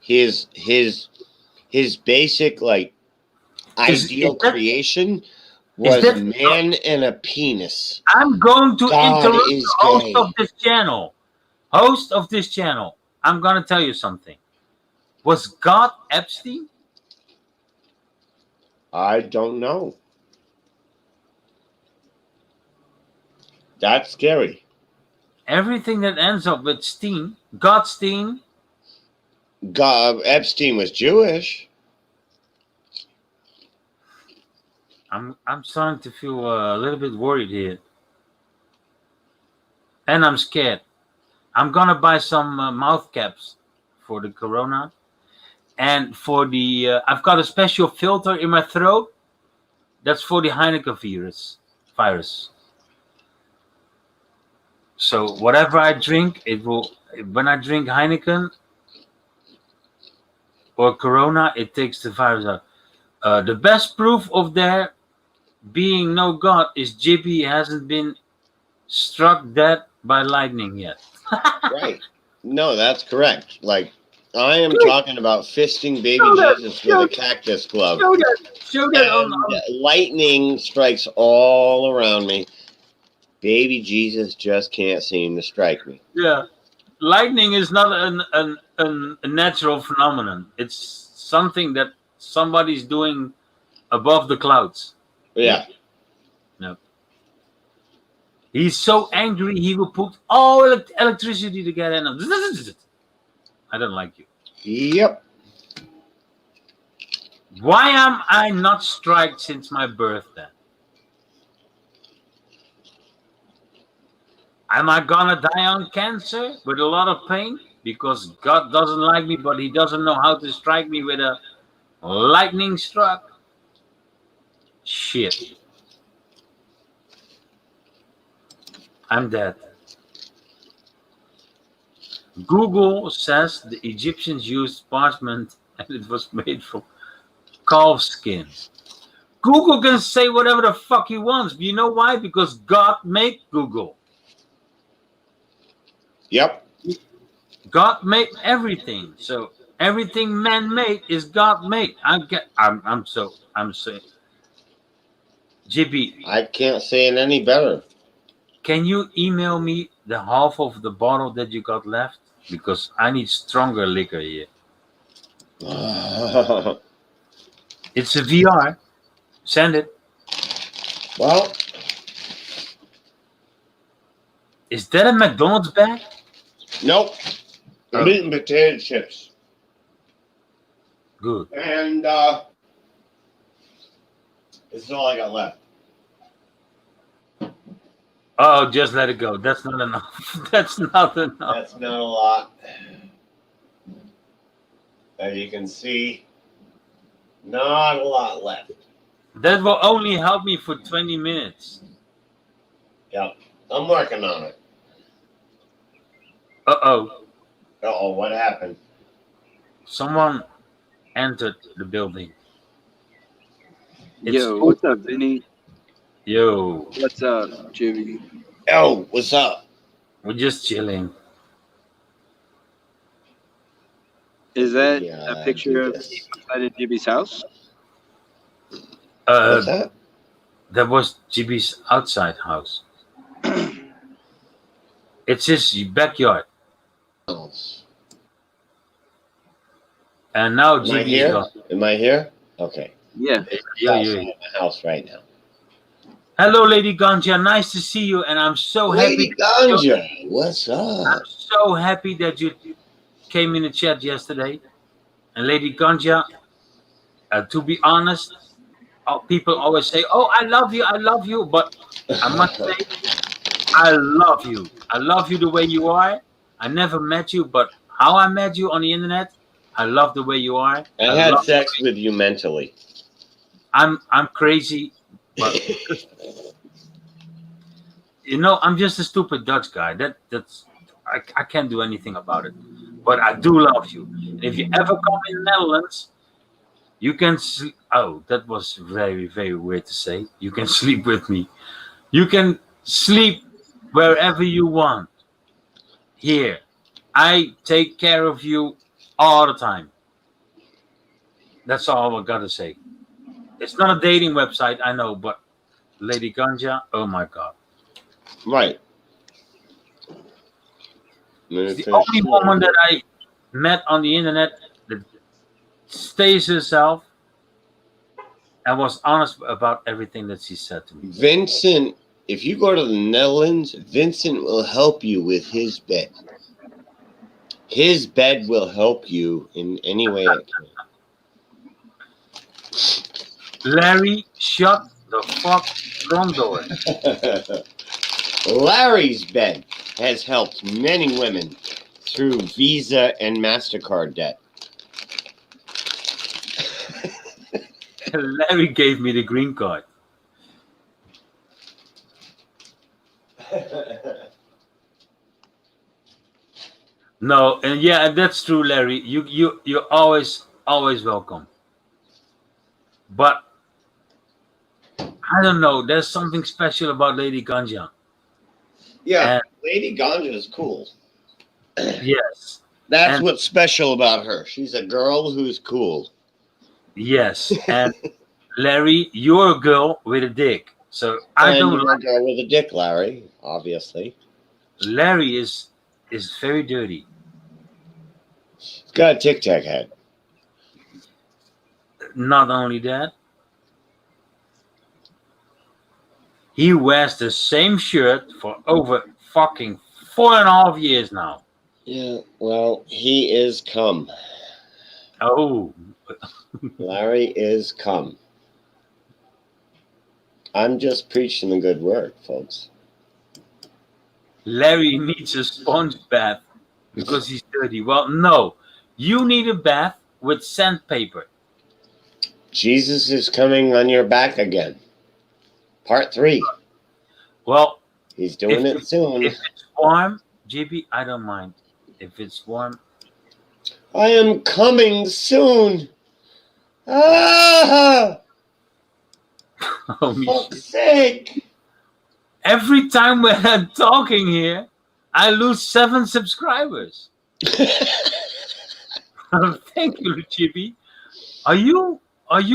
His basic like ideal that, creation is was a that man and a penis. I'm going to God interrupt is the host gay. of this channel. Host of this channel, I'm gonna tell you something. Was God Epstein? I don't know. That's scary. Everything that ends up with Steen, Godstein. God, Epstein was Jewish. I'm starting to feel a little bit worried here, and I'm scared. I'm gonna buy some mouth caps for the corona, and for the I've got a special filter in my throat. That's for the Heineken virus. So whatever I drink, it will. When I drink Heineken or Corona, it takes the virus out. The best proof of there being no God is Jibby hasn't been struck dead by lightning yet. Right. No, that's correct. Like, I am Dude, talking about fisting baby show that, Jesus with a cactus glove. show that And lightning strikes all around me. Baby Jesus just can't seem to strike me. yeah. Lightning is not a natural phenomenon. It's something that somebody's doing above the clouds. Yeah. No. He's so angry he will put all electricity together and I don't like you. Yep. Why am I not striked since my birth then? Am I gonna die on cancer with a lot of pain? Because God doesn't like me, but He doesn't know how to strike me with a lightning struck? Shit. I'm dead. Google says the Egyptians used parchment and it was made from calf skin. Google can say whatever the fuck he wants. You know why? Because God made Google. Yep. God made everything. So everything man made is God made. I'm saying, JB, I can't say it any better. can you email me the half of the bottle that you got left? Because I need stronger liquor here. It's a VR. Send it. Well, Is that a McDonald's bag? nope. I'm Oh. eating potato chips. Good. And this is all I got left. Oh, just let it go. That's not enough. That's not enough. That's not a lot. As you can see, not a lot left. That will only help me for 20 minutes. Yep. I'm working on it. Uh-oh. Uh-oh, what happened? Someone entered the building. It's Yo, full. what's up, Vinny? Yo, What's up, Jimmy? Oh, what's up? we're just chilling. Is that Yeah, a picture do of this. outside of Jimmy's house? What's that? That was GB's outside house. It's his backyard. And now Am I GB's here? gone. Am I here? Okay. Yeah. Yeah, Outside yeah. my house right now. Hello, Lady Ganja. Nice to see you. And I'm so Lady happy. Ganja, what's I'm up? so happy that you came in the chat yesterday. And Lady Ganja, to be honest, people always say, "Oh, I love you," but I must say, I love you. I love you the way you are. I never met you, but how I met you on the internet, I love the way you are. I had sex with you mentally. I'm crazy, but you know, I'm just a stupid Dutch guy. I can't do anything about it. But I do love you. And if you ever come in the Netherlands, you can sleep. Oh, that was very, very weird to say. You can sleep with me. You can sleep wherever you want. Here, I take care of you all the time. That's all I gotta say. It's not a dating website, I know, but Lady Ganja, oh my god. Right. It's the only woman that I met on the internet that stays herself and was honest about everything that she said to me. Vincent, if you go to the Netherlands, Vincent will help you with his bed. His bed will help you in any way it can. Larry, shut the fuck front door. Larry's bed has helped many women through Visa and MasterCard debt. Larry gave me the green card. No, and yeah, that's true, Larry. You're always welcome. But I don't know. There's something special about Lady Ganja. Yeah, And Lady Ganja is cool. yes, That's and what's special about her. She's a girl who's cool. yes, and Larry, you're a girl with a dick. So I And don't you're like a girl with a dick, Larry, obviously. Larry is very dirty. He's got a Tic Tac head. Not only that, He wears the same shirt for over fucking 4.5 years now. Yeah, well, he is come. Oh, Larry is come. I'm just preaching the good word, folks. Larry needs a sponge bath because he's dirty. Well, no, you need a bath with sandpaper. Jesus is coming on your back again. Part 3. Well, He's doing it soon. if it's warm, JB, I don't mind. If it's warm, I am coming soon. Ah! holy Fuck's shit. sake. Every time when I'm talking here, I lose 7 subscribers. Thank you, JB. Are you?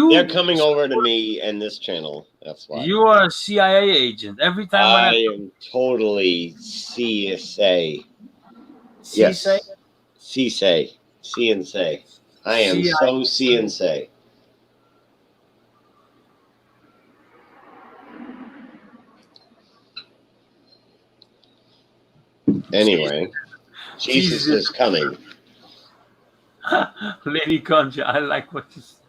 They're coming over to me and this channel. That's why. You are a CIA agent. Every time when I am totally CSA. see Yes. say CSA. CNSA. I am so CNSA. Anyway, Jesus is coming. Lady Concha, I like what you said.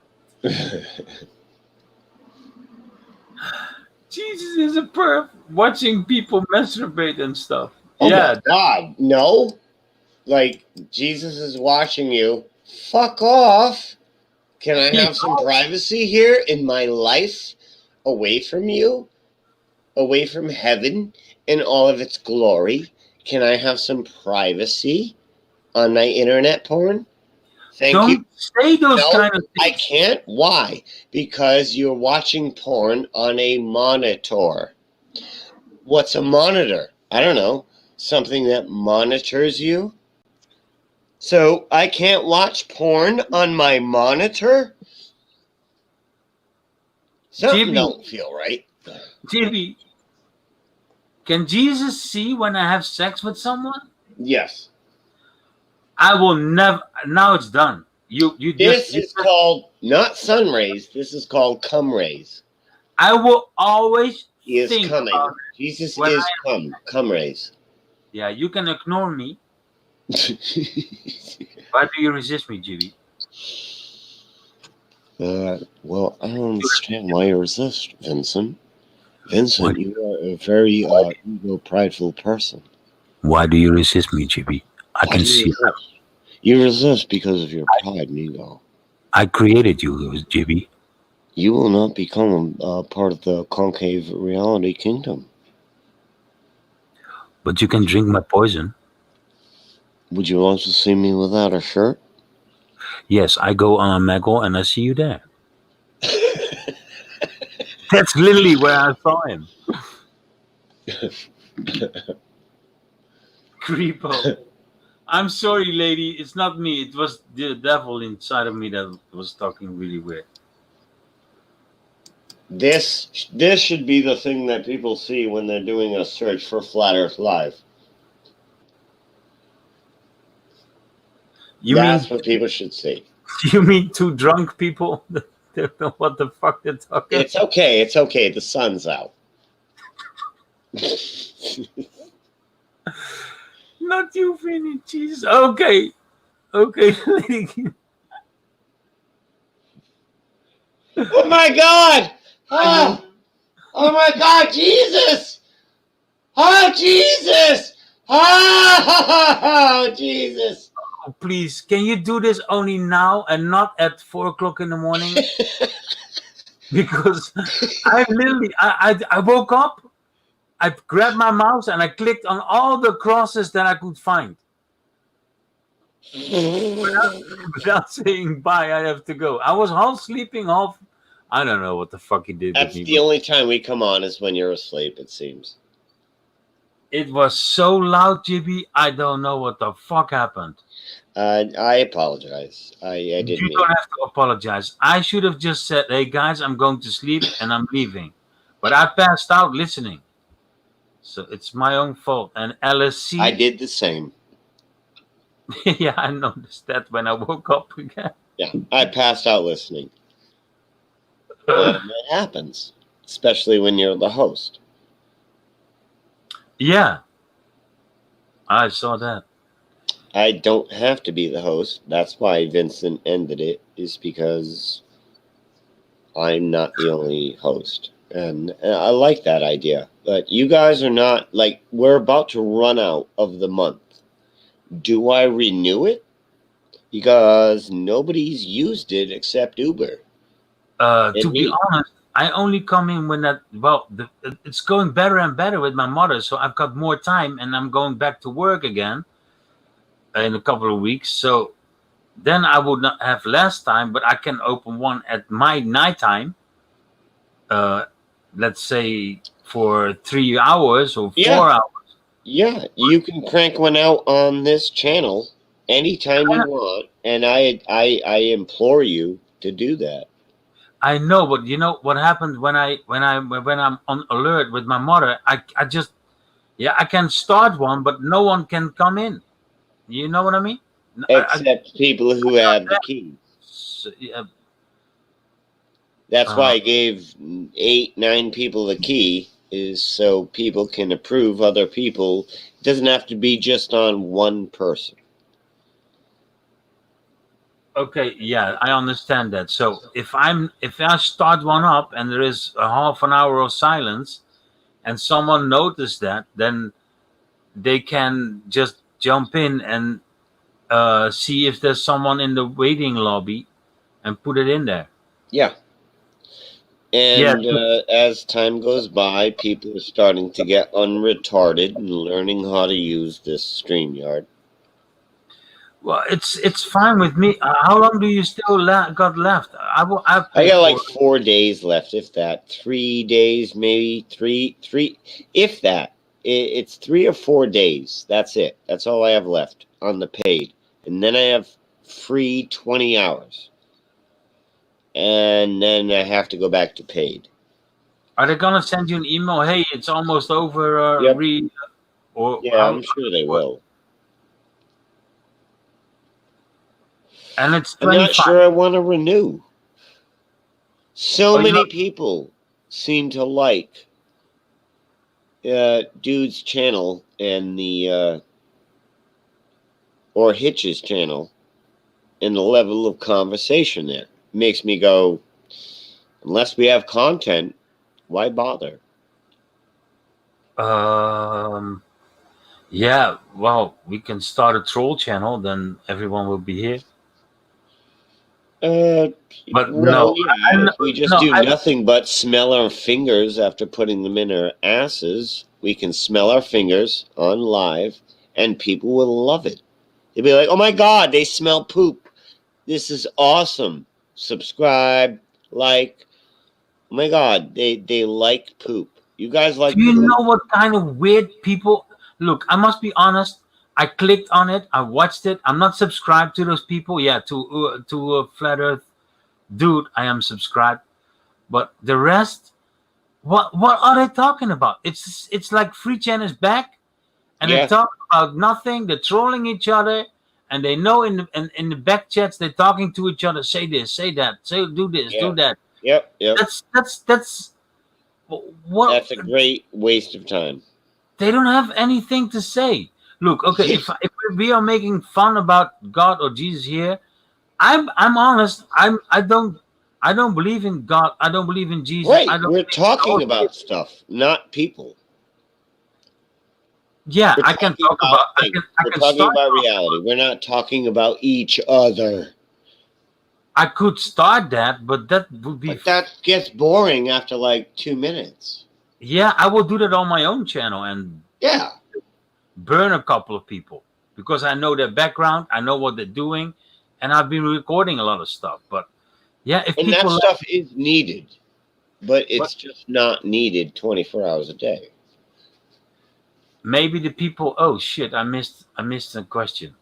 Jesus is a perv watching people masturbate and stuff. Oh Yeah, my God, no. Like, Jesus is watching you. Fuck off. Can I have some privacy here in my life? Away from you? Away from heaven in all of its glory? Can I have some privacy on my internet porn? Thank don't you. say those No, kind of I things. can't. Why? Because you're watching porn on a monitor. What's a monitor? I don't know. Something that monitors you? So I can't watch porn on my monitor? Something Jimmy. don't feel right. JB, can Jesus see when I have sex with someone? Yes. I will never. Now it's done. You This just. is called not sun rays. This is called cum rays. I will always He is think coming. about Jesus when is cum rays. Yeah, you can ignore me. Why do you resist me, JB? Well, I don't understand why you resist, Vincent. Vincent, you are a very ego prideful person. Why do you resist me, JB? I Why can do you see. resist? You resist because of your pride and ego. I created you, JB. You will not become part of the concave reality kingdom. But you can drink my poison. Would you like to see me without a shirt? Yes, I go on a Meggle and I see you there. That's literally where I saw him. Creepo. I'm sorry, lady. It's not me. It was the devil inside of me that was talking really weird. This should be the thing that people see when they're doing a search for Flat Earth Live. That's what people should see. You mean 2 drunk people? They don't know what the fuck they're talking. It's okay. It's okay. The sun's out. Not you, Vinny. Jesus. Okay. Okay, lady. Oh my God! Oh, oh my God! Jesus! Oh Jesus! Oh Jesus! Oh, please, can you do this only now and not at 4 o'clock in the morning? Because I literally, I woke up, I grabbed my mouse and I clicked on all the crosses that I could find. Without saying bye, I have to go. I was half sleeping, half. I don't know what the fuck he did That's with me. the only time we come on is when you're asleep, it seems. It was so loud, JB. I don't know what the fuck happened. I apologize. I didn't You mean. don't have to apologize. I should have just said, "Hey guys, I'm going to sleep and I'm leaving," but I passed out listening, so it's my own fault. And LSC, I did the same. yeah, I noticed that when I woke up again. Yeah, I passed out listening. And it happens, especially when you're the host. Yeah, I saw that. I don't have to be the host. That's why Vincent ended it, is because I'm not the only host. And I like that idea. But you guys are not, like, we're about to run out of the month. Do I renew it? Because nobody's used it except Uber To and be me. honest, I only come in when that. Well, it's going better and better with my mother, so I've got more time, and I'm going back to work again in a couple of weeks. So then I would not have less time, but I can open one at my nighttime. Uh, let's say for 3 hours or Yeah, 4 hours. yeah. You can crank one out on this channel anytime you want, and I implore you to do that. I know, but you know what happens when I'm on alert with my mother. I just yeah I can start one, but no one can come in. You know what I mean? Except people who have the key. Yeah, That's why uh, I gave 8, 9 people the key, is so people can approve other people. It doesn't have to be just on one person. okay, yeah, I understand that. So if I start one up and there is a half an hour of silence and someone noticed that, then they can just jump in and see if there's someone in the waiting lobby and put it in there. Yeah. Yeah. And as time goes by, people are starting to get unretarded and learning how to use this StreamYard. Well, it's fine with me. How long do you still got left? I I pay got for like it. 4 days left, if that. 3 days, maybe three, if that. It's 3 or 4 days. That's it. That's all I have left on the paid. And then I have free 20 hours. And then I have to go back to paid. Are they gonna send you an email? Hey, it's almost over. Yep. Or Yeah, how? I'm sure they will. And it's I'm not 25. sure I want to renew. So Oh, you know, many people seem to like Dude's channel and the or Hitch's channel and the level of conversation there. Makes me go, unless we have content, why bother? um, yeah. Well, we can start a troll channel. Then everyone will be here. Uh, But well, no, yeah, if we just no. do nothing but smell our fingers after putting them in our asses, we can smell our fingers on live, and people will love it. They'll be like, oh my God, they smell poop. This is awesome. Subscribe, like. Oh my God, they like poop. You guys Do like you poop? know what kind of weird people? Look, I must be honest. I clicked on it. I watched it. I'm not subscribed to those people. Yeah, to Flat Earth dude, I am subscribed. But the rest, what are they talking about? It's like Free Chan is back, and they Yeah, talk about nothing. They're trolling each other, and they know in the back chats they're talking to each other. Say this, say that, say do this, yeah, do that. yep. That's what That's a great waste of time. they don't have anything to say. Look, okay, Yeah, if we are making fun about God or Jesus here, I'm honest. I don't believe in God. I don't believe in Jesus. I right. don't We're believe in the talking Holy Spirit. about stuff, not people. Yeah, We're I can talking talk about about. things. I We're can talking start. about reality. We're not talking about each other. I could start that, but that would be. But that gets boring after like 2 minutes. Yeah, I will do that on my own channel and Yeah, burn a couple of people because I know their background. I know what they're doing, and I've been recording a lot of stuff. But yeah, if and that people stuff is needed, but but it's just not needed 24 hours a day. maybe the people. Oh shit! I missed a question.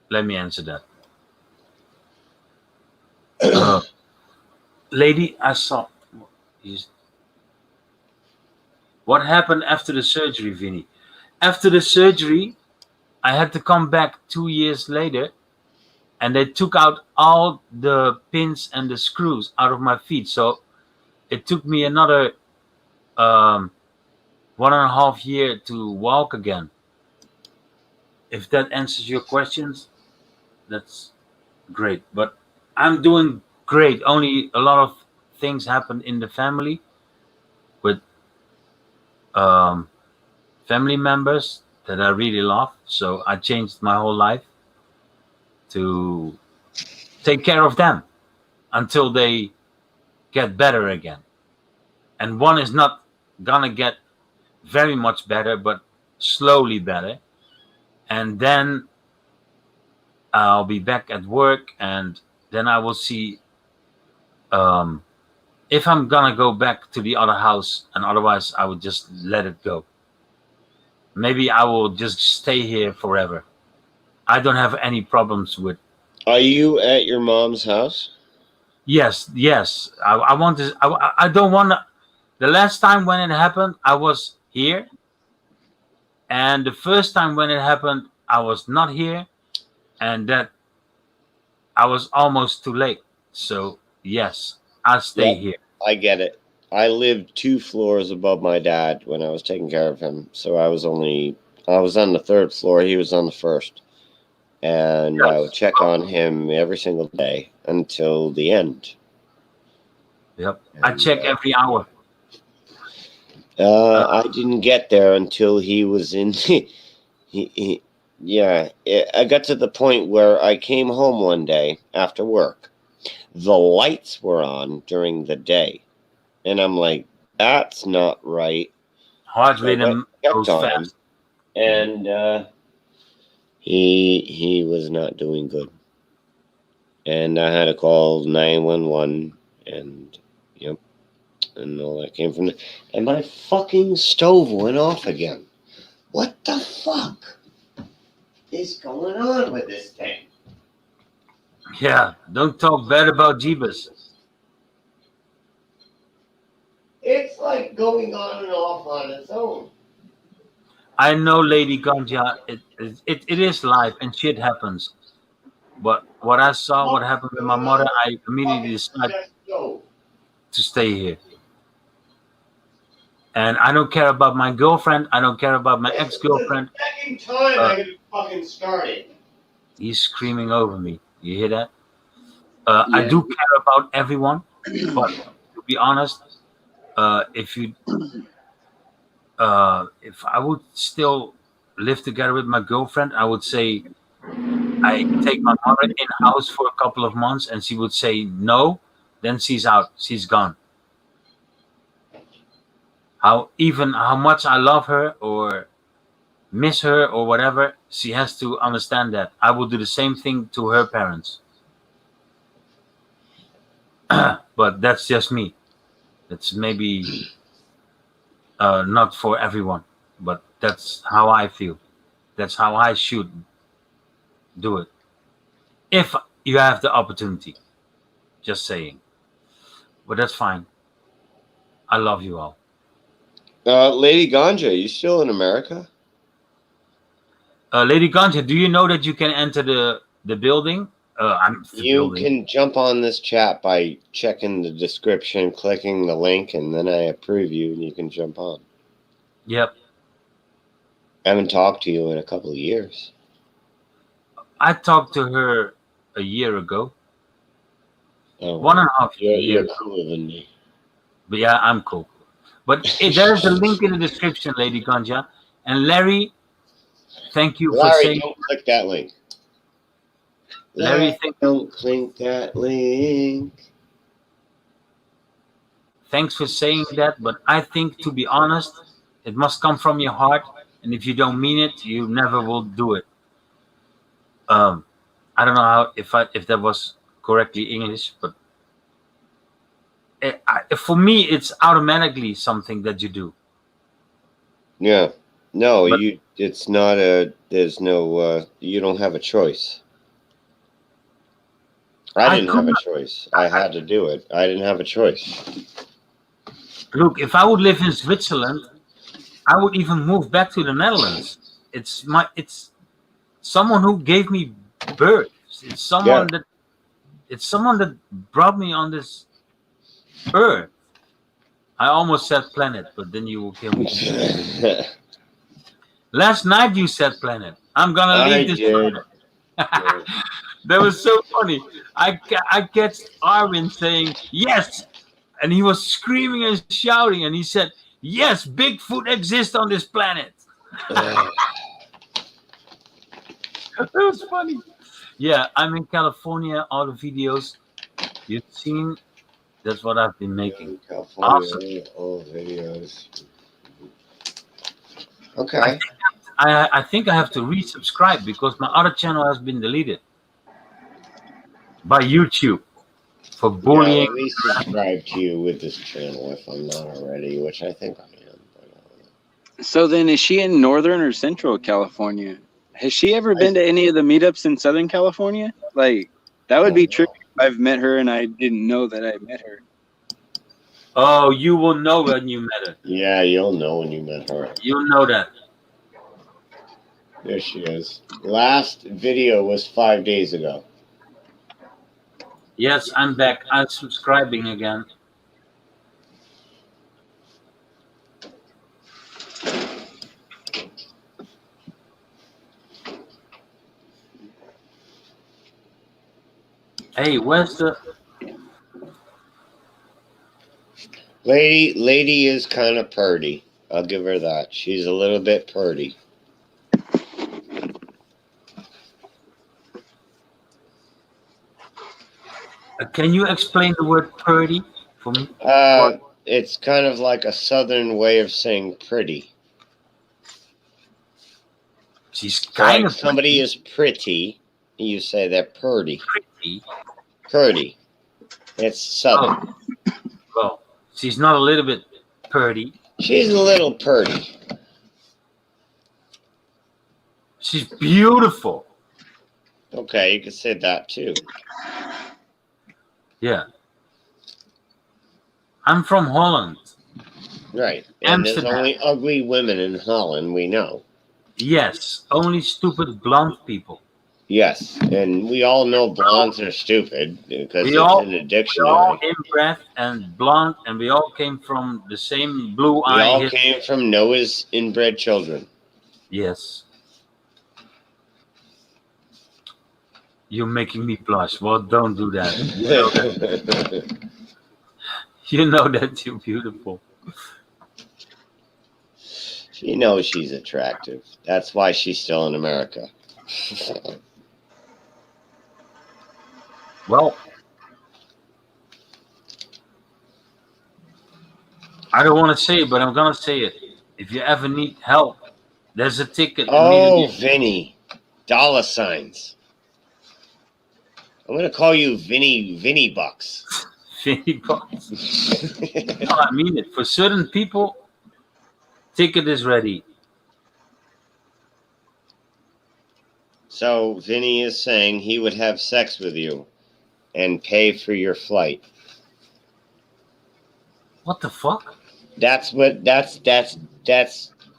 Let me answer that. Uh, lady, I saw. is- What happened after the surgery, Vinny? After the surgery, I had to come back 2 years later, and they took out all the pins and the screws out of my feet. So it took me another um, 1.5 year to walk again. If that answers your questions, that's great. But I'm doing great. Only a lot of things happened in the family with um, family members that I really love. So I changed my whole life to take care of them until they get better again. And one is not gonna get very much better, but slowly better. And then I'll be back at work, and then I will see um, if I'm gonna go back to the other house, and otherwise I would just let it go. Maybe I will just stay here forever. I don't have any problems with. Are you at your mom's house? Yes, yes. I want to. I don't want to. The last time when it happened, I was here, and the first time when it happened, I was not here, and that I was almost too late. So yes, I'll stay Yeah, here. I get it. I lived 2 floors above my dad when I was taking care of him, so I was on the third floor. He was on the first, and I would Yes. check on him every single day until the end. Yep. I And check every hour. I didn't get there until he was in. he yeah. I got to the point where I came home one day after work. The lights were on during the day, and I'm like, that's not right. Heart So I went rhythm and checked goes on him, fast. and he was not doing good, and I had to call 911, and yep, and all that came from the, and my fucking stove went off again. What the fuck is going on with this thing? Yeah. Don't talk bad about Jeebus. It's like going on and off on its own. I know, Lady Ganja. It is life, and shit happens. But what I saw, what What's happened with my going mother, on with I immediately decided that stove? to stay here. And I don't care about my girlfriend. I don't care about my This is the ex-girlfriend. second time Uh, I got fucking started. he's screaming over me. You hear that? I Yeah. do care about everyone, but to be honest, if I would still live together with my girlfriend, I would say I take my mother in house for a couple of months, and she would say no. Then she's out. She's gone. How much I love her or miss her or whatever, she has to understand that I will do the same thing to her parents. But that's just me. That's maybe not for everyone, but that's how I feel. That's how I should do it. If you have the opportunity, just saying. But that's fine. I love you all. Lady Ganja, you still in America? Lady Ganja, do you know that you can enter the building? I'm the You building. can jump on this chat by checking the description, clicking the link, and then I approve you, and you can jump on. Yep. I haven't talked to you in a couple of years. I talked to her a year ago, Oh, one and a half you're years. cooler than me. But yeah, I'm cool. But there's a link in the description, Lady Ganja. And Larry, thank you for Larry, saying. don't click that link. Larry, Don't click that link. thanks for saying that. But I think, to be honest, it must come from your heart. And if you don't mean it, you never will do it. Um, I don't know how if that was correctly English, but for me, it's automatically something that you do. Yeah. No, But you. It's not a. There's no. You don't have a choice. I I didn't could have a not choice. I had to do it. I didn't have a choice. look. If I would live in Switzerland, I would even move back to the Netherlands. It's someone who gave me birth. It's Yeah. someone that brought me on this earth. I almost said planet, but then you will kill me. Last night you said planet. I'm gonna I leave this. did. Yeah. That was so funny. I catch Arvin saying yes, and he was screaming and shouting, and he said, "Yes, Bigfoot exists on this planet." That was funny. Yeah, I'm in California. All the videos you've seen, that's what I've been making. Awesome. California, all videos. I Okay. think I think I have to resubscribe because my other channel has been deleted by YouTube for Yeah, bullying. let me subscribe to you with this channel if I'm not already, which I think I am. So then, is she in Northern or Central California? Has she ever been to any of the meetups in Southern California? Like, that would be tricky if I've met her and I didn't know that I met her. Oh, you will know when you met her. Yeah, you'll know when you met her. You'll know that. There she is. Last video was 5 days ago. Yes, I'm back. I'm subscribing again. Hey, where's the Lady is kind of purdy. I'll give her that. She's a little bit purdy. Can you explain the word purdy for me? It's kind of like a southern way of saying pretty. She's So kind like of somebody is pretty, you say they're purdy. pretty. Purdy. It's southern. Oh, well, she's not a little bit purdy. She's a little purdy. She's beautiful. Okay, you could say that too. Yeah. I'm from Holland. Right. And there's Amsterdam. only ugly women in Holland, we know. Yes, only stupid blonde people. Yes, and we all know blondes are stupid because We it's all, in the we all dictionary. inbred and blonde, and we all came from the same blue We eye. all came from Noah's inbred children. Yes. You're making me blush. Well, don't do that. You know that you're beautiful. She knows she's attractive. That's why she's still in America. Well, I don't want to say it, but I'm gonna say it. If you ever need help, there's a ticket. Oh, Vinny. Dollar signs. I'm going to call you Vinny Bucks. $50. No, I mean it. For certain people, ticket is ready. So Vinny is saying he would have sex with you and pay for your flight. What the fuck? That's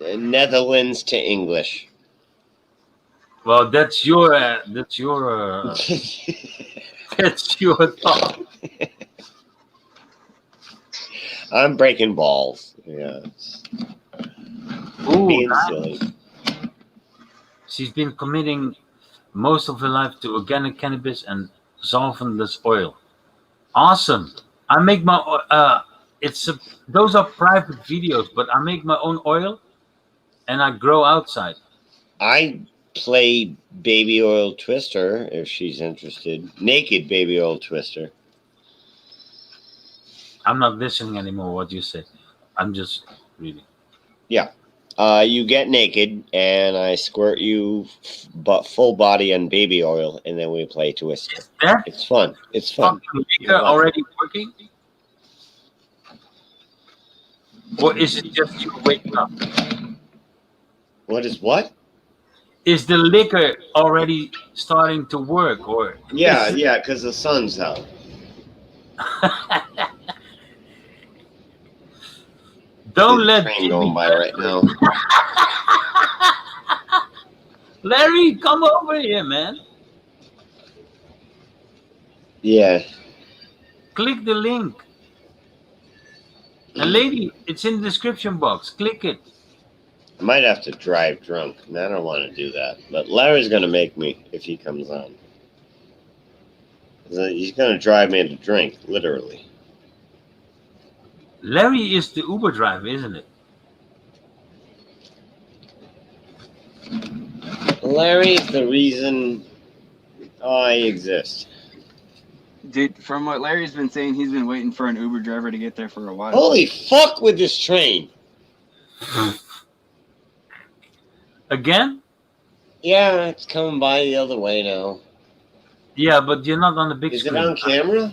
Netherlands to English. Well, that's your that's your thought. I'm breaking balls. Yeah. Ooh, Being nice. silly. She's been committing most of her life to organic cannabis and solventless oil. Awesome. I make my those are private videos, but I make my own oil and I grow outside. I play baby oil twister if she's interested. Naked baby oil twister. I'm not listening anymore what you say. I'm just reading. Yeah. You get naked and I squirt you but full body on baby oil and then we play twister. Is that It's fun. It's fun. fucking liquor already working? Or is it just you waking up? What is what? Is the liquor already starting to work? Or Yeah, because the sun's out. Don't There's a let train Jimmy going by right now. Larry, come over here, man. Yeah. Click the link. And lady, it's in the description box. Click it. I might have to drive drunk, and I don't want to do that. But Larry's going to make me if he comes on. He's going to drive me to drink, literally. Larry is the Uber driver, isn't it? Larry's the reason I exist. Dude, from what Larry's been saying, he's been waiting for an Uber driver to get there for a while. Holy fuck with this train. Again? Yeah, it's coming by the other way now. Yeah, but you're not on the big Is screen. it on camera?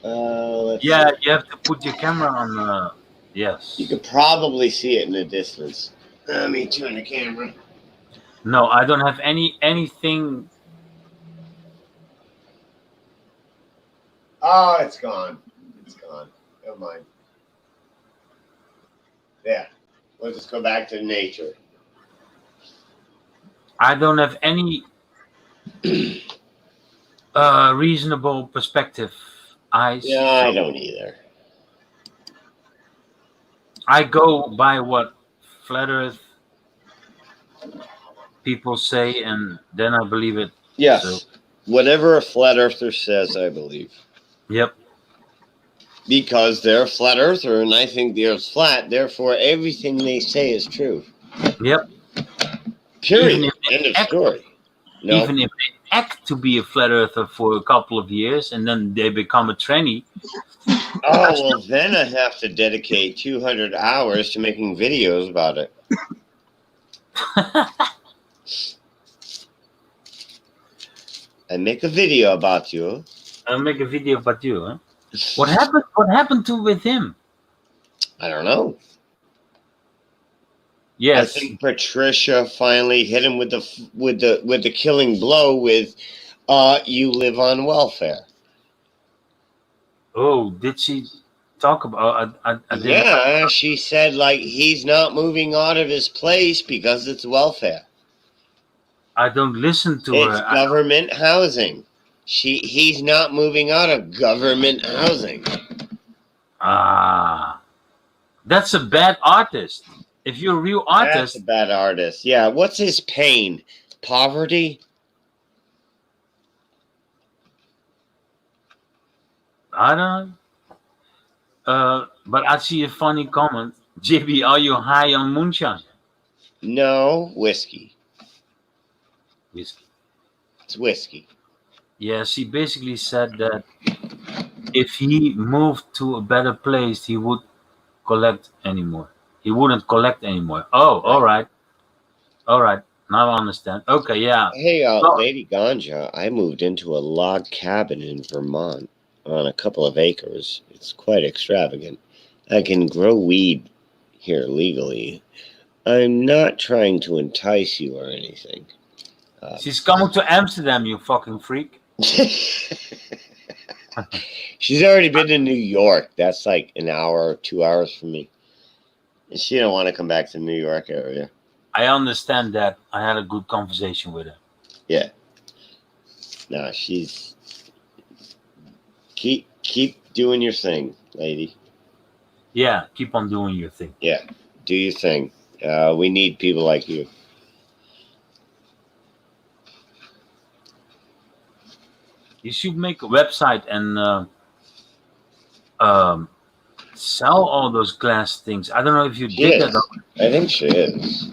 Let's Yeah, see. you have to put your camera on. Yes. You could probably see it in the distance. Let me turn the camera. No, I don't have anything. Oh, it's gone. It's gone. Never mind. Yeah. We'll just go back to nature. I don't have any reasonable perspective eyes. Yeah, I don't either. I go by what flat Earth people say, and then I believe it. Yes. So, whatever a flat earther says, I believe. yep. Because they're a flat earther and I think the earth's flat, therefore everything they say is true. Yep. Period. End of story. No. Even if they act to be a flat earther for a couple of years and then they become a tranny. Oh, well, then I have to dedicate 200 hours to making videos about it. I make a video about you. I'll make a video about you, huh? What happened? What happened to with him? I don't know. Yes. I think Patricia finally hit him with the killing blow with you live on welfare. Oh, did she talk about? I didn't. Yeah, she said like he's not moving out of his place because it's welfare. I don't listen to It's her. government housing. He's not moving out of government housing. That's a bad artist. If you're a real That's artist, a bad artist. Yeah, what's his pain? Poverty? I don't know. But I see a funny comment. JB, are you high on moonshine? No, whiskey. Whiskey. It's whiskey. Yeah, she basically said that if he moved to a better place, he would collect anymore. He wouldn't collect anymore. Oh, all right. All right. Now I understand. Okay, yeah. Hey, So- Lady Ganja, I moved into a log cabin in Vermont on a couple of acres. It's quite extravagant. I can grow weed here legally. I'm not trying to entice you or anything. She's coming to Amsterdam, you fucking freak. She's already been to New York. That's like an hour or 2 hours from me. And she don't want to come back to the New York area. I understand that. I had a good conversation with her. Yeah. No, she's keep doing your thing, lady. Yeah, keep on doing your thing. Yeah, do your thing. We need people like you. You should make a website and sell all those glass things. I don't know if you She did is. that. I think she is.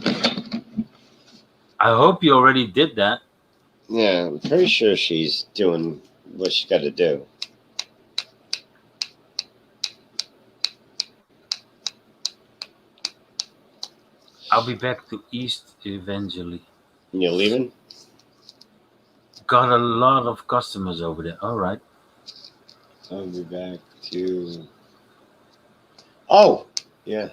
I hope you already did that. Yeah, I'm pretty sure she's doing what she's got to do. I'll be back to East eventually. You're leaving? Got a lot of customers over there. All right. I'll be back to... Oh, yeah.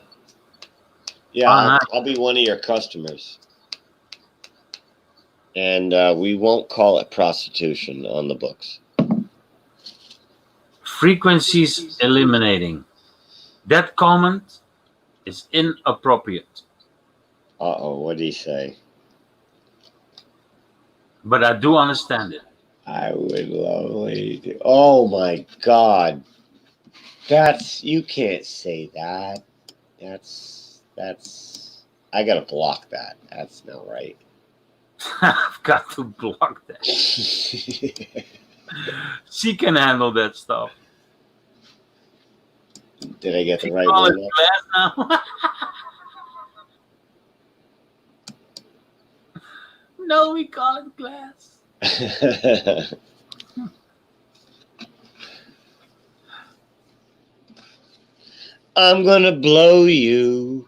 Yeah, Oh, nice. I'll be one of your customers. And we won't call it prostitution on the books. Frequencies eliminating. That comment is inappropriate. Uh-oh, what did he say? But I do understand it. I would love Lady to... Oh, my God. You can't say that. That's I gotta block that. That's not right. I've got to block that. She can handle that stuff. Did I get the right Call it one? glass now. No, we call it glass. I'm gonna blow you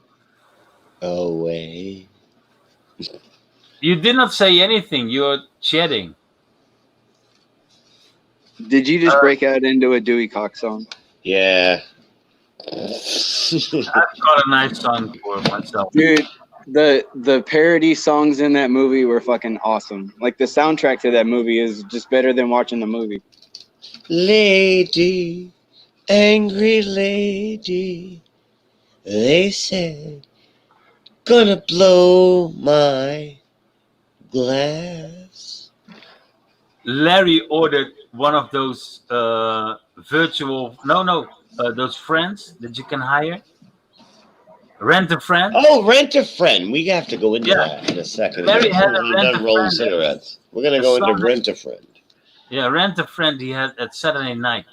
away. You did not say anything. You're chatting. Did you just break out into a Dewey Cox song? Yeah. I've got a nice song for myself. Dude, the parody songs in that movie were fucking awesome. Like the soundtrack to that movie is just better than watching the movie. Lady, angry lady, they said, gonna blow my glass. Larry ordered one of those virtual those friends that you can hire. Rent a friend. Oh, rent a friend. We have to go into Yeah. that in a second. Larry As had soon as a we're rent done a rolling friend. cigarettes. We're gonna The go into song- rent a friend. Yeah, rent a friend he had at Saturday night.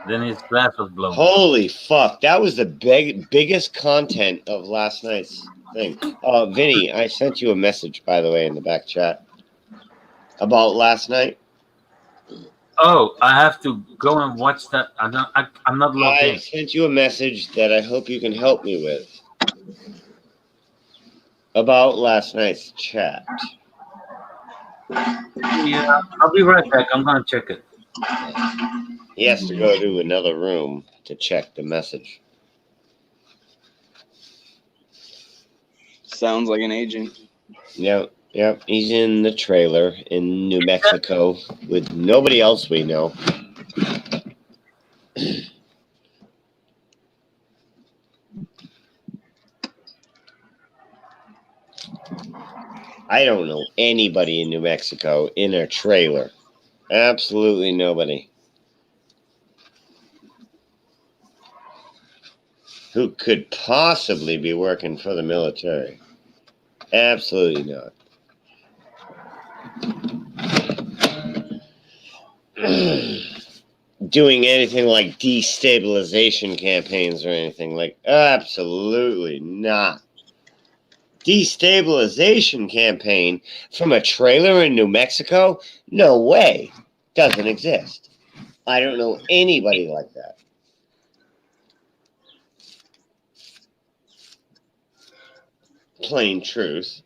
Then his glass was blown. Holy fuck! That was the biggest content of last night's thing. Vinny, I sent you a message, by the way, in the back chat about last night. Oh, I have to go and watch that. I'm not logged I in. sent you a message that I hope you can help me with about last night's chat. Yeah, I'll be right back. I'm gonna check it. He has to go to another room to check the message. Sounds like an agent. Yep. He's in the trailer in New Mexico with nobody else we know. I don't know anybody in New Mexico in a trailer. Absolutely nobody. Who could possibly be working for the military? Absolutely not. Doing anything like destabilization campaigns or anything like absolutely not. Destabilization campaign from a trailer in New Mexico? No way. Doesn't exist. I don't know anybody like that. Plain truth.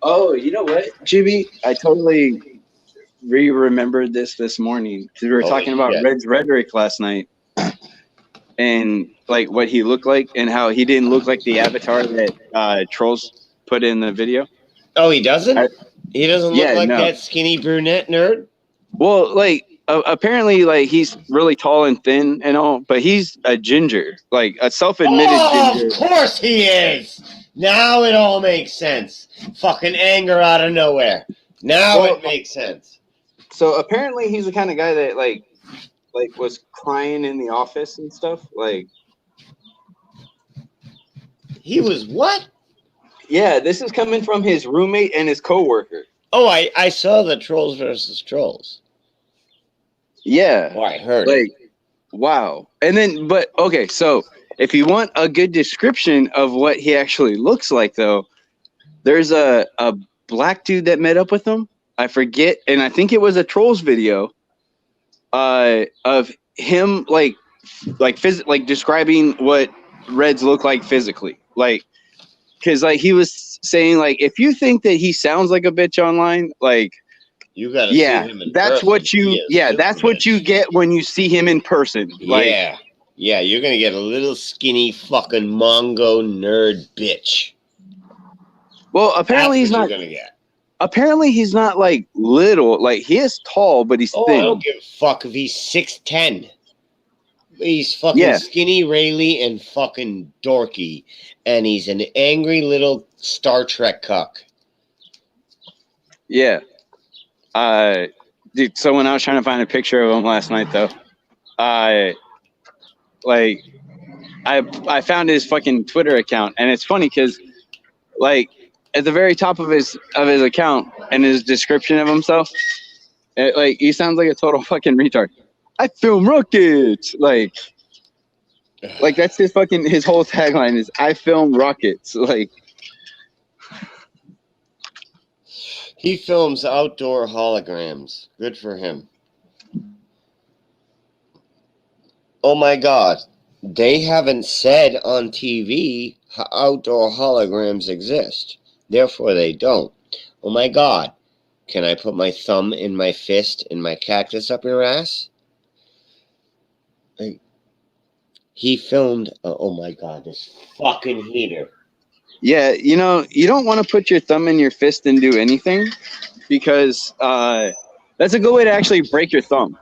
Oh, you know what, Jimmy? I totally remembered this morning because we were Holy talking about shit. Red's rhetoric last night, and like what he looked like and how he didn't look like the avatar that trolls put in the video. Oh, he doesn't? He doesn't look like that skinny brunette nerd? Well, like apparently, like he's really tall and thin and all, but he's a ginger, like a self-admitted ginger. Of course he is. Now it all makes sense. Fucking anger out of nowhere. Now it makes sense. So apparently, he's the kind of guy that like was crying in the office and stuff. Like he was what? Yeah, this is coming from his roommate and his coworker. Oh, I saw the Trolls versus Trolls. Yeah. Oh, I heard like, it. Wow. And then, but okay, so if you want a good description of what he actually looks like, though, there's a black dude that met up with him. I forget, and I think it was a Trolls video of him like describing what Reds look like physically, like. Because like he was saying, like if you think that he sounds like a bitch online, like you gotta see him in that's person. what you that's what you get when you see him in person. Like, yeah, you're gonna get a little skinny fucking Mongo nerd bitch. Well, apparently that's he's not. You're gonna get. Apparently he's not like little. Like he is tall, but he's thin. I don't give a fuck if he's 6'10". He's fucking Yeah. skinny, Rayleigh, and fucking dorky, and he's an angry little Star Trek cuck. Yeah. Dude. So when I was trying to find a picture of him last night, though, I found his fucking Twitter account, and it's funny because like at the very top of his account and his description of himself, like he sounds like a total fucking retard. I film rockets. Like that's his whole tagline is I film rockets. Like He films outdoor holograms. Good for him. Oh my God. They haven't said on TV outdoor holograms exist. Therefore, they don't. Oh my God. Can I put my thumb in my fist and my cactus up your ass? He filmed. Oh my God, this fucking heater. yeah, you don't want to put your thumb in your fist and do anything because that's a good way to actually break your thumb.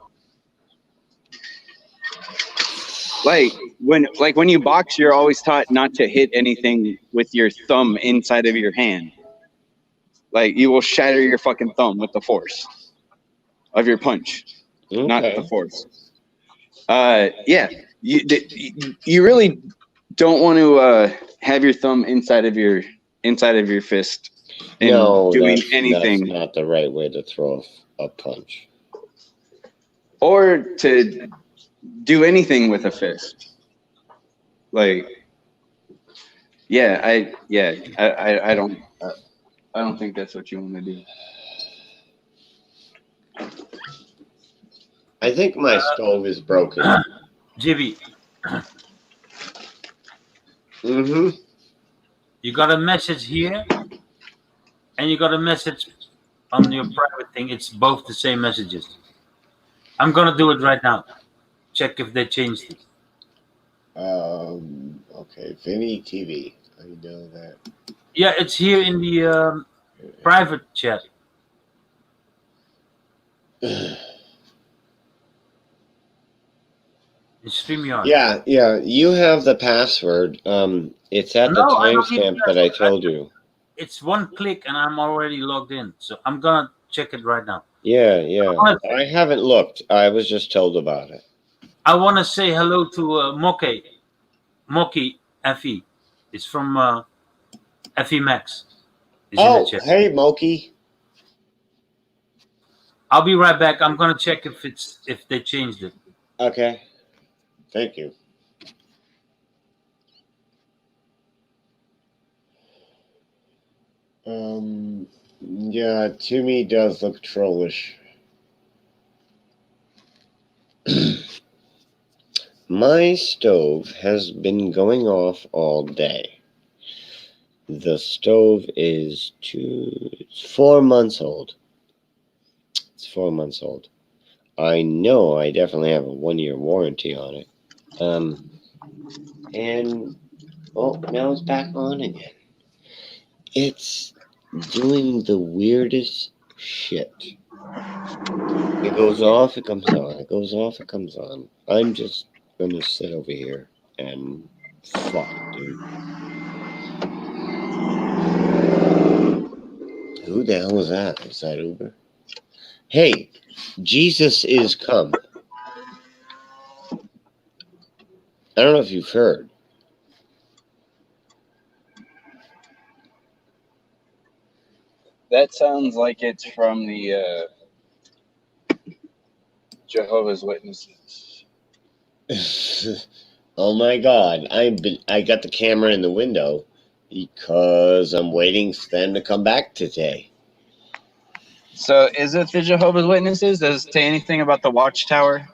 Like when you box, you're always taught not to hit anything with your thumb inside of your hand. Like you will shatter your fucking thumb with the force of your punch, not the force. Yeah, you really don't want to have your thumb inside of your fist and doing anything. That's not the right way to throw a punch. Or to do anything with a fist. Like, I don't think that's what you want to do. I think my stove is broken. Jibby, Mm-hmm. you got a message here, and you got a message on your private thing. It's both the same messages. I'm gonna do it right now. Check if they changed it. Okay, Vinny TV. I know that. Yeah, it's here in the private chat. It's StreamYard. Yeah. You have the password. It's at the No, I don't need timestamp the that I password. told you. It's one click, and I'm already logged in. So I'm gonna check it right now. Yeah. I haven't looked. I was just told about it. I want to say hello to Moki Fe. It's from Fe Max. It's in the chat. Hey, Moki. I'll be right back. I'm gonna check if they changed it. Okay. Thank you. Yeah, Timmy does look trollish. My stove has been going off all day. The stove is it's 4 months old. It's 4 months old. I know I definitely have a 1-year warranty on it. And now it's back on again. It's doing the weirdest shit. It goes off, it comes on. It goes off, it comes on. I'm just gonna sit over here and fuck, dude. Who the hell was that? Was that Uber? Hey, Jesus is come. I don't know if you've heard. That sounds like it's from the Jehovah's Witnesses. Oh my God! I got the camera in the window because I'm waiting for them to come back today. So is it the Jehovah's Witnesses? Does it say anything about the Watchtower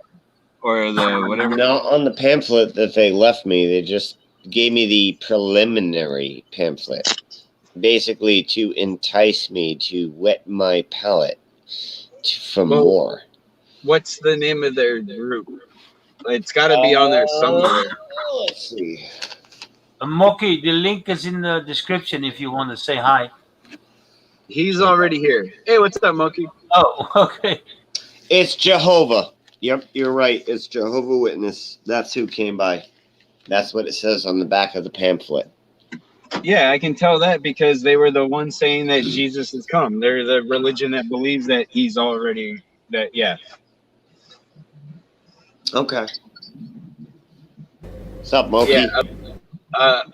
or the whatever? Not on the pamphlet that they left me. They just gave me the preliminary pamphlet, basically to entice me to wet my palate for more. What's the name of their group? It's got to be on there somewhere. Let's see. Moki, the link is in the description if you want to say hi. He's already here. Hey, what's up, Moki? Oh, okay. It's Jehovah. Yep, you're right. It's Jehovah Witness. That's who came by. That's what it says on the back of the pamphlet. Yeah, I can tell that because they were the ones saying that Jesus has come. They're the religion that believes that he's already that. Yeah. Okay. What's up, Moki? Yeah.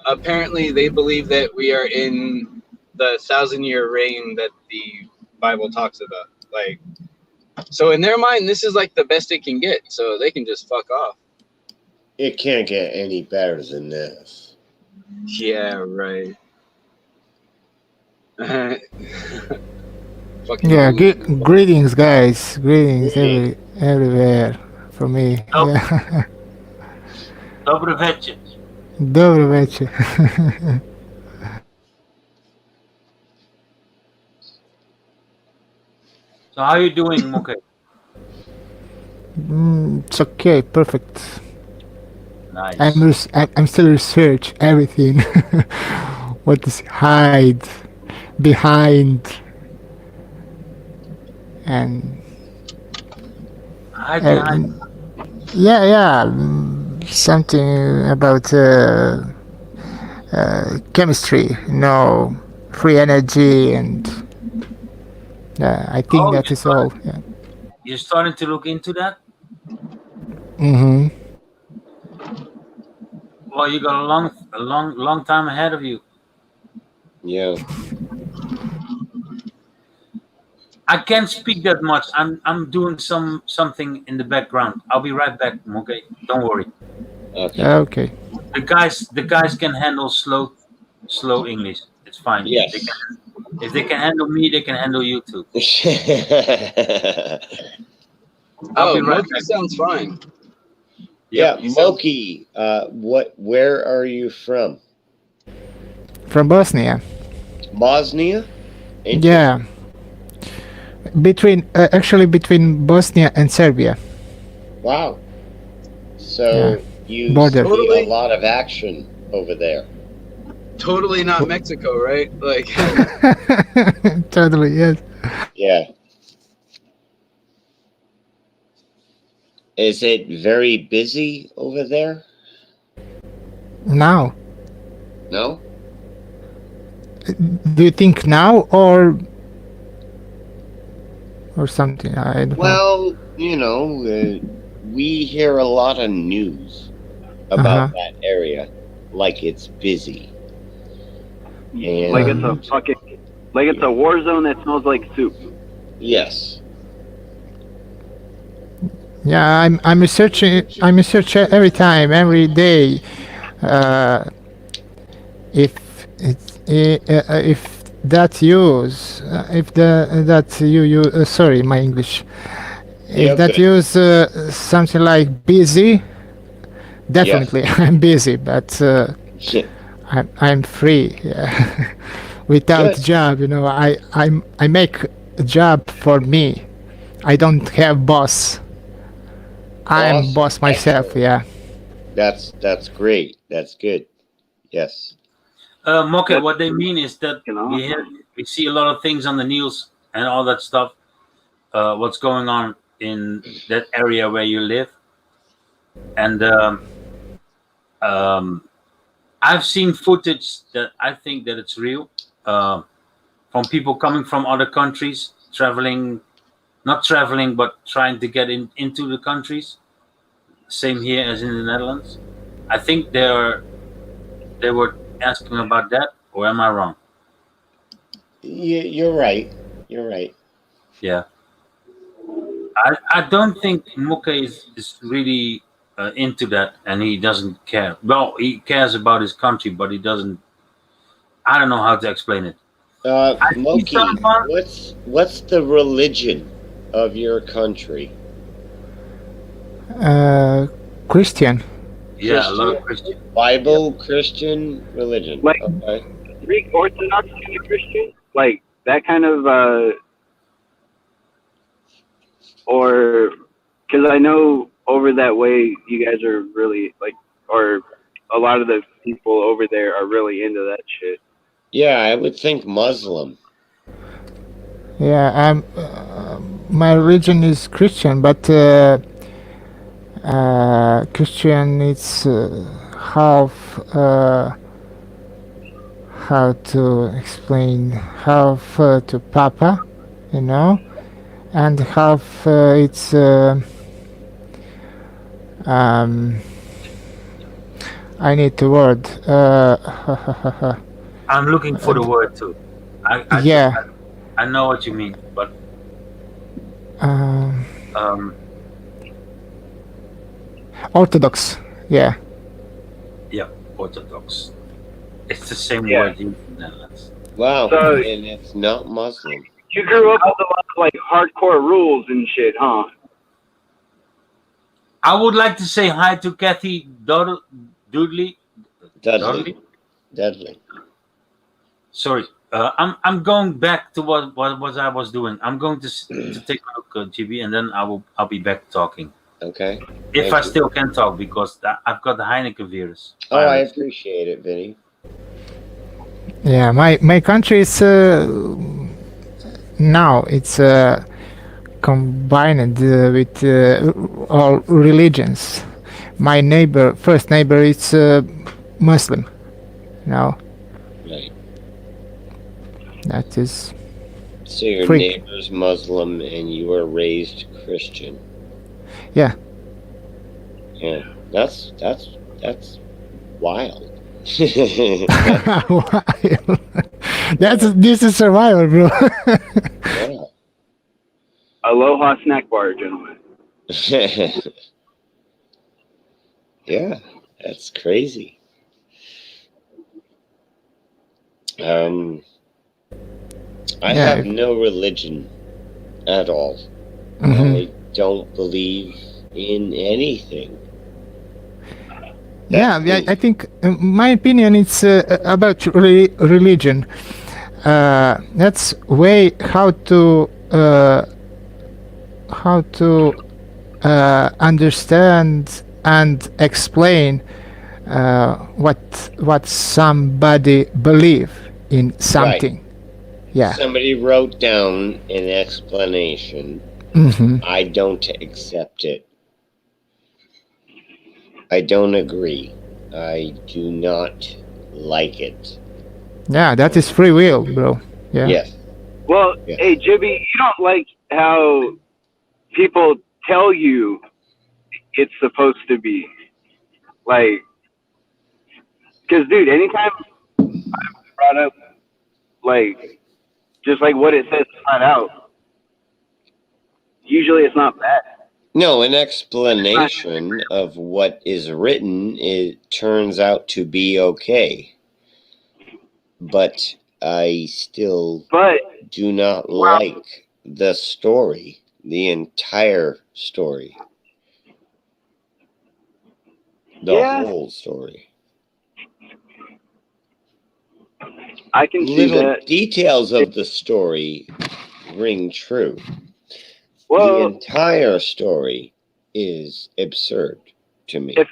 Apparently, they believe that we are in the 1,000-year reign that the Bible talks about. Like, so in their mind, this is like the best it can get. So they can just fuck off. It can't get any better than this. Yeah, right. Fucking Yeah, delusional. greetings, guys. Greetings Greetings. everywhere from me. Oh. Yeah. Dobry wieczór. Добрый вечер. So how are you doing, Moke? It's okay, perfect. Nice. I'm still research everything. What is hide behind and Hi, behind. yeah, something about chemistry, free energy, and I think that is all. Yeah. You're starting to look into that? Mm-hmm. Well, you got a long time ahead of you. Yeah. I can't speak that much. I'm doing something in the background. I'll be right back, okay? Don't worry. Okay. Okay. The guys can handle slow English. It's fine. Yes. If they can handle me, they can handle you too. I'll be right Moki back. sounds fine. Yeah, he sounds- Moki. Where are you from? From Bosnia. Bosnia? Yeah. Between Bosnia and Serbia. Wow. So Yeah. you Border. see Totally. a lot of action over there. Totally not Mexico, right? Like, Totally, yes. Yeah. Is it very busy over there? Now, No? do you think now or something? I don't know. Well, we hear a lot of news about that area, like it's busy. And Like it's a war zone that smells like soup. yes. Yeah, I'm researching. I'm researching every time, every day. If it's if that use if the that you sorry my English. If Yeah, that good. use something like busy, definitely I'm busy, but I'm free. Yeah. Without Good. job, I make a job for me. I don't have boss. I am Awesome. boss myself. Excellent. Yeah. That's great. That's good. Yes. Moke, That's- what they mean is that we see a lot of things on the news and all that stuff. What's going on in that area where you live, and I've seen footage that I think that it's real from people coming from other countries, not traveling, but trying to get into the countries. Same here as in the Netherlands. I think they were asking about that, or am I wrong? You're right. You're right. Yeah. I don't think Moke is really into that, and he doesn't care. Well, he cares about his country, but he doesn't. I don't know how to explain it. Moki, what's the religion of your country? Christian. Yeah, a lot of Christian. Bible, Christian religion. Like- Okay. Greek Orthodox kind of Christian, like that kind of, or because I know over that way you guys are really like, or a lot of the people over there are really into that shit. Yeah, I would think Muslim. Yeah, my religion is Christian, but Christian, it's half. How to explain? Half to Papa, you know, and half it's. Um, I need the word. I'm looking for the word too. Yeah. I know what you mean, but Um, um, Orthodox. Yeah. yeah, Orthodox. It's the same Yeah. word used in the Netherlands. Wow, So- and it's not Muslim. You grew up with a lot of like hardcore rules and shit, huh? I would like to say hi to Kathy Dudley. Dudley. Sorry, I'm going back to what I was doing. I'm going to take a look at GB, and then I'll be back talking. Okay. If Thank I you. still can talk, because I've got the Heineken virus. Oh, I appreciate it, Vinny. Yeah. My country is now it's combined with all religions. My first neighbor, is Muslim. Now Right. that is So your Freak. neighbor's Muslim and you were raised Christian. Yeah. Yeah. That's wild. wild. This is survival, bro. Yeah. Aloha snack bar, gentlemen. Yeah, that's crazy. I Yeah, have no religion at all. Mhm. I don't believe in anything. Yeah, That's me. I think my opinion is about religion. That's way how to understand and explain what somebody believe in something. Yeah. Somebody wrote down an explanation. Hmm. I don't accept it. I don't agree. I do not like it. Yeah, that is free will, bro. Yeah. Yes. Well, Yeah. hey, Jibby, you don't like how people tell you it's supposed to be. Like, because, dude, anytime I've brought up, like, just like what it says flat out, usually it's not bad. No, an explanation of what is written, it turns out to be okay. But I still But do not Wow. like the story, the entire story. The Yeah. whole story. I can see Little that. details of the story ring true. The Well, entire story is absurd to me. if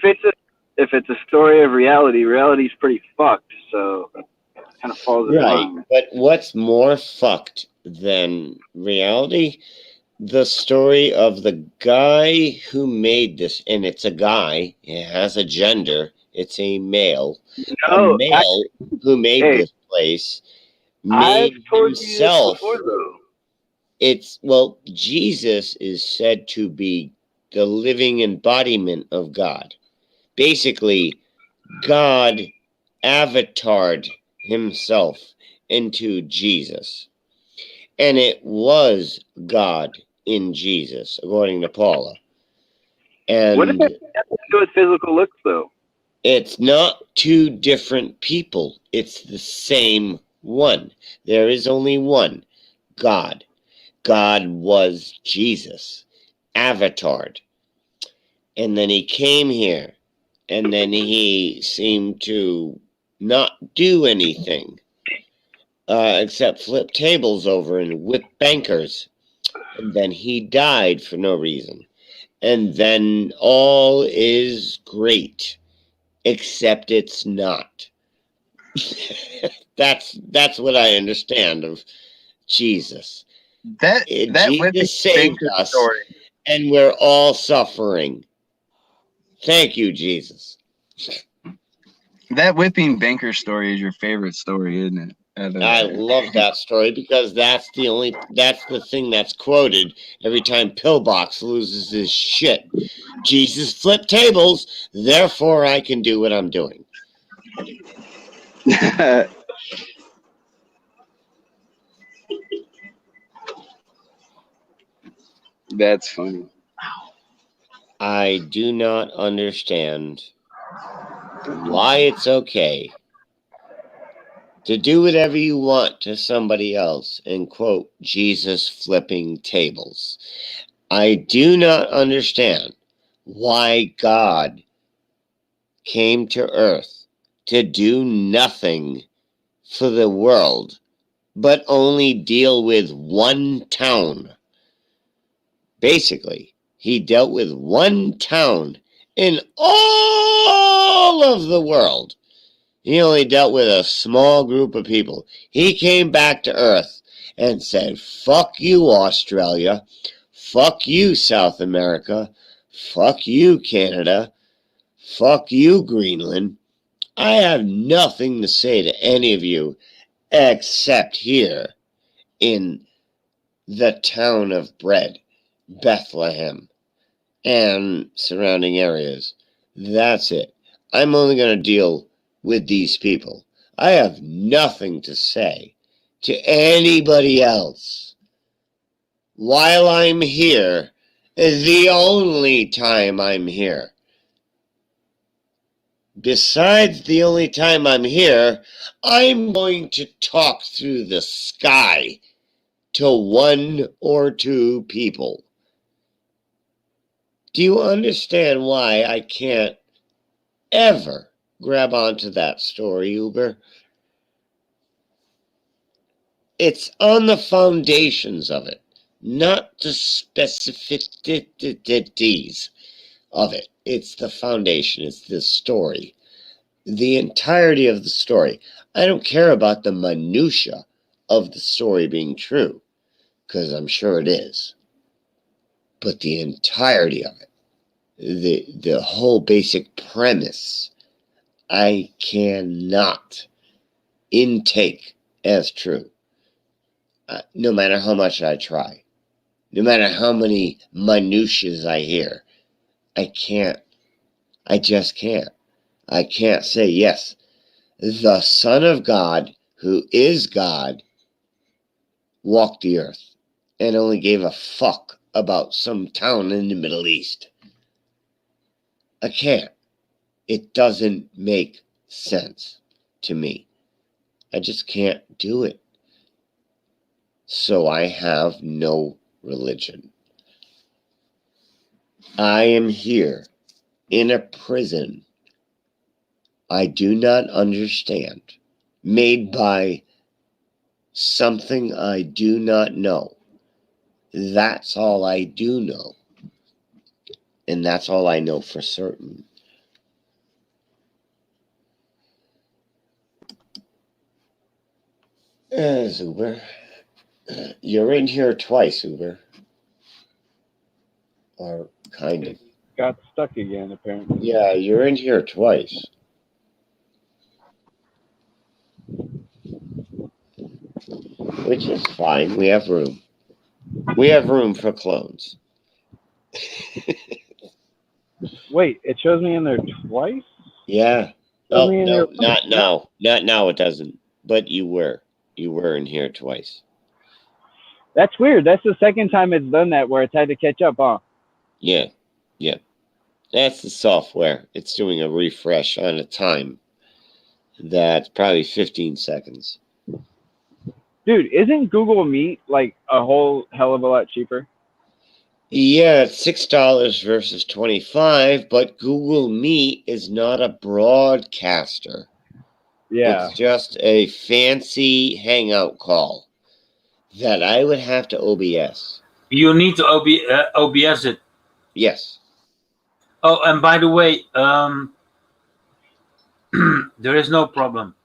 it's a story of reality, reality's pretty fucked. So it kind of falls in Right, line. but what's more fucked than reality? The story of the guy who made this, and it's a guy, it has a gender, it's a male. No, A male who made hey, this place I've made told you this himself. before, though. Jesus is said to be the living embodiment of God. Basically, God avatared himself into Jesus. And it was God in Jesus, according to Paula. What does And that have to do with physical looks, though? it's not two different people. It's the same one. There is only one God. God was Jesus, avatared. And then he came here, and then he seemed to not do anything except flip tables over and whip bankers. And then he died for no reason. And then all is great, except it's not. That's what I understand of Jesus. That would Jesus saved the us, story. and we're all suffering. Thank you, Jesus. That whipping banker story is your favorite story, isn't it? I love that story because that's the thing that's quoted every time Pillbox loses his shit. Jesus flipped tables, therefore I can do what I'm doing. That's funny. I do not understand why it's okay to do whatever you want to somebody else and quote Jesus flipping tables. I do not understand why God came to earth to do nothing for the world but only deal with one town. Basically, he dealt with one town in all of the world. He only dealt with a small group of people. He came back to Earth and said, fuck you, Australia. Fuck you, South America. Fuck you, Canada. Fuck you, Greenland. I have nothing to say to any of you except here in the town of bread, Bethlehem, and surrounding areas. That's it. I'm only going to deal with these people. I have nothing to say to anybody else. While I'm here, the only time I'm here. Besides the only time I'm here, I'm going to talk through the sky to one or two people. Do you understand why I can't ever grab onto that story, Uber? It's on the foundations of it, not the specificities of it. It's the foundation, it's the story. The entirety of the story. I don't care about the minutia of the story being true, because I'm sure it is. But the entirety of it, the whole basic premise, I cannot intake as true. No matter how much I try, no matter how many minutiae I hear, I can't. I just can't. I can't say, yes, the Son of God, who is God, walked the earth and only gave a fuck about some town in the Middle East. I can't. It doesn't make sense to me. I just can't do it. So I have no religion. I am here in a prison I do not understand, made by something I do not know. That's all I do know. And that's all I know for certain. Uber. You're in here twice, Uber. Or kind of. Got stuck again, apparently. Yeah, you're in here twice. Which is fine. We have room. We have room for clones. Wait, it shows me in there twice? Yeah. Shows Oh, me in no, there not now. Not now, it doesn't. But you were. You were in here twice. That's weird. That's the second time it's done that where it's had to catch up, huh? Yeah. Yeah. That's the software. It's doing a refresh on a time that's probably 15 seconds. Dude, isn't Google Meet like a whole hell of a lot cheaper? Yeah, it's $6 versus 25, but Google Meet is not a broadcaster. Yeah. It's just a fancy hangout call that I would have to OBS. You need to OBS it. Yes. Oh, and by the way, there is no problem.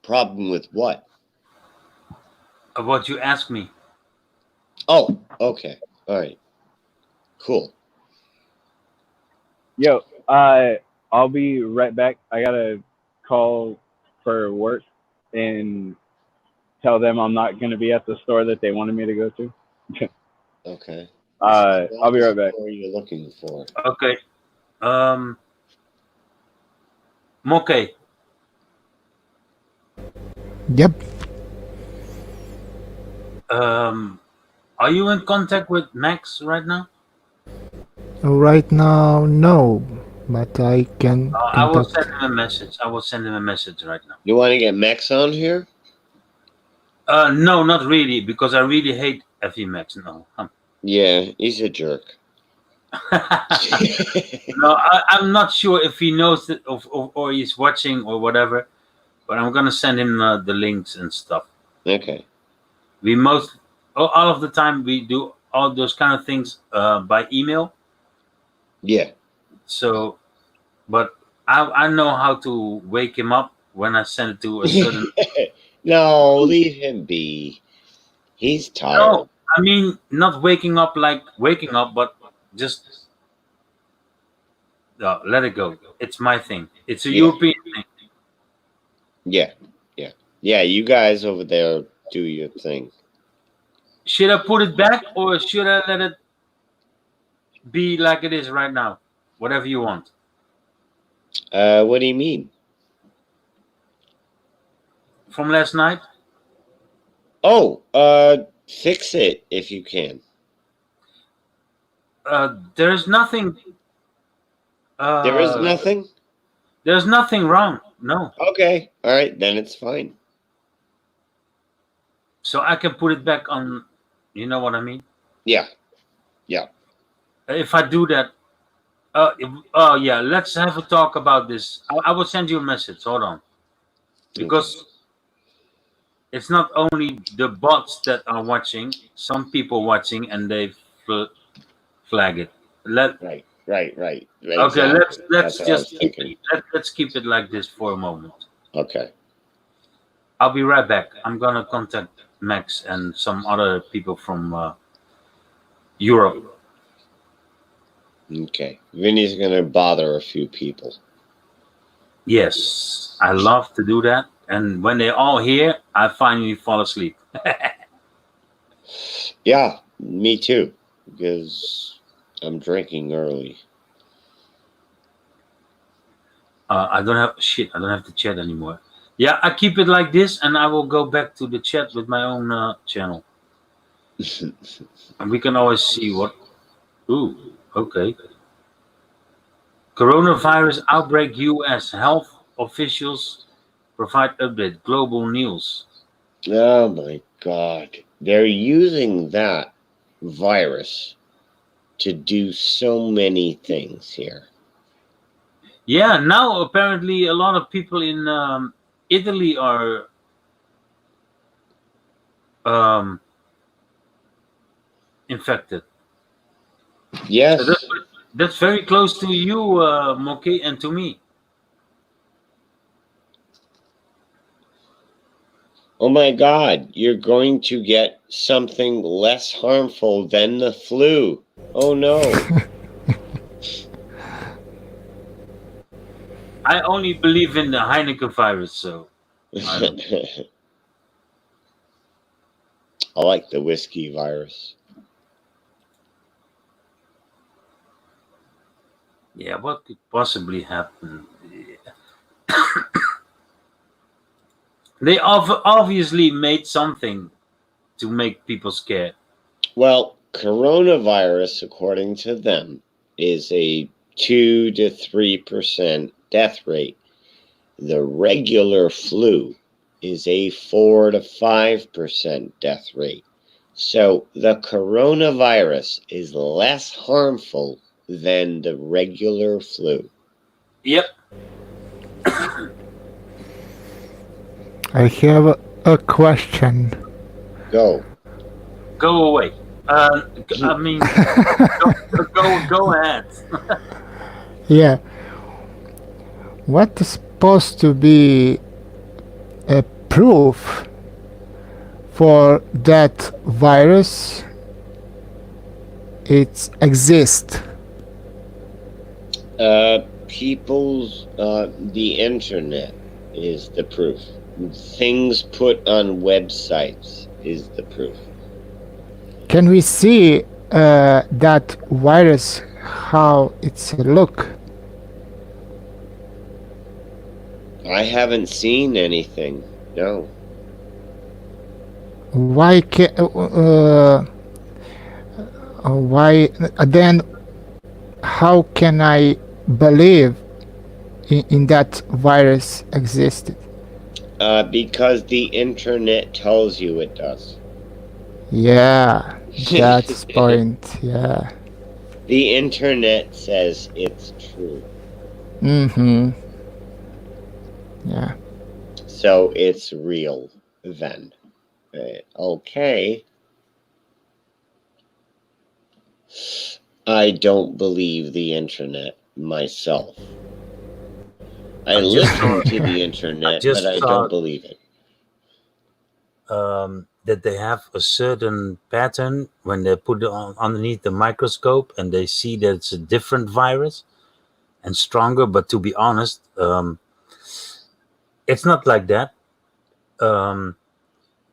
Problem with what? What you asked me. Oh, Okay. All right. Cool. Yo, I'll be right back. I gotta call for work and tell them I'm not gonna be at the store that they wanted me to go to. Okay. I'll be right back. What are you looking for? Okay. Moke. Yep. Are you in contact with Max right now? Right now, no, but I can I will contact. send him a message. I will send him a message right now. You want to get Max on here? No, not really, because I really hate FE Max. No. Yeah, he's a jerk. No, I'm not sure if he knows that or he's watching or whatever, but I'm gonna send him the links and stuff. Okay. We all of the time we do all those kind of things by email. Yeah. So, but I know how to wake him up when I send it to a certain. No, leave him be. He's tired. No, I mean not waking up like waking up, but just let it go. It's my thing. It's a Yeah. European thing. Yeah. Yeah. Yeah, you guys over there do your thing. Should I put it back or should I let it be like it is right now? Whatever you want. What do you mean? From last night? Oh, fix it if you can. There's nothing. There is nothing? There's nothing wrong. No. Okay. All right, then it's fine. So I can put it back on. You know what I mean? Yeah. Yeah. If I do that. Oh yeah. Let's have a talk about this. I will send you a message. Hold on. Because it's not only the bots that are watching. Some people watching and they flag it. Right. Okay, Exactly. let's That's what I was just thinking. let's keep it like this for a moment. Okay. I'll be right back. I'm gonna contact Max and some other people from Europe. Okay. Vinny's gonna bother a few people. Yes, I love to do that. And when they're all here, I finally fall asleep. Yeah, me too. Because I'm drinking early. I don't have shit. I don't have to chat anymore. Yeah, I keep it like this, and I will go back to the chat with my own channel, and we can always see what. Ooh, okay. Coronavirus outbreak: U.S. health officials provide update. Global news. Oh my god. They're using that virus to do so many things here. Yeah, now apparently a lot of people in Italy are infected. Yes. So that's very close to you, Moki, and to me. Oh my god, you're going to get something less harmful than the flu. Oh no. I only believe in the Heineken virus, so I like the whiskey virus. yeah, what could possibly happen? They obviously made something to make people scared. Well, coronavirus, according to them, is a 2 to 3% death rate. The regular flu is a 4 to 5% death rate. So the coronavirus is less harmful than the regular flu. Yep. I have a question. Go. Go away. I mean, go ahead. Yeah. What is supposed to be a proof for that virus it exists? The internet is the proof. Things put on websites is the proof. Can we see that virus, how it's look? I haven't seen anything. No. Why why then how can I believe in that virus existed? Because the internet tells you it does. Yeah, that's point. Yeah. The internet says it's true. Mm-hmm. Yeah. So it's real then. Okay. I don't believe the internet myself. I just listen saw, to the internet, but just I saw don't believe it. that they have a certain pattern when they put it on underneath the microscope and they see that it's a different virus and stronger. But to be honest, it's not like that. Um,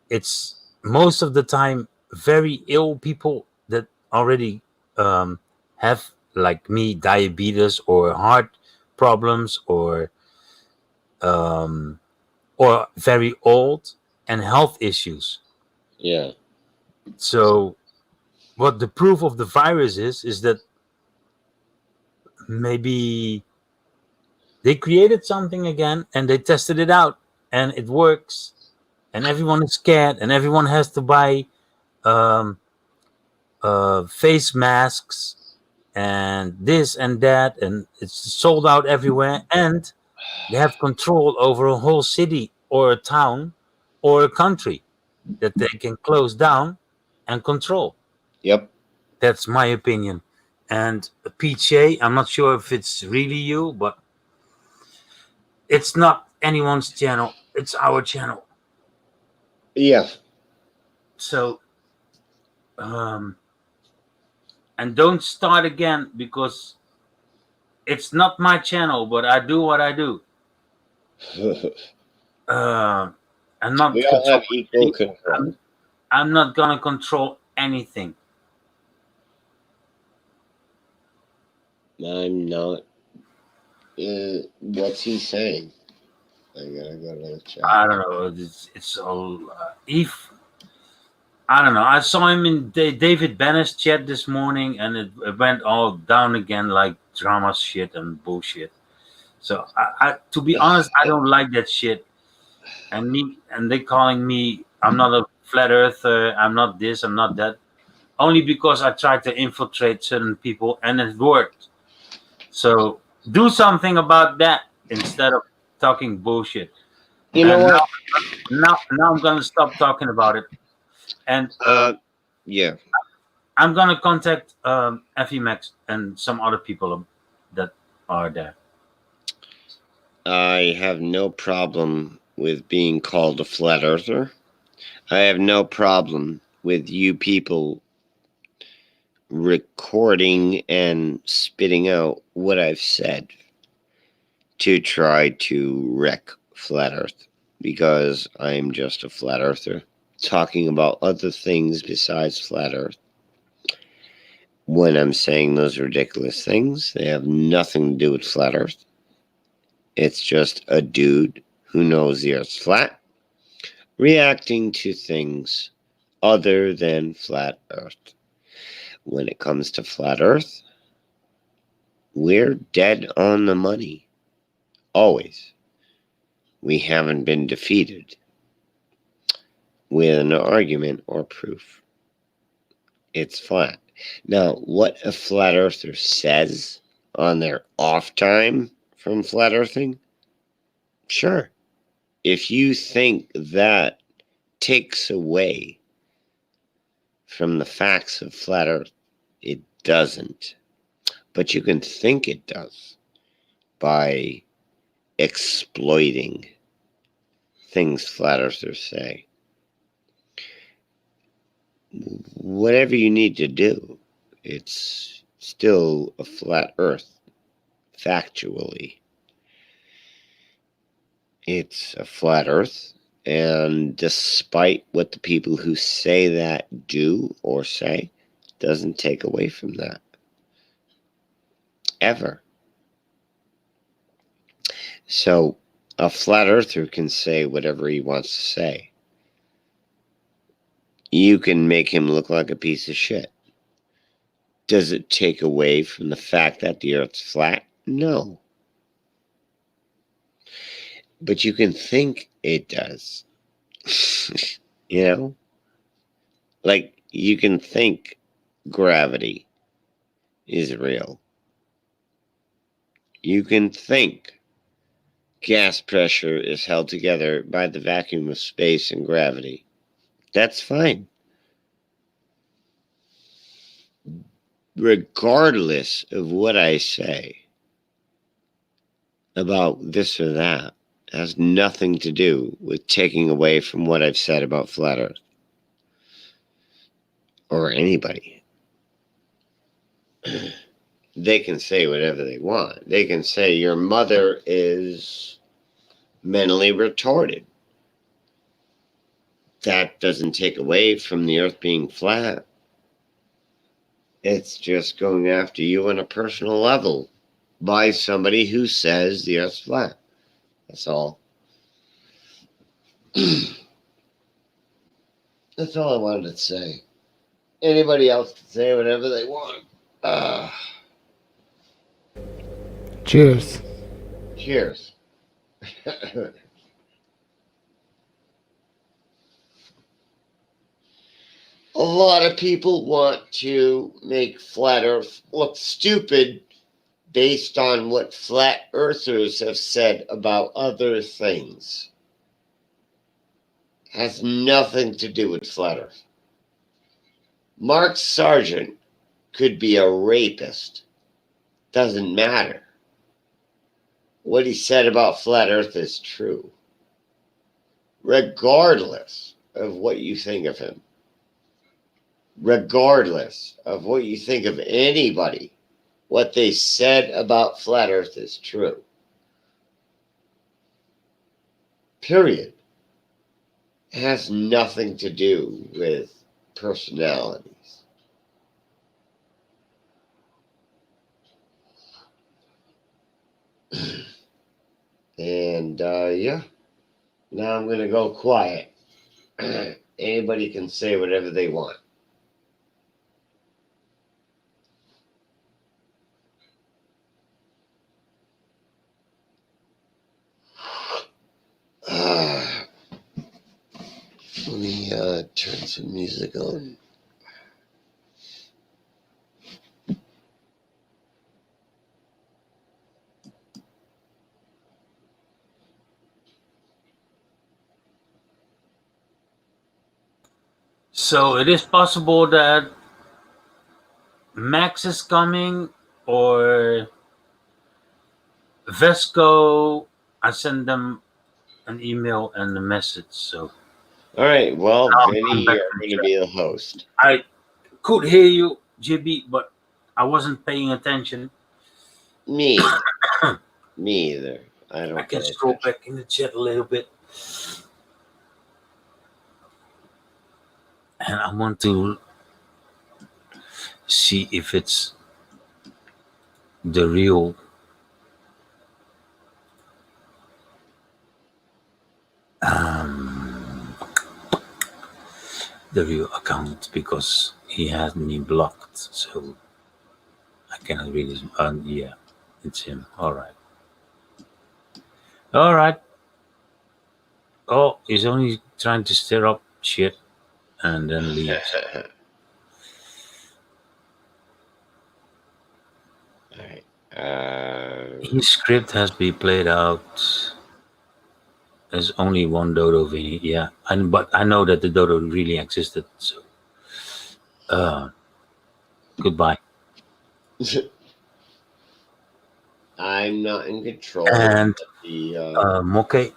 it's most of the time very ill people that already have, like me, diabetes or heart problems um, or very old and health issues. Yeah. So what the proof of the virus is that maybe they created something again and they tested it out and it works and everyone is scared and everyone has to buy um, face masks and this and that, and it's sold out everywhere, and they have control over a whole city or a town or a country that they can close down and control. Yep. That's my opinion. And PJ, I'm not sure if it's really you, but it's not anyone's channel, it's our channel. Yeah. So um and don't start again, because it's not my channel, but I do what I do. uh I'm not We all have controlling equal any, control. I'm not gonna control anything. I'm not. What's he saying? I gotta go to the chat. I don't know. It's all if I don't know. I saw him in David Bennett's chat this morning, and it went all down again, like drama shit and bullshit. So to be honest, I don't like that shit. And they calling me, I'm not a flat earther. I'm not this. I'm not that. Only because I tried to infiltrate certain people, and it worked. So do something about that instead of talking bullshit. You know And what? now I'm gonna stop talking about it. And Yeah. I'm gonna contact FEMAX and some other people that are there. I have no problem with being called a flat earther. I have no problem with you people recording and spitting out what I've said to try to wreck flat earth, because I'm just a flat earther talking about other things besides flat earth. When I'm saying those ridiculous things, they have nothing to do with flat earth. It's just a dude who knows the earth's flat reacting to things other than flat earth. When it comes to flat earth, we're dead on the money. Always. We haven't been defeated with an argument or proof. It's flat. Now, what a flat earther says on their off time from flat earthing, sure. If you think that takes away from the facts of flat earth, it doesn't. But you can think it does by exploiting things flat earthers say. Whatever you need to do, it's still a flat Earth, factually. It's a flat Earth, and despite what the people who say that do or say, doesn't take away from that. Ever. So, a flat earther can say whatever he wants to say. You can make him look like a piece of shit. Does it take away from the fact that the earth's flat? No. But you can think it does. You know? Like, you can think gravity is real. You can think gas pressure is held together by the vacuum of space and gravity. That's fine. Regardless of what I say about this or that, has nothing to do with taking away from what I've said about flat Earth. Or anybody. They can say whatever they want. They can say your mother is mentally retarded. That doesn't take away from the earth being flat. It's just going after you on a personal level by somebody who says the earth's flat. That's all. That's all I wanted to say. Anybody else can say whatever they want. Cheers. Cheers. A lot of people want to make flat earth look stupid based on what flat earthers have said about other things. Has nothing to do with flat earth. Mark Sargent could be a rapist. Doesn't matter. What he said about flat earth is true. Regardless of what you think of him. Regardless of what you think of anybody, what they said about flat earth is true. Period. It has nothing to do with personalities. And yeah, now I'm going to go quiet. Anybody can say whatever they want. Let me turn some music on. So it is possible that Max is coming or Vesco. I send them an email and a message. So All right, well, I'll Vinny, come back you're to going to chat. be the host. I could hear you, JB, but I wasn't paying attention. Me either. I I don't can pay scroll attention. back in the chat a little bit. And I want to see if it's the real account because he has me blocked, so I cannot read his. Yeah, it's him. All right. Oh, he's only trying to stir up shit and then leaves. All right. His script has been played out. There's only one dodo, Vinny. Yeah, but I know that the dodo really existed. So, goodbye. I'm not in control And of the. Moke,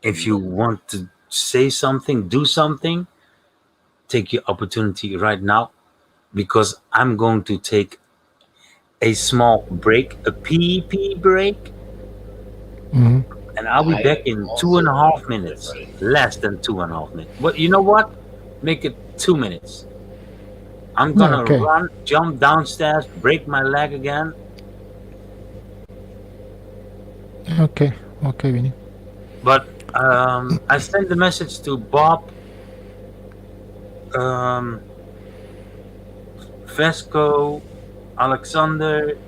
if you want to say something, do something, take your opportunity right now. because I'm going to take a small break, a PP break, Hmm. and I'll be I back am in two and also a on half a break, minutes. buddy. Less than 2.5 minutes. But you know what? Make it 2 minutes. I'm Yeah, gonna okay. run, jump downstairs, break my leg again. Okay. Okay, Vinny. But I sent the message to Bob, um, Vesco, Alexander,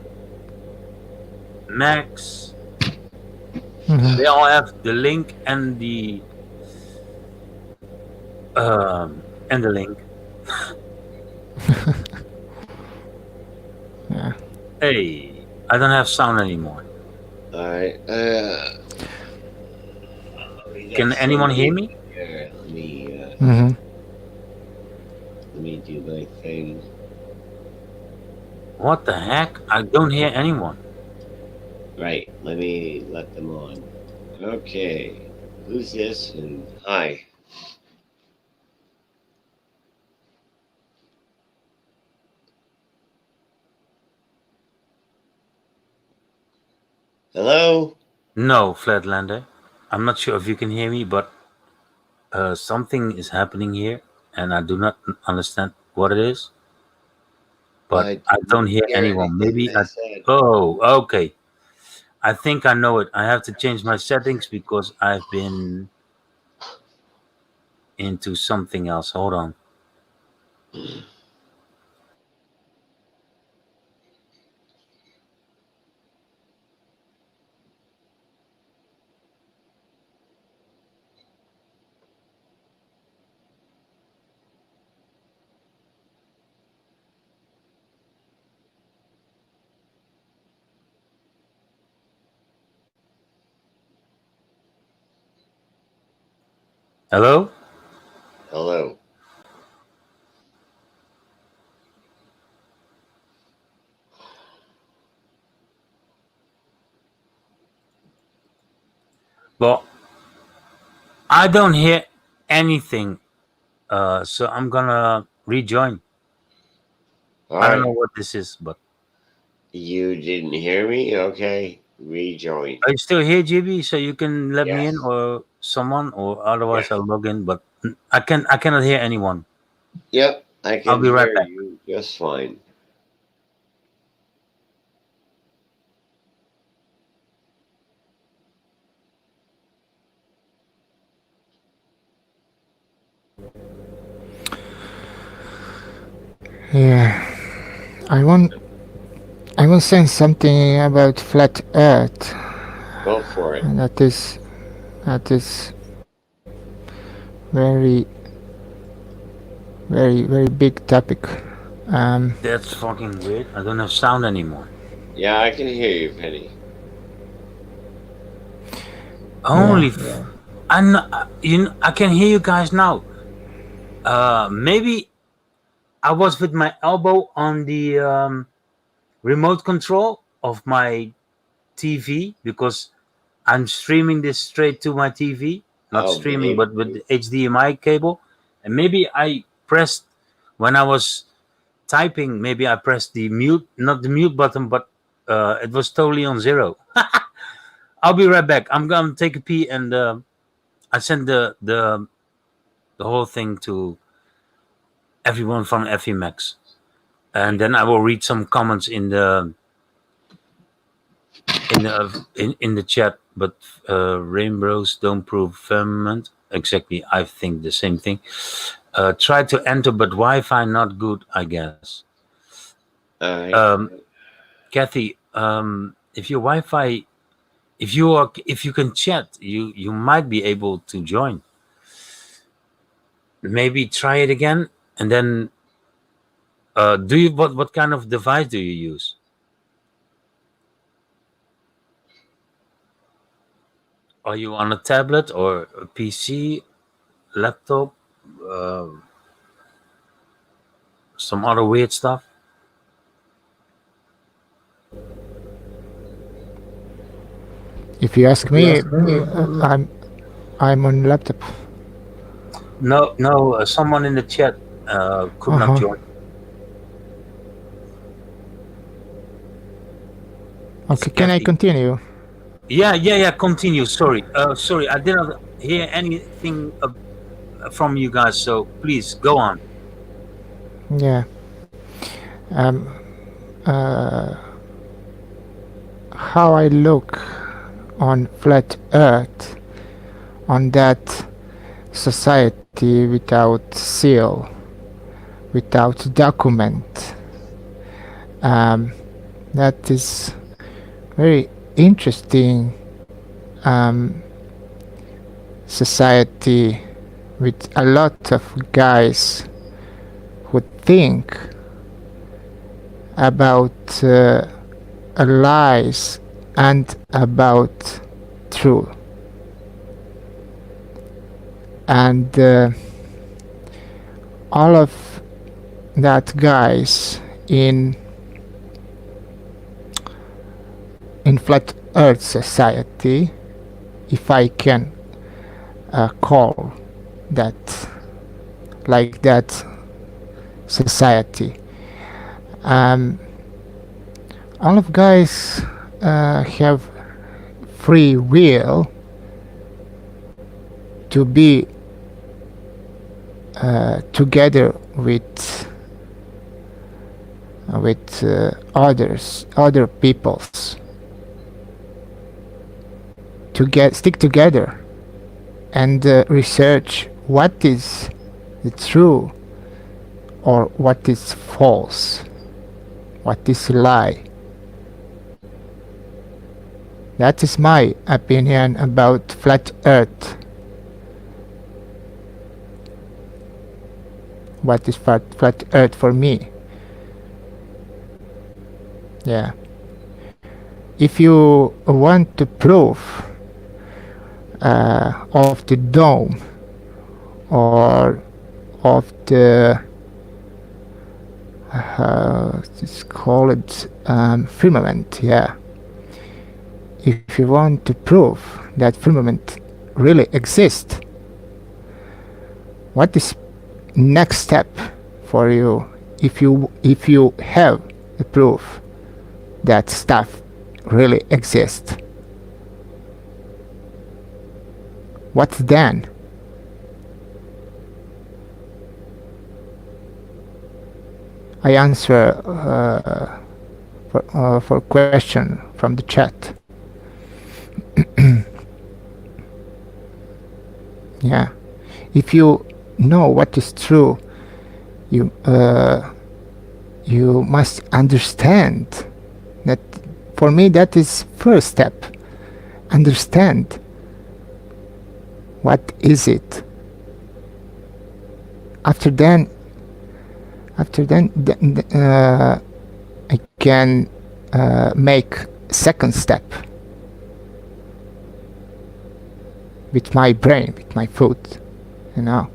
Max. Hmm. They all have the link and the link. Yeah. Hey, I don't have sound anymore. All right. We got Can some anyone hear people me? here. Hmm. Let me do my thing. What the heck? I don't hear anyone. Right. Let me let them on. Okay. Who's this? And hi. Hello. No, Flatlander. I'm not sure if you can hear me, but something is happening here, and I do not understand what it is. But I I didn't don't hear hear anyone. anything Maybe they I. said. Oh, okay. I think I know it. I have to change my settings because I've been into something else. Hold on. Hello? Hello. Well, I don't hear anything. So I'm gonna rejoin. All I don't know right. what this is, but You didn't hear me? Okay. Rejoin. are you still here, GB? So you can let me in, Yes. or someone, or otherwise Yes. I'll log in. But I cannot hear anyone. Yep. I I'll can be right hear back. you just fine. Yeah. I want. I want to say something about flat Earth. Go for it. And that is very very big topic. Um. That's fucking weird. I don't have sound anymore. Yeah, I can hear you, Penny. Holy, Yeah. I can hear you guys now. Maybe I was with my elbow on the remote control of my TV because I'm streaming this straight to my TV. Not Oh, streaming, maybe. but with the HDMI cable. And maybe I pressed when I was typing. Maybe I pressed the mute, not the mute button, but it was totally on zero. I'll be right back. I'm gonna take a pee, and I send the whole thing to everyone from FEMAX, and then I will read some comments in the chat. But rainbows don't prove firmament. Exactly, I think the same thing. Try to enter, but Wi-Fi not good, I guess. All right. Kathy, if your Wi-Fi, if you can chat, you might be able to join. Maybe try it again, and then do you what kind of device do you use? Are you on a tablet or a PC, laptop, uh, some other weird stuff? If you ask me, I'm on laptop. No, no. Someone in the chat could Uh not huh. join. Okay, can I continue? Yeah. Continue. Sorry. Sorry, I didn't hear anything from you guys. So please go on. Yeah. Um, uh, how I look on flat Earth, on that society without seal, without document. That is very interesting society with a lot of guys who think about lies and about truth. And all of that guys in flat earth society, if I can call that like that society, all of guys have free will to be together with other peoples, to stick together and research what is the true or what is false, what is lie. That is my opinion about flat earth. What is flat earth for me? Yeah. If you want to prove of the dome or of the it's called firmament, yeah. If you want to prove that firmament really exists, what is next step for you if you have the proof that stuff really exists? What's then? I answer for question from the chat. Yeah, if you know what is true, you must understand that. For me, that is first step. Understand what is it. After then, I can make second step with my brain, with my foot, you know.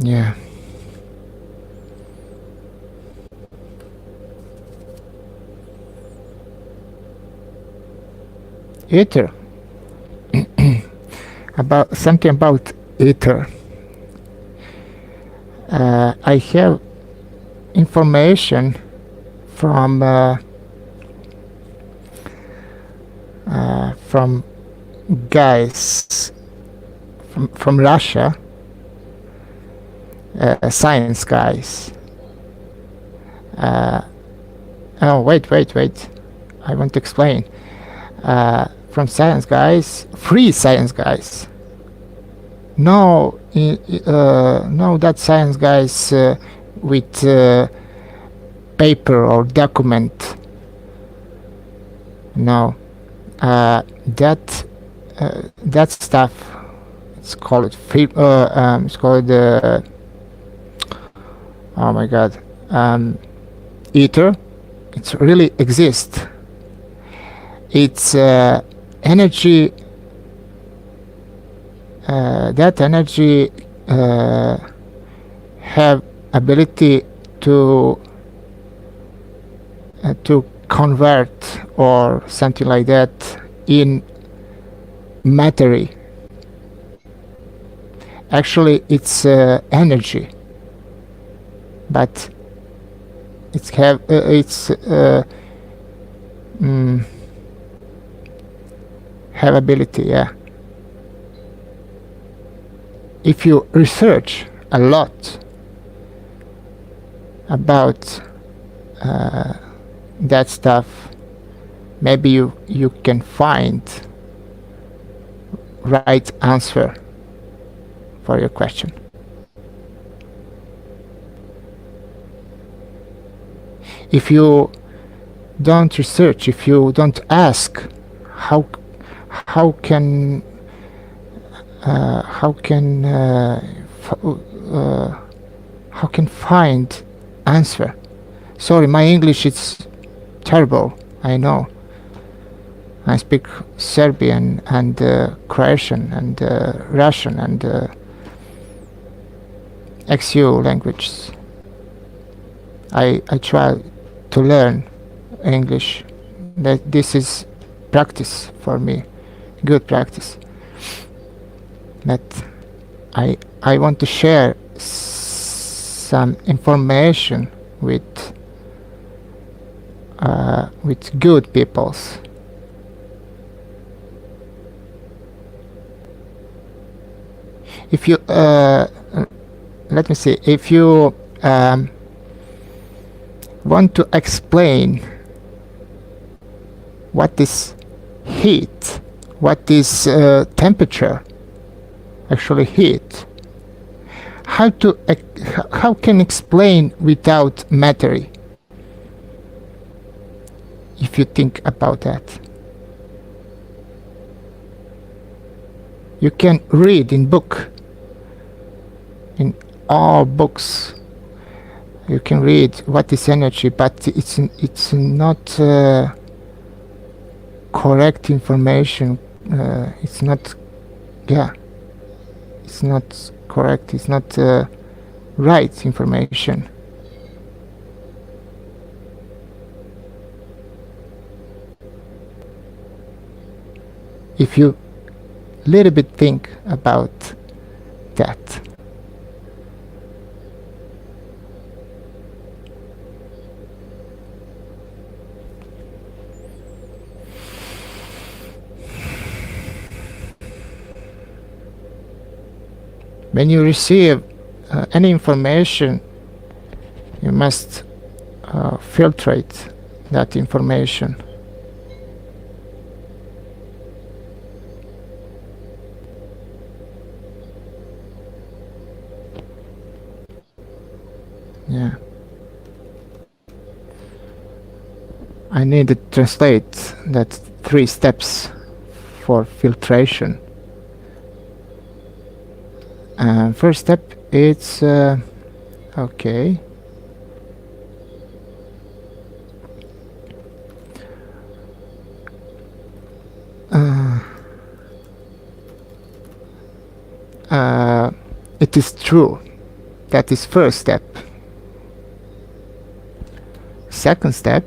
Yeah. Ether. About something about ether. I have information from guys from Russia, science guys. Oh, wait. I want to explain. From science guys, free science guys. No, that science guys with paper or document. No, that stuff. It's called free. It's called. Oh my God. Ether. It really exists. It's energy. That energy have ability to to convert or something like that in matter. Actually, it's energy, but it's have ability. Yeah. If you research a lot about that stuff, maybe you can find right answer for your question. If you don't research, if you don't ask, how can how can find answer? Sorry, my English is terrible. I know. I speak Serbian and Croatian and Russian and XU languages. I try to learn English. This is practice for me, good practice. But I want to share some information with good peoples. If you let me see, if you want to explain what is heat, what is temperature, actually heat, how can explain without matter? If you think about that, you can read in book, in all books you can read what is energy, but it's not correct information. It's not, yeah, it's not correct, it's not right information. If you little bit think about that. When you receive any information, you must filtrate that information. Yeah. I need to translate that 3 steps for filtration. First step, it's okay. It is true. That is first step. Second step,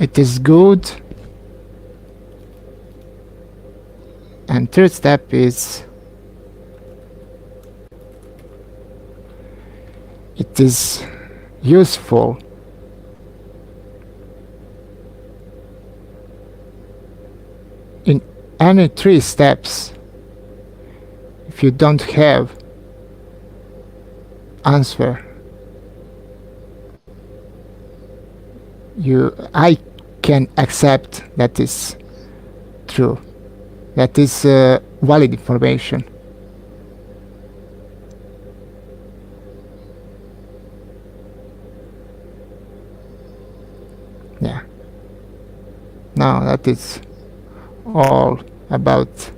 it is good. And third step is it is useful. In any 3 steps, if you don't have answer, I can accept that is true. That is valid information. Yeah. Now that is all about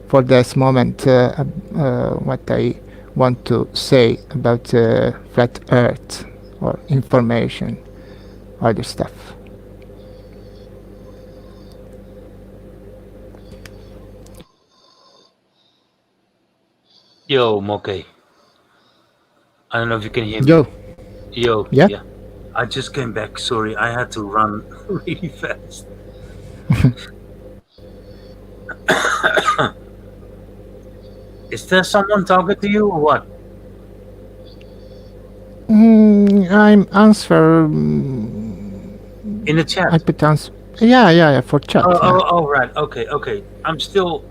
for this moment what I want to say about flat earth or information, other stuff. Yo, Moke. I don't know if you can hear me. Yo. Yo, Yeah. yeah. I just came back. Sorry, I had to run really fast. Is there someone talking to you or what? I'm answer. In the I chat? put answer. Yeah, for chat. Yeah. Right. Okay, okay. I'm still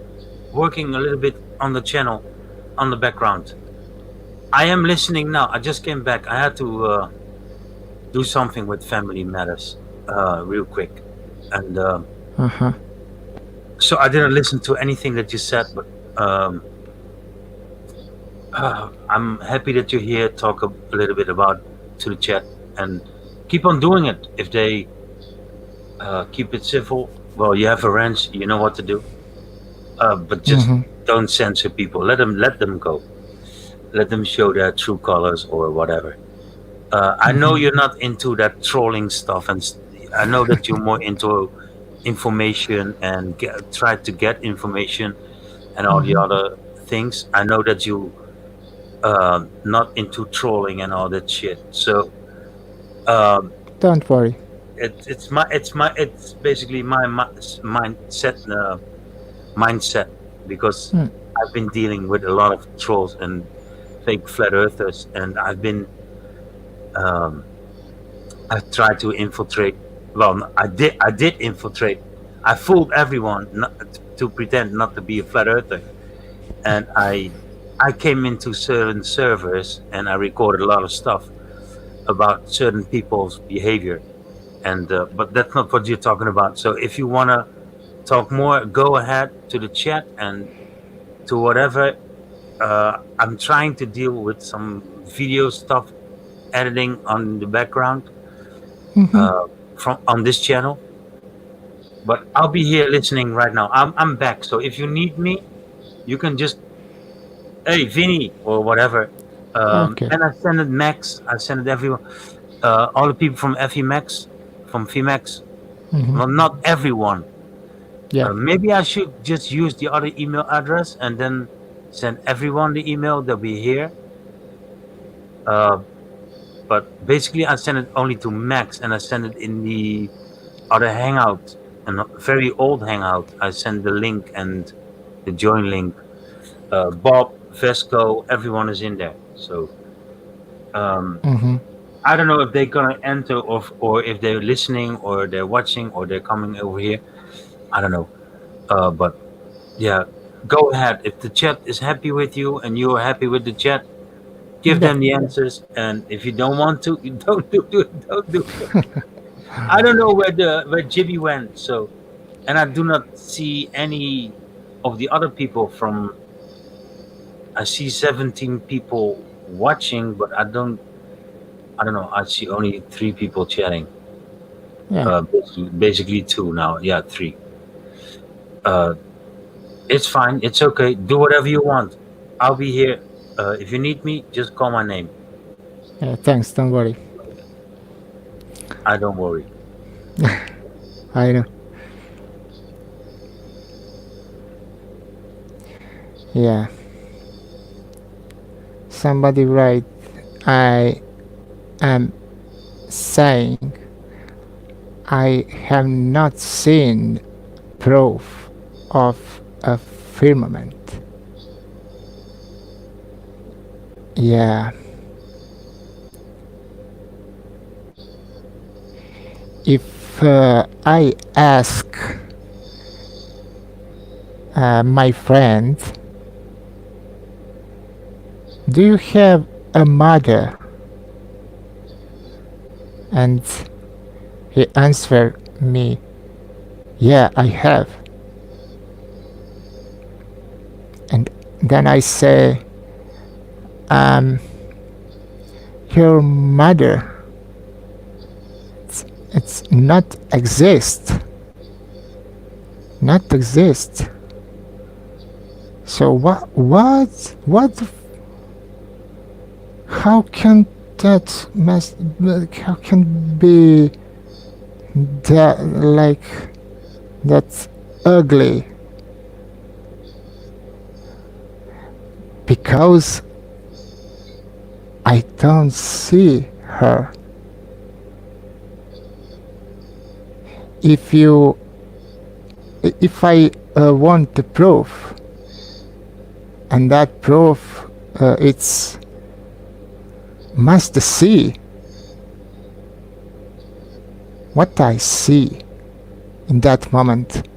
working a little bit on the channel, on the background. I am listening now. I just came back. I had to do something with family matters real quick. And Uh huh. so I didn't listen to anything that you said, but I'm happy that you're here. Talk a little bit about to the chat and keep on doing it. If they keep it civil, well, you have a wrench. You know what to do. But just Mm-hmm. don't censor people. Let them go. Let them show their true colors or whatever. I know Mm-hmm. you're not into that trolling stuff, and I know that you're more into information and try to get information and all the Mm-hmm. other things. I know that you not into trolling and all that shit. So um, Don't worry. it's basically my mindset because Mm. I've been dealing with a lot of trolls and fake flat earthers, and um, I've tried to infiltrate. Well, I did infiltrate. I fooled everyone not, to pretend not to be a flat earther, and I came into certain servers and I recorded a lot of stuff about certain people's behavior. And but that's not what you're talking about. So if you wanna talk more, go ahead to the chat and to whatever. I'm trying to deal with some video stuff, editing on the background Mm-hmm. uh, from on this channel. But I'll be here listening right now. I'm back. So if you need me, you can just hey Vinny or whatever. Okay. And I send it Max. I send it everyone. All the people from FEMAX, from FEMAX. Mm-hmm. Well, not everyone. Yeah. Maybe I should just use the other email address and then send everyone the email that we hear. Uh, but basically, I send it only to Max, and I send it in the other Hangout, a very old Hangout. I send the link and the join link. Bob, Vesco, everyone is in there. So um, Mm-hmm. I don't know if they're gonna enter or if they're listening or they're watching or they're coming over here. I don't know. But yeah, go ahead. If the chat is happy with you and you are happy with the chat, give Yeah. them the answers. And if you don't want to, you don't do it. Don't do it. I don't know where Jibby went. So, and I do not see any of the other people from. I see 17 people watching, but I don't. I don't know. I see only 3 people chatting. Yeah. Basically two now. Yeah, three. Uh, it's fine. It's okay. Do whatever you want. I'll be here. If you need me, just call my name. Yeah. Thanks. Don't worry. I don't worry. I know. Yeah. Somebody write. I am saying I have not seen proof of a firmament. Yeah. If I ask my friend, do you have a mother? And he answered me, yeah, I have. And then I say, your mother, it's not exist. Not exist. So how can how can be that, like, that's ugly? because I don't see her. If you, if I want the proof, and that proof, it's must see what I see in that moment.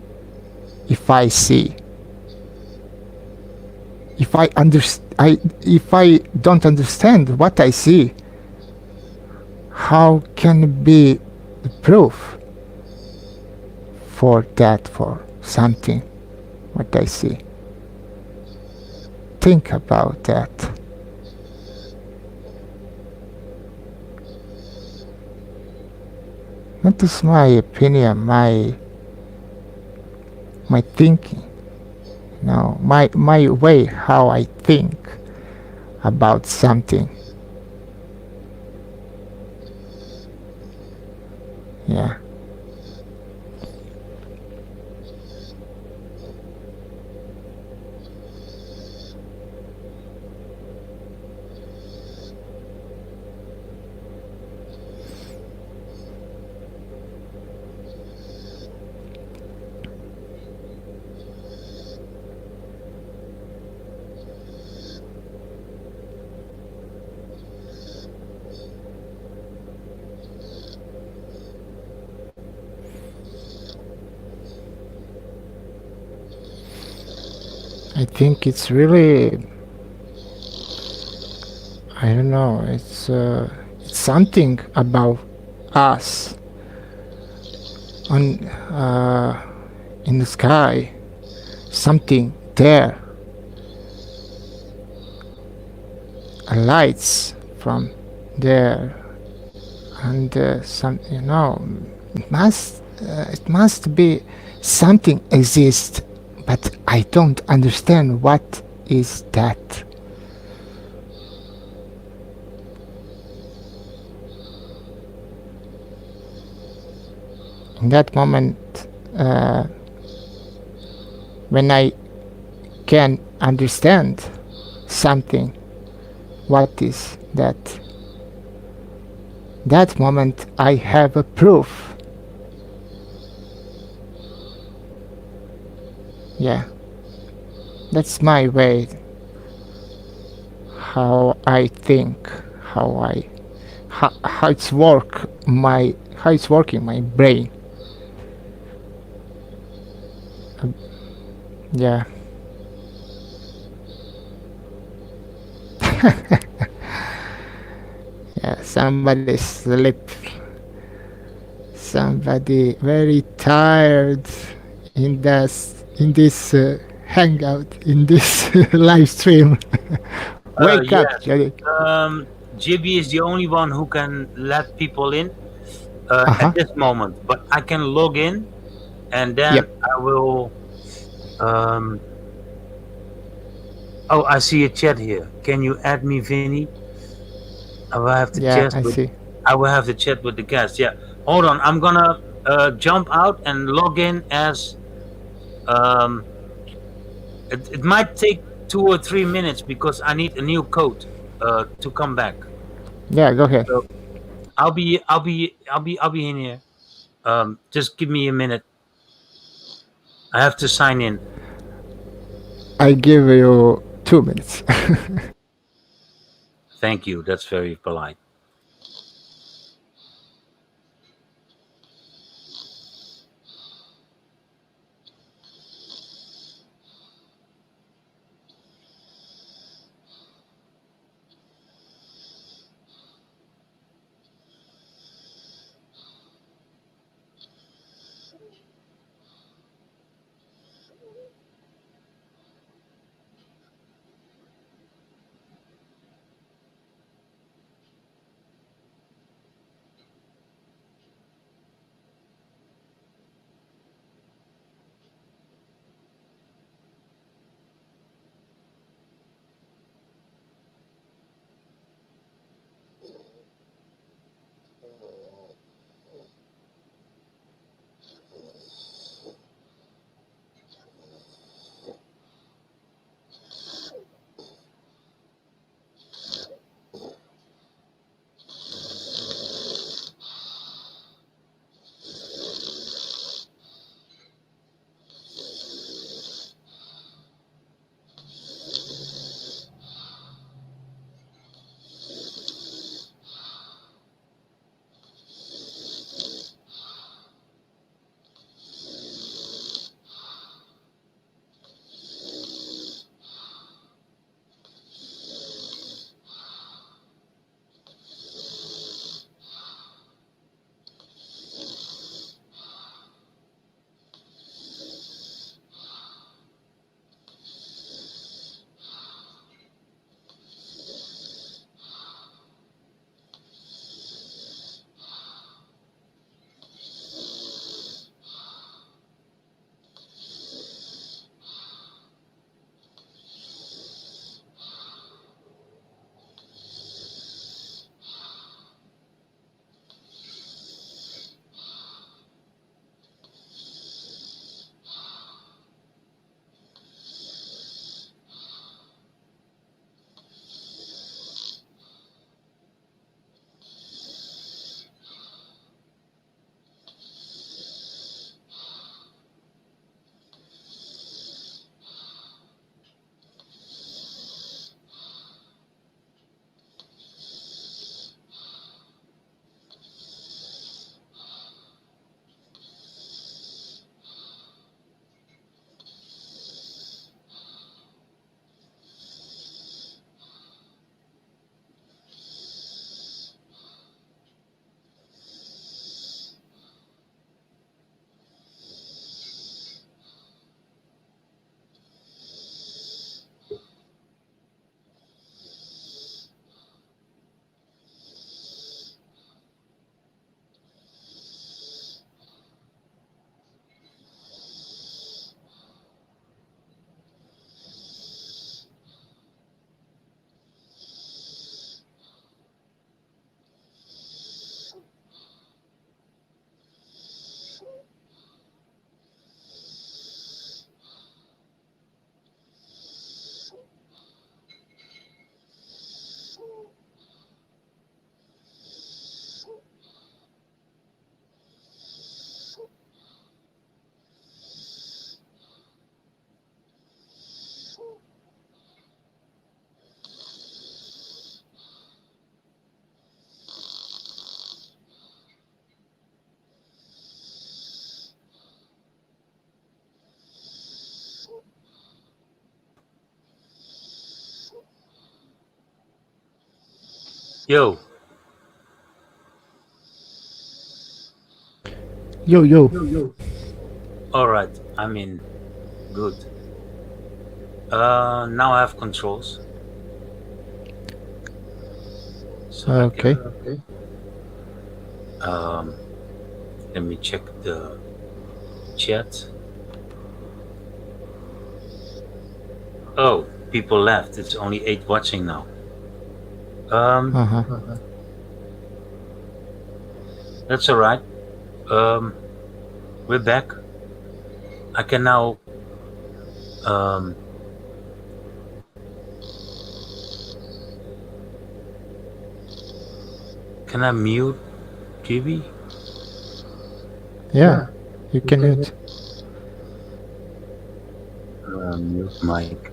If I see, if if I don't understand what I see, how can it be the proof for that, for something what I see? Think about that. That is my opinion, my thinking. No, my way how I think about something. Yeah. I think it's really, I don't know, it's something about us on in the sky, something there, lights from there, and some, it must be something exists, but I don't understand what is that. In that moment, uh, when I can understand something, what is that? That moment I have a proof. Yeah, that's my way. How I think, how it's how it's working my brain. Uh, yeah. Yeah, somebody sleep. Somebody very tired in this hangout in this live stream. Wake up, Yes. Jerry. JB is the only one who can let people in Uh at huh. this moment, but I can log in and then Yep. I will. Um, oh, I see a chat here. Can you add me, Vinny? I will have to Yeah, chat I with. see. I will have to chat with the guest. Yeah, hold on. I'm gonna jump out and log in as. Um, it might take 2 or 3 minutes because I need a new code to come back. Yeah, go ahead. So I'll be in here. Just give me a minute. I have to sign in. I give you 2 minutes. Thank you. That's very polite. Yo, Yo, yo. all right. I mean, good. Now I have controls, so I Okay. can. Um, let me check the chat. Oh, people left. It's only 8 watching now. Uh-huh. That's all right. Um, we're back. I can now. Um, can I mute GB? Yeah. You can mute. Mute mic.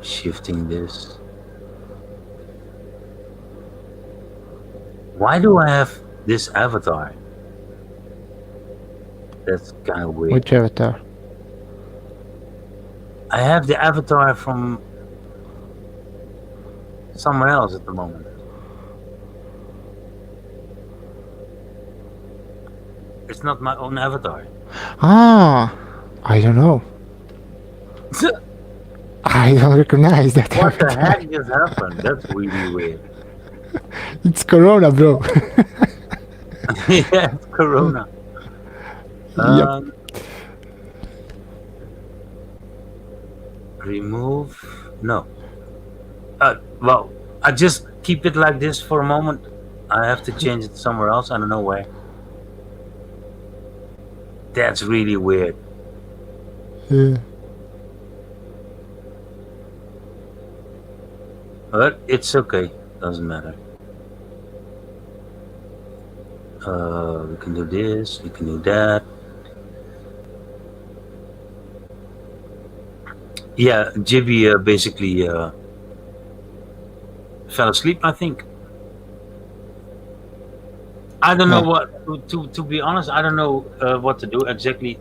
Shifting this. Why do I have this avatar? That's kind of weird. Which avatar? I have the avatar from someone else at the moment. It's not my own avatar. Ah, I don't know. I don't recognize that What the avatar. heck just happened? That's really weird. It's Corona, bro. Yeah, it's Corona. Yep. Remove. No. Well, I just keep it like this for a moment. I have to change it somewhere else. I don't know where. That's really weird. Yeah. But it's okay. Doesn't matter. We can do this. We can do that. Yeah, Jibby basically fell asleep, I think. I don't know what to be honest. I don't know what to do exactly.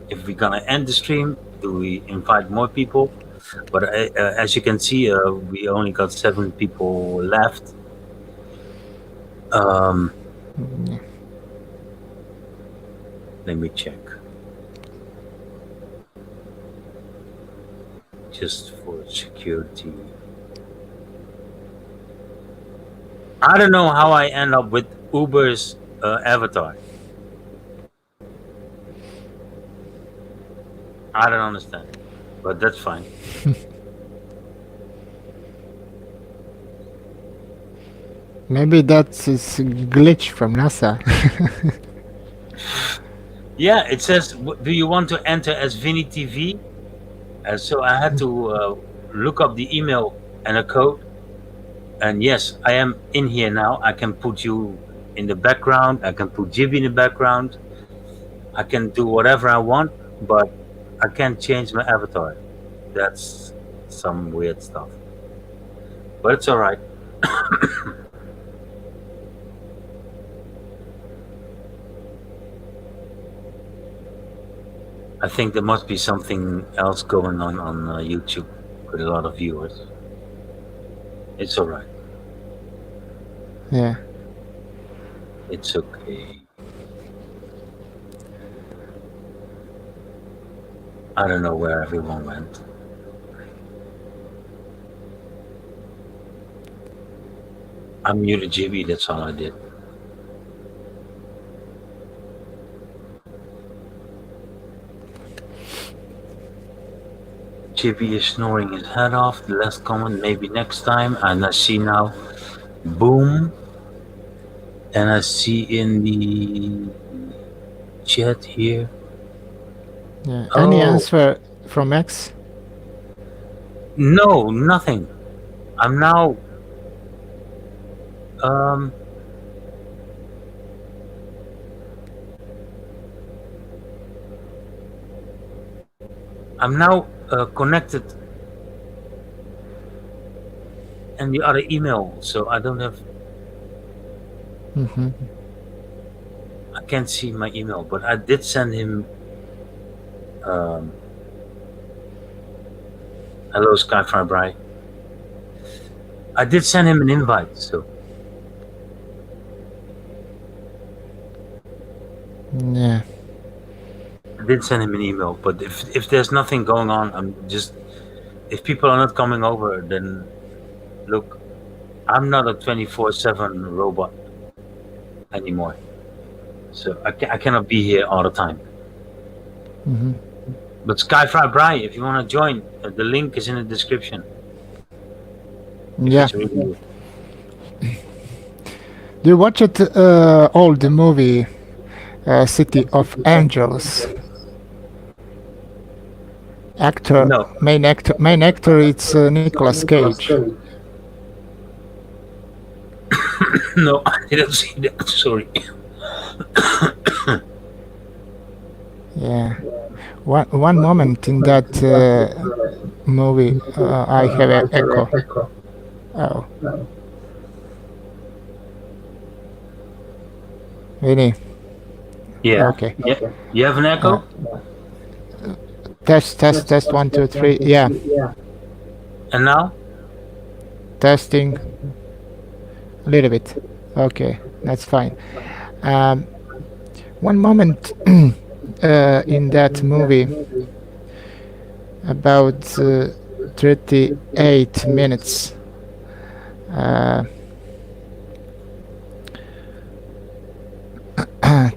If we're gonna end the stream, do we invite more people? But as you can see, we only got 7 people left. Let me check. Just for security. I don't know how I end up with Uber's avatar. I don't understand, but that's fine. Maybe that's a glitch from NASA. Yeah, it says, do you want to enter as Vinny TV? So I had to look up the email and a code. And yes, I am in here now. I can put you in the background. I can put Jibby in the background. I can do whatever I want, but I can't change my avatar. That's some weird stuff. But it's all right. I think there must be something else going on YouTube with a lot of viewers. It's all right. Yeah. It's okay. I don't know where everyone went. I muted Jibby, that's all I did. Jibby is snoring his head off. The last comment, maybe next time. And I see now, boom. And I see in the chat here. Yeah. Any answer from X? No, nothing. I'm now connected in the other email, so I don't have. I can't see my email, but I did send him Um, hello, Skyfire Bright. I did send him an invite, so Yeah. I did send him an email. But if there's nothing going on, I'm just if people are not coming over, then look, I'm not a 24/7 robot anymore, so I cannot be here all the time. Hmm. But Skyfire Bright, if you want to join, the link is in the description. If Yeah. it's really you. Do you watch it? Old movie, City of Angels. Actor, No. main actor. It's Nicolas Cage. No, I didn't see that. Sorry. Yeah. One moment in that movie, I have an echo. Oh. Really? Yeah. Okay. Yeah. You have an echo? Test. 1, 2, 3. Yeah. And now? Testing. A little bit. Okay, that's fine. One moment in that movie, about 38 minutes.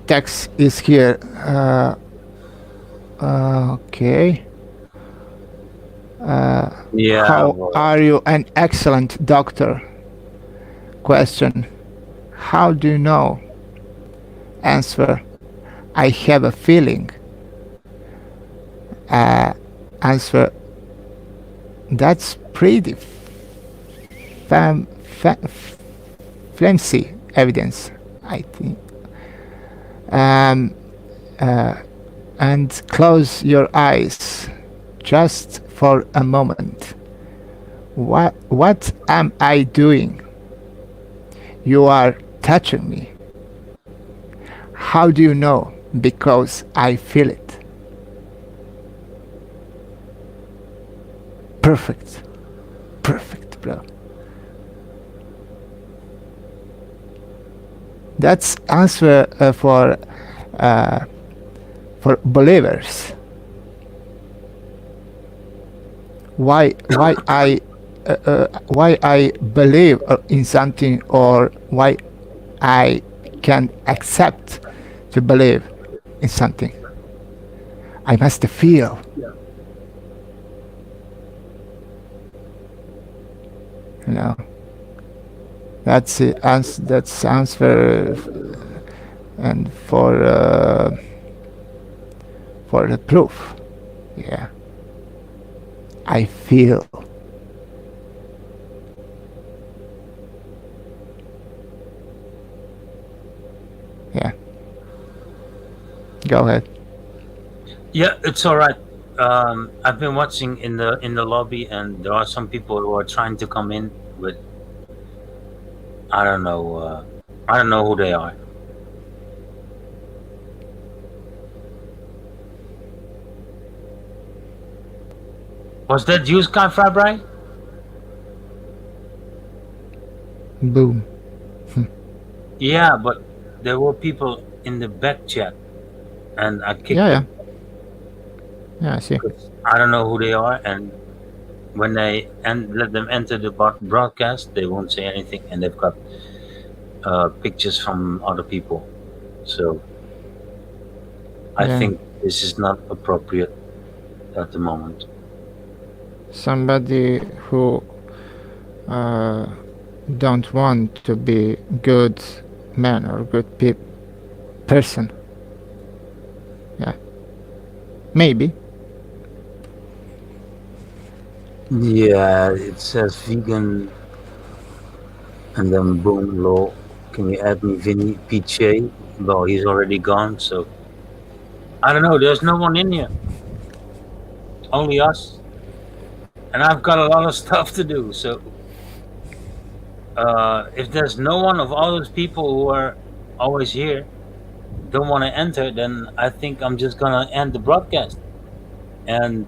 Text is here. Okay. Yeah. How well, are you? An excellent doctor. Question. How do you know? Answer. I have a feeling. Answer. That's pretty fancy evidence, I think. And close your eyes just for a moment. What am I doing? You are touching me. How do you know? Because I feel it. Perfect. Perfect, bro. That's answer for believers. Why I believe in something, or why I can accept to believe in something. I must feel. You know. That's it. That's answer, and for the proof. Yeah. I feel. Yeah. Go ahead. Yeah, it's all right. I've been watching in the lobby, and there are some people who are trying to come in, but I don't know. I don't know who they are. Was that you, Skyfire Bright? Boom. Yeah, but there were people in the back chat, and I kicked Yeah, yeah. them. Yeah, I see. I don't know who they are, and when they let them enter the broadcast, they won't say anything, and they've got pictures from other people. So I Yeah. think this is not appropriate at the moment. Somebody who don't want to be good man or good person. Yeah. Maybe. Yeah, it says vegan, and then boom, lol. Can you add me Vinny PJ? Well, he's already gone, so I don't know. There's no one in here, only us, and I've got a lot of stuff to do. So if there's no one of all those people who are always here don't want to enter, then I think I'm just gonna end the broadcast. and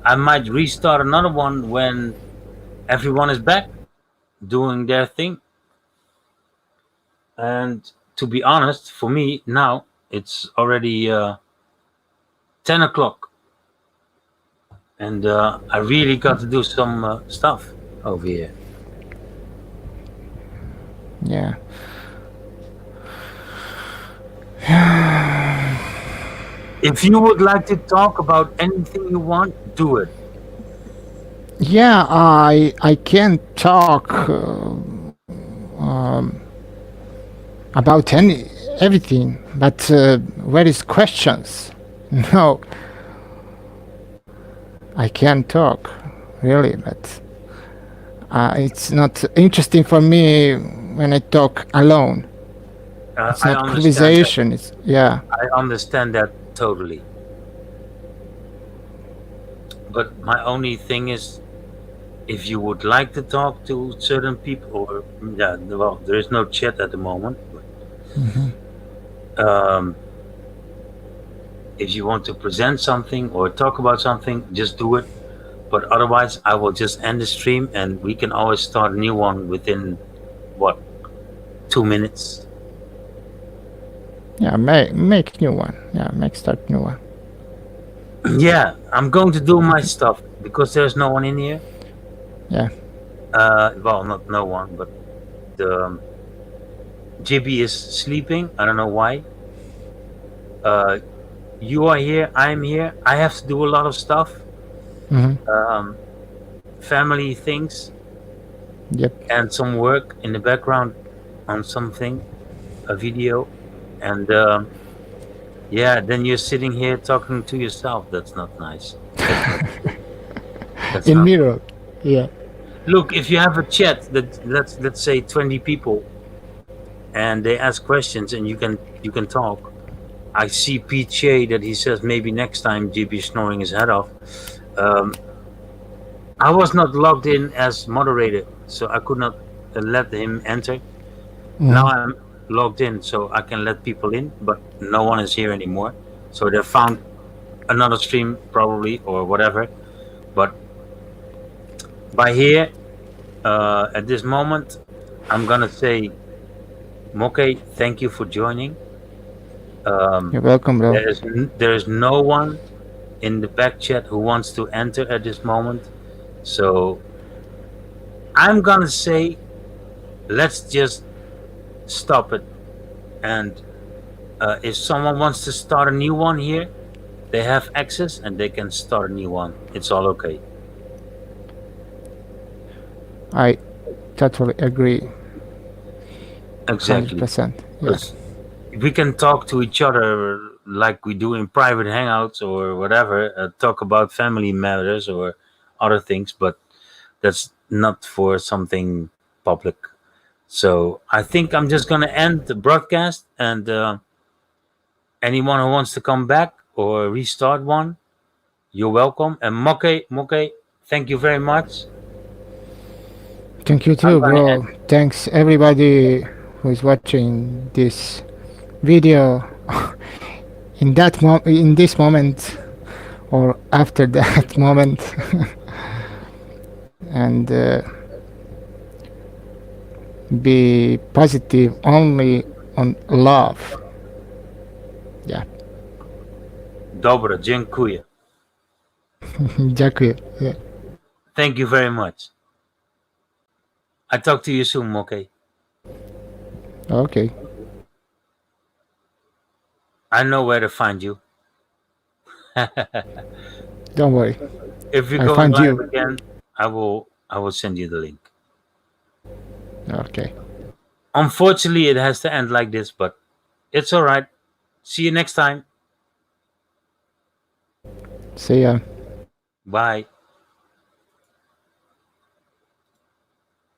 I might restart another one when everyone is back doing their thing. And to be honest, for me now it's already 10 o'clock, and I really got to do some stuff over here. Yeah. If you would like to talk about anything you want, do it. Yeah, I can talk about everything, but where is questions? No, I can talk, really, but it's not interesting for me when I talk alone. It's I not understand that. conversation. It's yeah. I understand that totally. But my only thing is, if you would like to talk to certain people, or yeah, well, there is no chat at the moment. But, um, if you want to present something or talk about something, just do it. But otherwise, I will just end the stream, and we can always start a new one within what 2 minutes. Yeah, make new one. Yeah, make start new one. Yeah, I'm going to do my stuff because there's no one in here. Yeah. Well, not no one, but the JB is sleeping. I don't know why. Uh, you are here. I'm here. I have to do a lot of stuff, um, family things, Yep. and some work in the background on something, a video, and yeah. Then you're sitting here talking to yourself. That's not nice. That's not. That's In not. mirror. Yeah. Look, if you have a chat that let's say 20 people, and they ask questions, and you can talk. I see PJ that he says maybe next time GB snoring his head off. Um, I was not logged in as moderator, so I could not let him enter. Now I'm logged in, so I can let people in, but no one is here anymore. So they found another stream probably or whatever. But by here, at this moment, I'm gonna say, Moke, thank you for joining. You're welcome, bro. There is no one in the back chat who wants to enter at this moment. So I'm gonna say, let's just stop it. And if someone wants to start a new one here, they have access and they can start a new one. It's all okay. I totally agree. Exactly. 100%. Yeah. Because we can talk to each other like we do in private hangouts or whatever, talk about family matters or other things, but that's not for something public. So I think I'm just going to end the broadcast, and anyone who wants to come back or restart one, you're welcome. And Moke, thank you very much. Thank you I'm too, gonna bro. Thanks everybody who is watching this video in this moment or after that moment. And be positive only on love. Yeah. Dobra, dziękuję. Dziękuję. Yeah. Thank you very much. I talk to you soon, Moke. Okay. I know where to find you. Don't worry. If you're I going find live you. again, I will send you the link. Okay. Unfortunately, it has to end like this, but it's all right. See you next time. See ya. Bye.